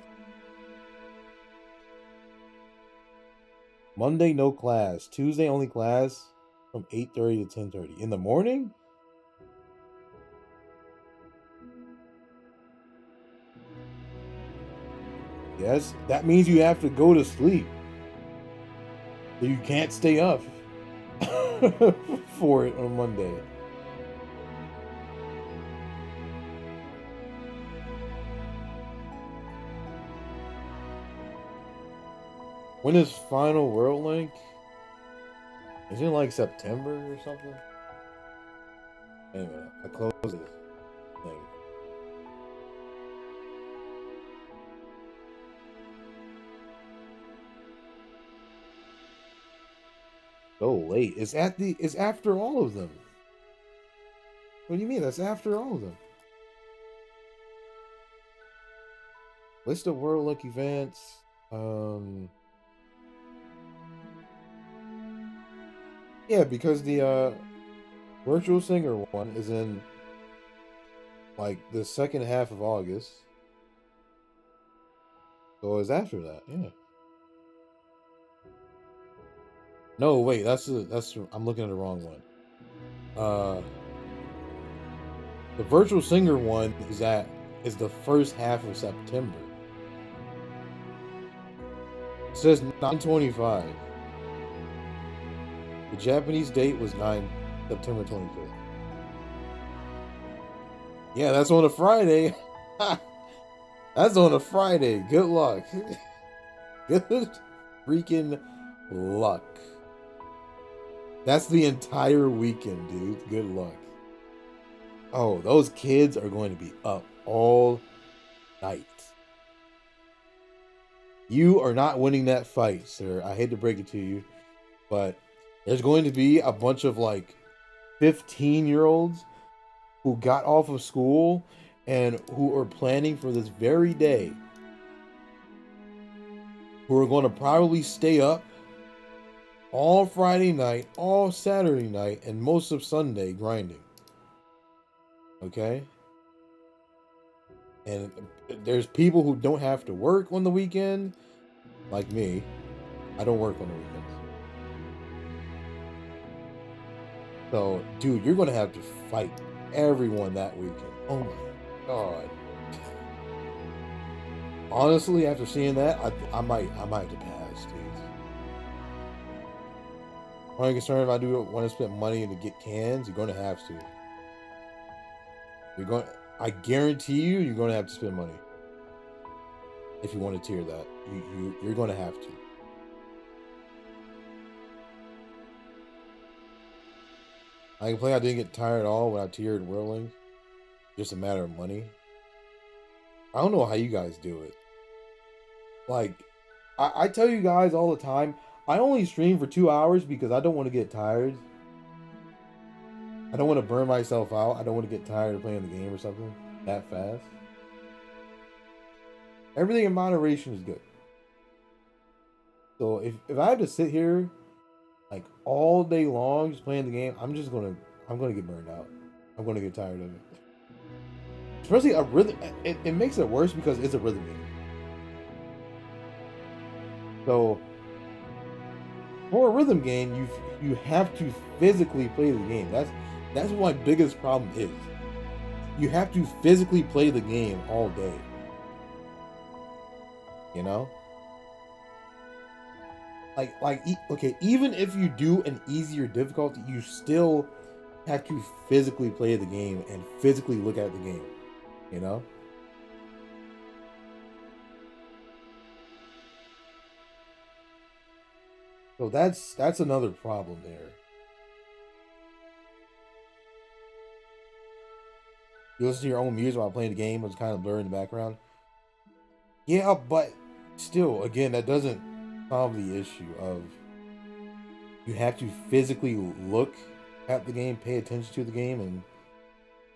Monday, no class. Tuesday, only class from 8:30 to 10:30. In the morning? Yes, that means you have to go to sleep. So you can't stay up for it on Monday. When is Final World Link? Is it like September or something? Anyway, I close this thing. So late. It's after all of them. What do you mean? That's after all of them. List of World Link events. Yeah, because the Virtual Singer one is in like the second half of August. So it's after that, yeah. No, wait, that's I'm looking at the wrong one. The Virtual Singer one is the first half of September. It says 9/25. The Japanese date was September 25th. Yeah, that's on a Friday. That's on a Friday. Good luck. Good freaking luck. That's the entire weekend, dude. Good luck. Oh, those kids are going to be up all night. You are not winning that fight, sir. I hate to break it to you, but there's going to be a bunch of like 15-year-olds who got off of school and who are planning for this very day, who are going to probably stay up all Friday night, all Saturday night, and most of Sunday grinding. Okay? And there's people who don't have to work on the weekend, like me. I don't work on the weekends. So, dude, you're going to have to fight everyone that weekend. Oh my God. Honestly, after seeing that, I might have to pass, dude. I'm only concerned if I do want to spend money to get cans, you're going to have to. I guarantee you're going to have to spend money if you want to tier that. You're going to have to. I can play. I didn't get tired at all when I tiered Whirling. Just a matter of money. I don't know how you guys do it. Like, I tell you guys all the time, I only stream for 2 hours because I don't want to get tired. I don't want to burn myself out. I don't want to get tired of playing the game or something that fast. Everything in moderation is good. So if I have to sit here like all day long just playing the game, I'm gonna get burned out. I'm gonna get tired of it. Especially a rhythm. It makes it worse because it's a rhythm game. So for a rhythm game, you have to physically play the game. That's what my biggest problem is. You have to physically play the game all day. You know? Okay, even if you do an easier difficulty, you still have to physically play the game and physically look at the game. You know? So that's another problem there. You listen to your own music while playing the game, it's kind of blurry in the background. Yeah, but still, again, that doesn't solve the issue of you have to physically look at the game, pay attention to the game, and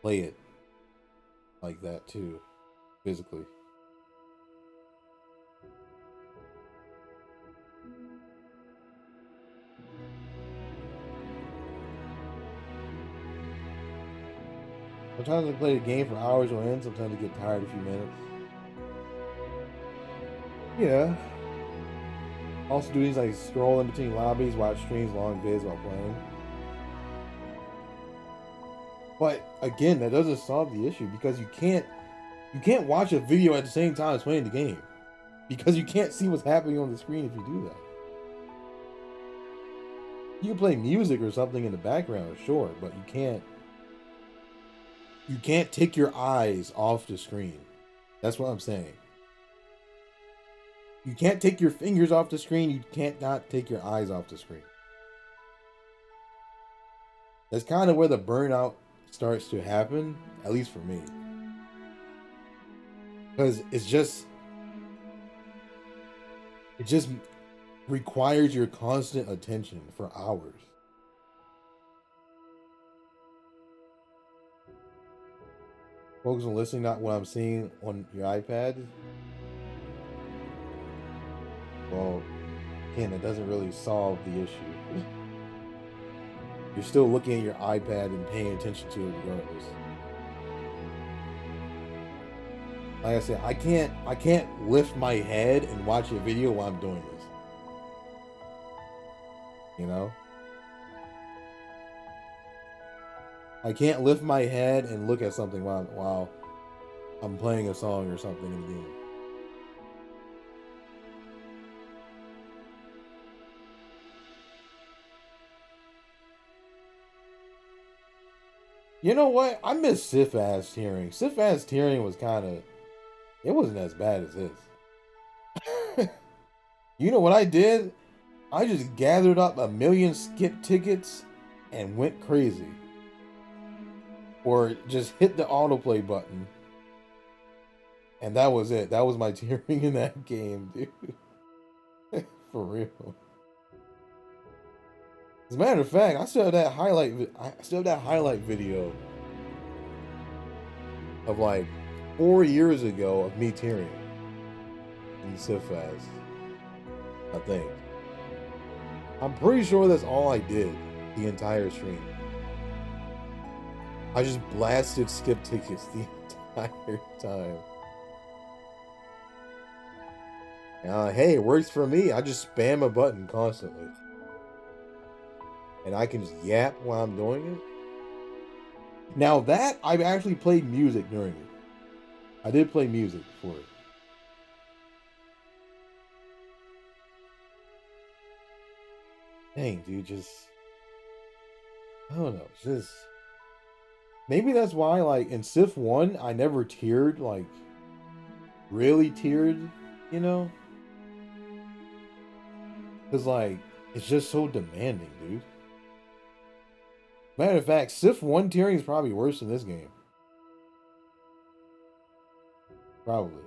play it like that too, physically. Sometimes I play the game for hours on end, sometimes I get tired a few minutes. Yeah. Also do things like scroll in between lobbies, watch streams, long vids while playing. But again, that doesn't solve the issue because you can't watch a video at the same time as playing the game. Because you can't see what's happening on the screen if you do that. You can play music or something in the background, sure, but you can't take your eyes off the screen. That's what I'm saying. You can't take your fingers off the screen. You can't not take your eyes off the screen. That's kind of where the burnout starts to happen, at least for me. Because it just requires your constant attention for hours. Focus on listening, not what I'm seeing on your iPad. Well, again, that doesn't really solve the issue. You're still looking at your iPad and paying attention to it regardless. Like I said, I can't lift my head and watch a video while I'm doing this. You know? I can't lift my head and look at something while I'm playing a song or something in the game. You know what? I miss Sif-Ass tearing. Sif-Ass tearing was it wasn't as bad as this. You know what I did? I just gathered up a million skip tickets and went crazy. Or just hit the autoplay button. And that was it. That was my tearing in that game, dude. For real. As a matter of fact, I still have that highlight video of like 4 years ago of me tearing in Sifaz. I think. I'm pretty sure that's all I did the entire stream. I just blasted skip tickets the entire time. Hey, it works for me. I just spam a button constantly. And I can just yap while I'm doing it. Now that, I've actually played music during it. I did play music for it. Dang, dude, just... I don't know, just... Maybe that's why, like, in Sif 1, I never teared, like... Really teared, you know? Because, like, it's just so demanding, dude. Matter of fact, Sif 1 tearing is probably worse than this game. Probably.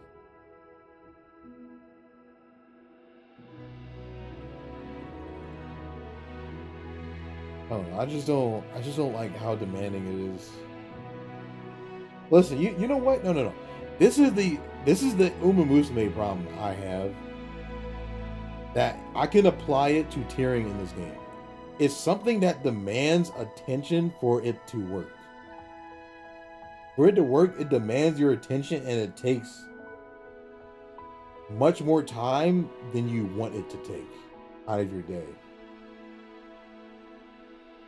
I don't know. I just don't like how demanding it is. Listen, you know what? No. This is the Uma Musume problem I have. That I can apply it to tearing in this game. It's something that demands attention for it to work. For it to work, it demands your attention, and it takes much more time than you want it to take out of your day.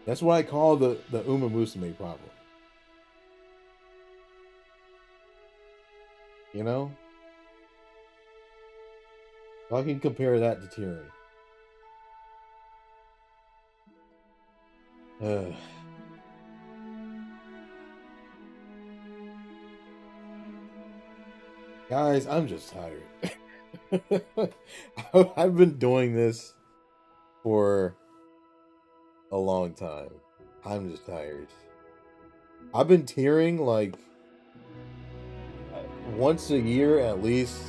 That's what I call the Uma Musume problem. You know? I can compare that to tearing. Guys, I'm just tired. I've been doing this for a long time. I'm just tired. I've been tearing like once a year at least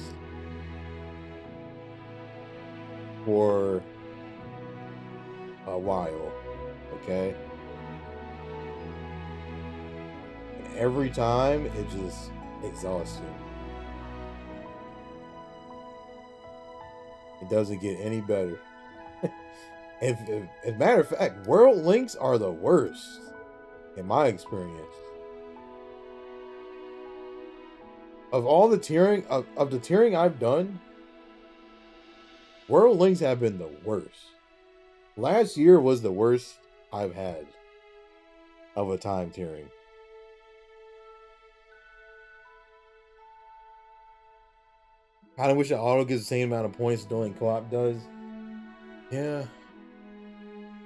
for a while, okay? And every time it just exhausts you. It doesn't get any better. As a matter of fact, world links are the worst in my experience. Of all the tearing of the tearing I've done, world links have been the worst. Last year was the worst I've had of a time tearing. Kind of wish that auto gets the same amount of points doing co-op does. Yeah.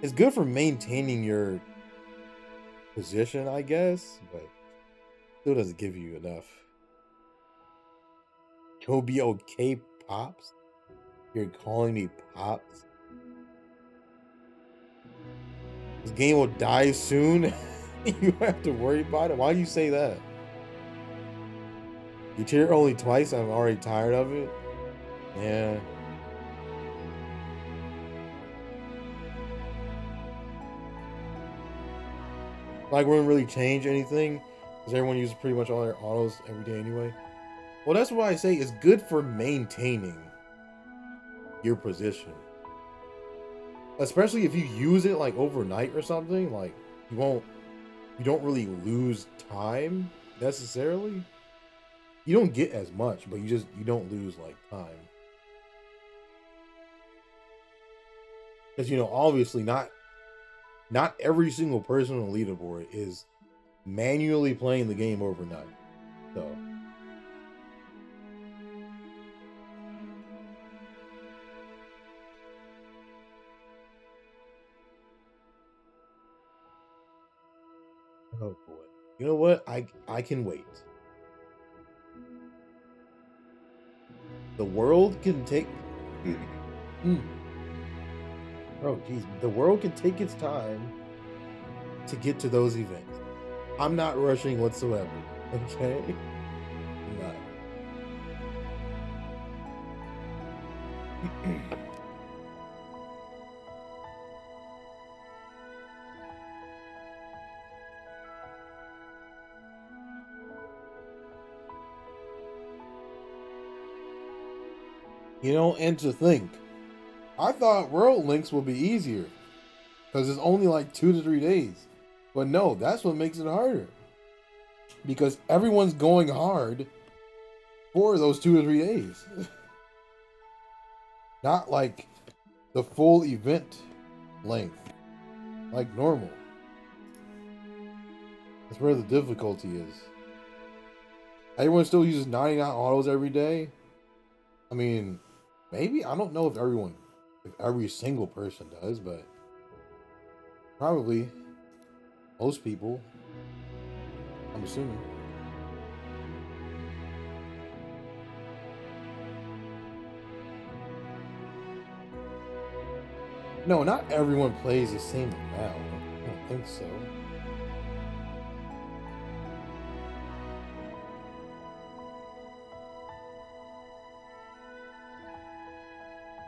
It's good for maintaining your position, I guess, but still doesn't give you enough. You'll be okay, Pops? You're calling me Pops? This game will die soon. You have to worry about it. Why do you say that? You tear only twice. I'm already tired of it. Yeah. Like, wouldn't really change anything because everyone uses pretty much all their autos every day anyway. Well, that's why I say it's good for maintaining your position. Especially if you use it like overnight or something, like you don't really lose time necessarily. You don't get as much, but you don't lose like time. Because obviously not every single person on the leaderboard is manually playing the game overnight. So oh boy. You know what? I can wait. The world can take Bro, geez, the world can take its time to get to those events. I'm not rushing whatsoever. Okay? I'm not. You know, and to think, I thought World Links would be easier because it's only like 2 to 3 days. But no, that's what makes it harder because everyone's going hard for those 2 to 3 days. Not like the full event length, like normal. That's where the difficulty is. Everyone still uses 99 autos every day. I mean, maybe, I don't know if every single person does, but probably most people, I'm assuming. No, not everyone plays the same amount. I don't think so.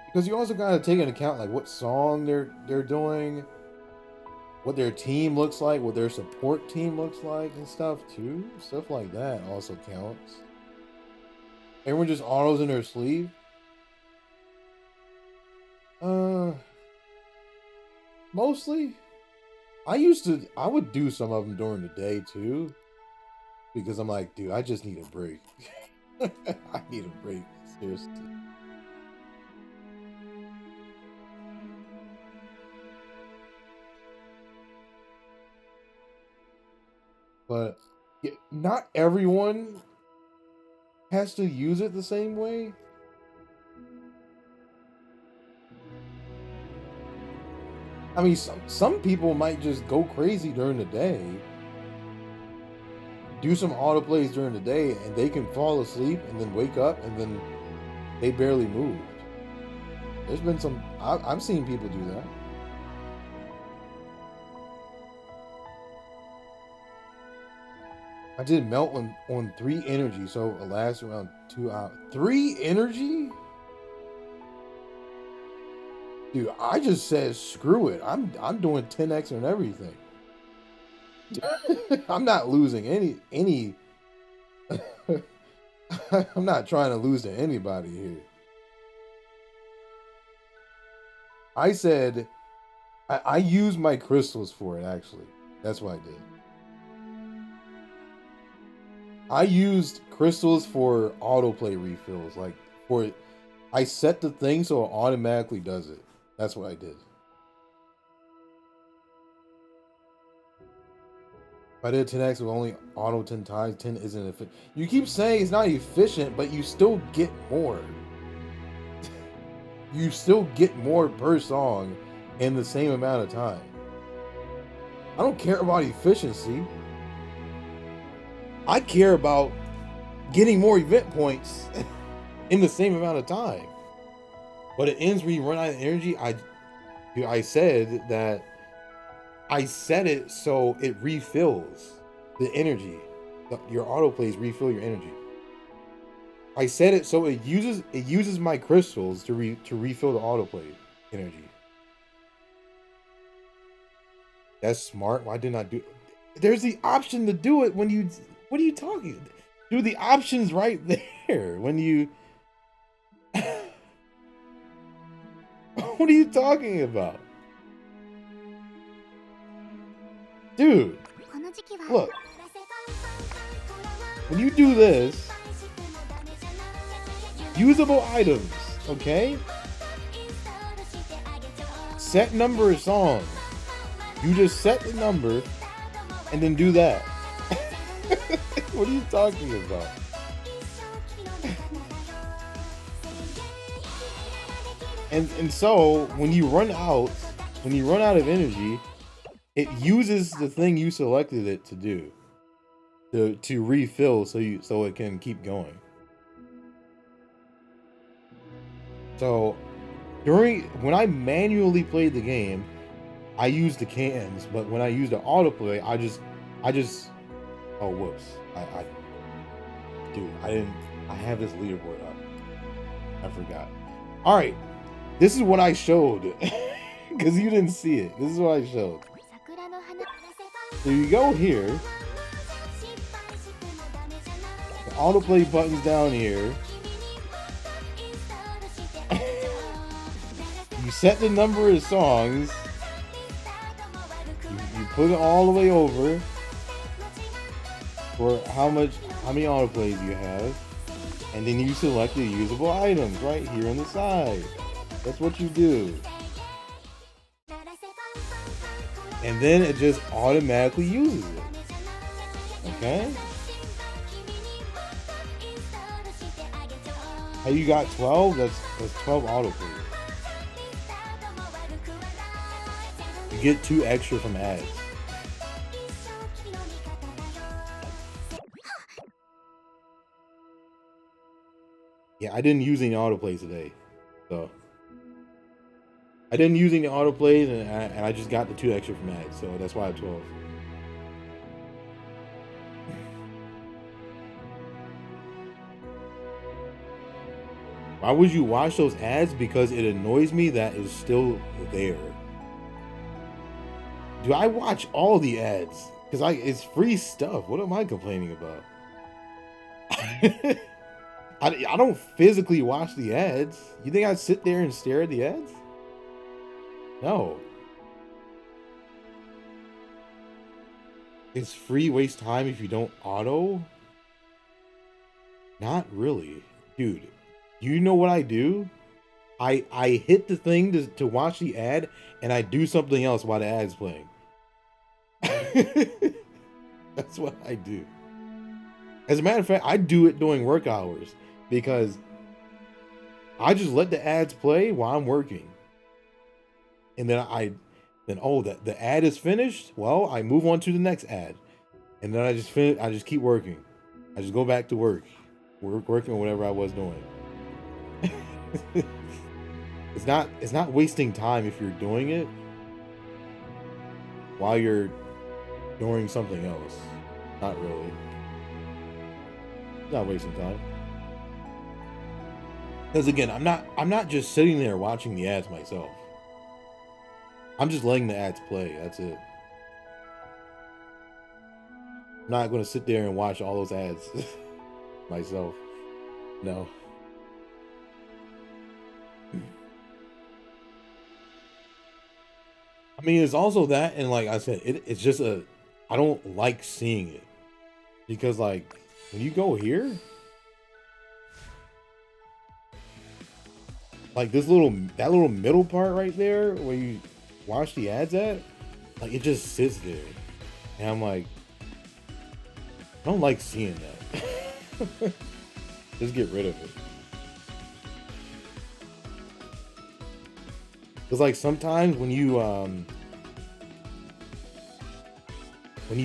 Because you also gotta take into account like what song they're doing, what their team looks like, what their support team looks like, and stuff too. Stuff like that also counts. Everyone just autos in their sleeve. Mostly. I would do some of them during the day too, because I'm like, dude, I just need a break. I need a break, seriously. But yeah, not everyone has to use it the same way. I mean, some people might just go crazy during the day, do some autoplays during the day, and they can fall asleep and then wake up and then they barely moved. There's been some, I've seen people do that. I did melt on 3 energy, so it lasts around 2 hours. 3 energy? Dude, I just said screw it. I'm doing 10x on everything. I'm not losing any I'm not trying to lose to anybody here. I said I used my crystals for it actually. That's what I did. I used crystals for autoplay refills. Like for I set the thing so it automatically does it. That's what I did. If I did 10x with only auto 10 times, 10 isn't efficient. You keep saying it's not efficient, but you still get more. You still get more per song in the same amount of time. I don't care about efficiency. I care about getting more event points in the same amount of time. But it ends when you run out of energy. I said that I set it so it refills the energy. Your autoplays refill your energy. I set it so it uses my crystals to refill the autoplay energy. That's smart. Why didn't I do? There's the option to do it when you. What are you talking? Dude, the option's right there when you. What are you talking about? Dude, look. When you do this, usable items, okay? Set number of songs. You just set the number and then do that. What are you talking about? And so when you run out of energy, it uses the thing you selected it to do. To refill so it can keep going. So when I manually played the game, I used the cans, but when I used the autoplay, I just oh whoops. Dude, I have this leaderboard up. I forgot. All right. This is what I showed because you didn't see it. This is what I showed. So you go here. The autoplay button's down here. You set the number of songs. You put it all the way over for how many autoplays you have, and then you select the usable items right here on the side. That's what you do. And then it just automatically uses it. Okay? How you got 12? That's 12 autoplays. You get 2 extra from ads. Yeah, I didn't use any autoplays today. So I didn't use any autoplays, and I just got the 2 extra from ads. So that's why I have 12. Why would you watch those ads? Because it annoys me that it's still there. Do I watch all the ads? Because it's free stuff. What am I complaining about? I don't physically watch the ads. You think I'd sit there and stare at the ads? No. It's free waste time if you don't auto? Not really. Dude, you know what I do? I hit the thing to watch the ad, and I do something else while the ad's playing. That's what I do. As a matter of fact, I do it during work hours because I just let the ads play while I'm working. And then the ad is finished. Well, I move on to the next ad. And then I just keep working. I just go back to working on whatever I was doing. It's not wasting time if you're doing it while you're doing something else. Not really. It's not wasting time. Because again, I'm not just sitting there watching the ads myself. I'm just letting the ads play. That's it. I'm not going to sit there and watch all those ads myself. No. I mean, it's also that, and like I said, it's just I don't like seeing it. Because like, when you go here, like that little middle part right there where you watch the ads at, like it just sits there. And I'm like, I don't like seeing that. Just get rid of it. Because like sometimes when you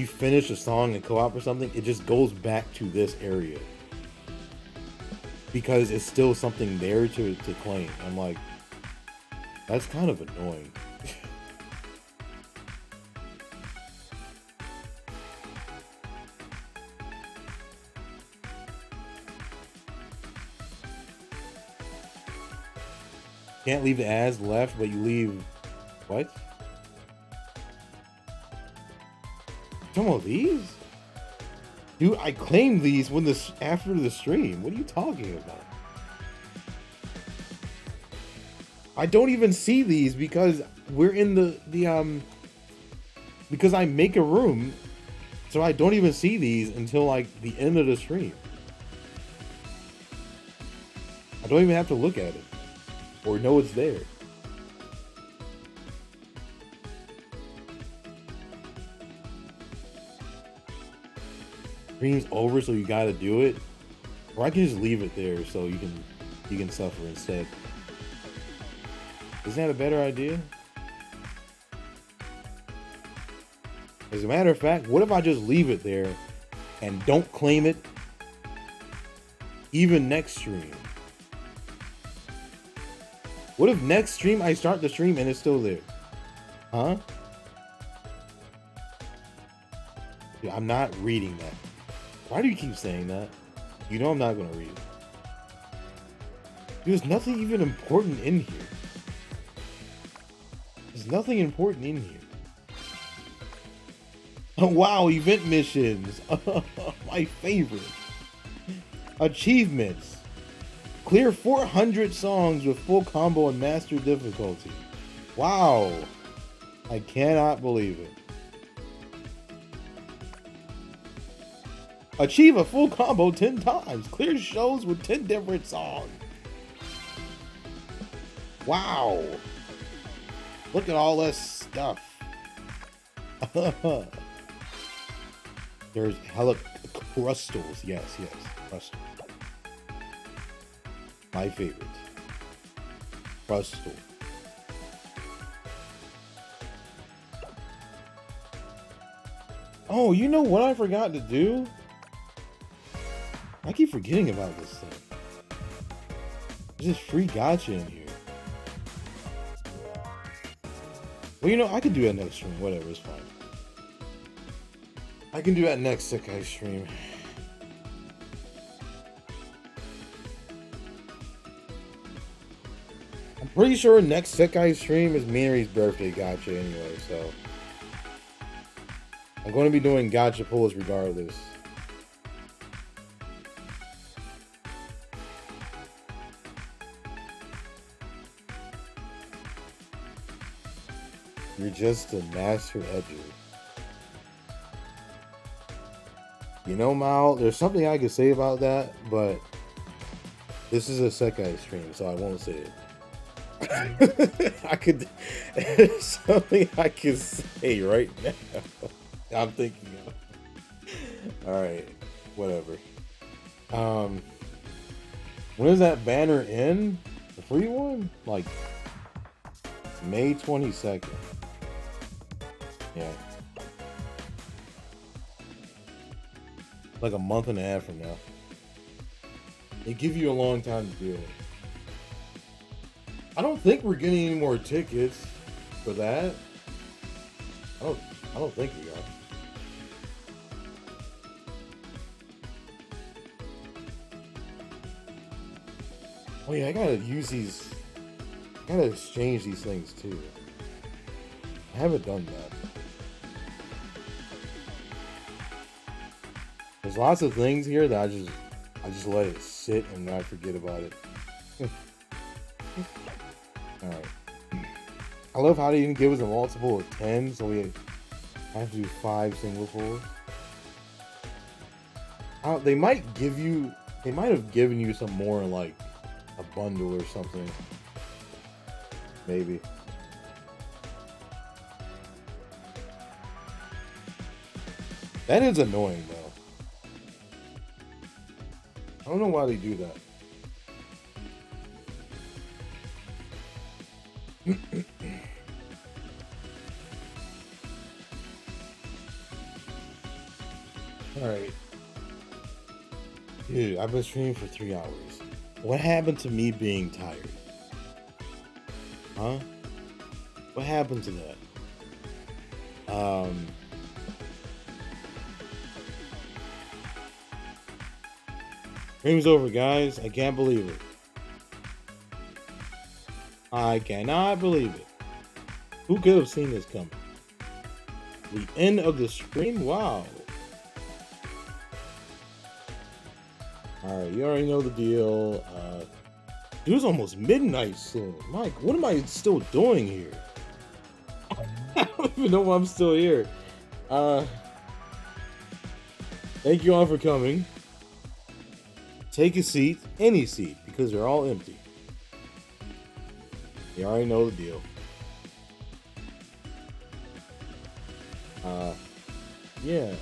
finish a song in co-op or something, it just goes back to this area. Because it's still something there to claim. I'm like, that's kind of annoying. Can't leave the ads left, but you leave what? Talking about these? Dude, I claimed these after the stream. What are you talking about? I don't even see these because we're in the because I make a room, so I don't even see these until like the end of the stream. I don't even have to look at it or know it's there. Stream's over, so you gotta do it, or I can just leave it there so you can suffer instead. Isn't that a better idea? As a matter of fact, what if I just leave it there and don't claim it even next stream? What if next stream I start the stream and it's still there? Huh? Yeah, I'm not reading that. Why do you keep saying that? You know I'm not gonna read it. There's nothing even important in here. There's nothing important in here. Oh, wow, event missions. My favorite. Achievements. Clear 400 songs with full combo and master difficulty. Wow. I cannot believe it. Achieve a full combo 10 times. Clear shows with 10 different songs. Wow. Look at all this stuff. There's hella crustals. Yes, crustals. My favorite. Crustal. Oh, you know what I forgot to do? I keep forgetting about this thing. There's just free gacha in here. Well, you know, I could do that next stream. Whatever, it's fine. I can do that next Sekai stream. I'm pretty sure next Sekai stream is Minori's birthday gacha anyway, so I'm going to be doing gacha pulls regardless. You're just a master edger. You know, Mal, there's something I could say about that, but this is a Sekai stream, so I won't say it. I could... There's something I could say right now. I'm thinking of. Alright, whatever. When is that banner in? The free one? Like, it's May 22nd. Yeah. Like a month and a half from now. They give you a long time to do it. I don't think we're getting any more tickets for that. I don't think we are. Oh yeah, I gotta use these. I gotta exchange these things too. I haven't done that. There's lots of things here that I just let it sit and I forget about it. Alright. I love how they didn't give us a multiple of 10, so we have to do 5 single pulls. They might have given you some more like a bundle or something. Maybe. That is annoying though. I don't know why they do that. Alright. Dude, I've been streaming for 3 hours. What happened to me being tired? Huh? What happened to that? Stream's over, guys. I can't believe it. I cannot believe it. Who could have seen this coming? The end of the stream? Wow. Alright, you already know the deal. It was almost midnight soon. Mike, what am I still doing here? I don't even know why I'm still here. Thank you all for coming. Take a seat, any seat, because they're all empty. You already know the deal. Yeah.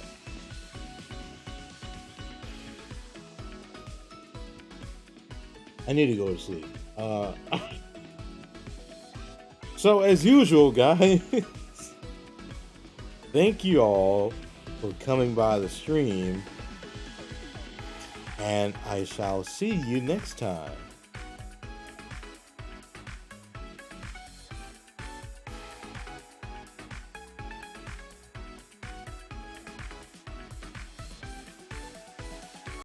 I need to go to sleep. So as usual, guys, thank you all for coming by the stream, and I shall see you next time.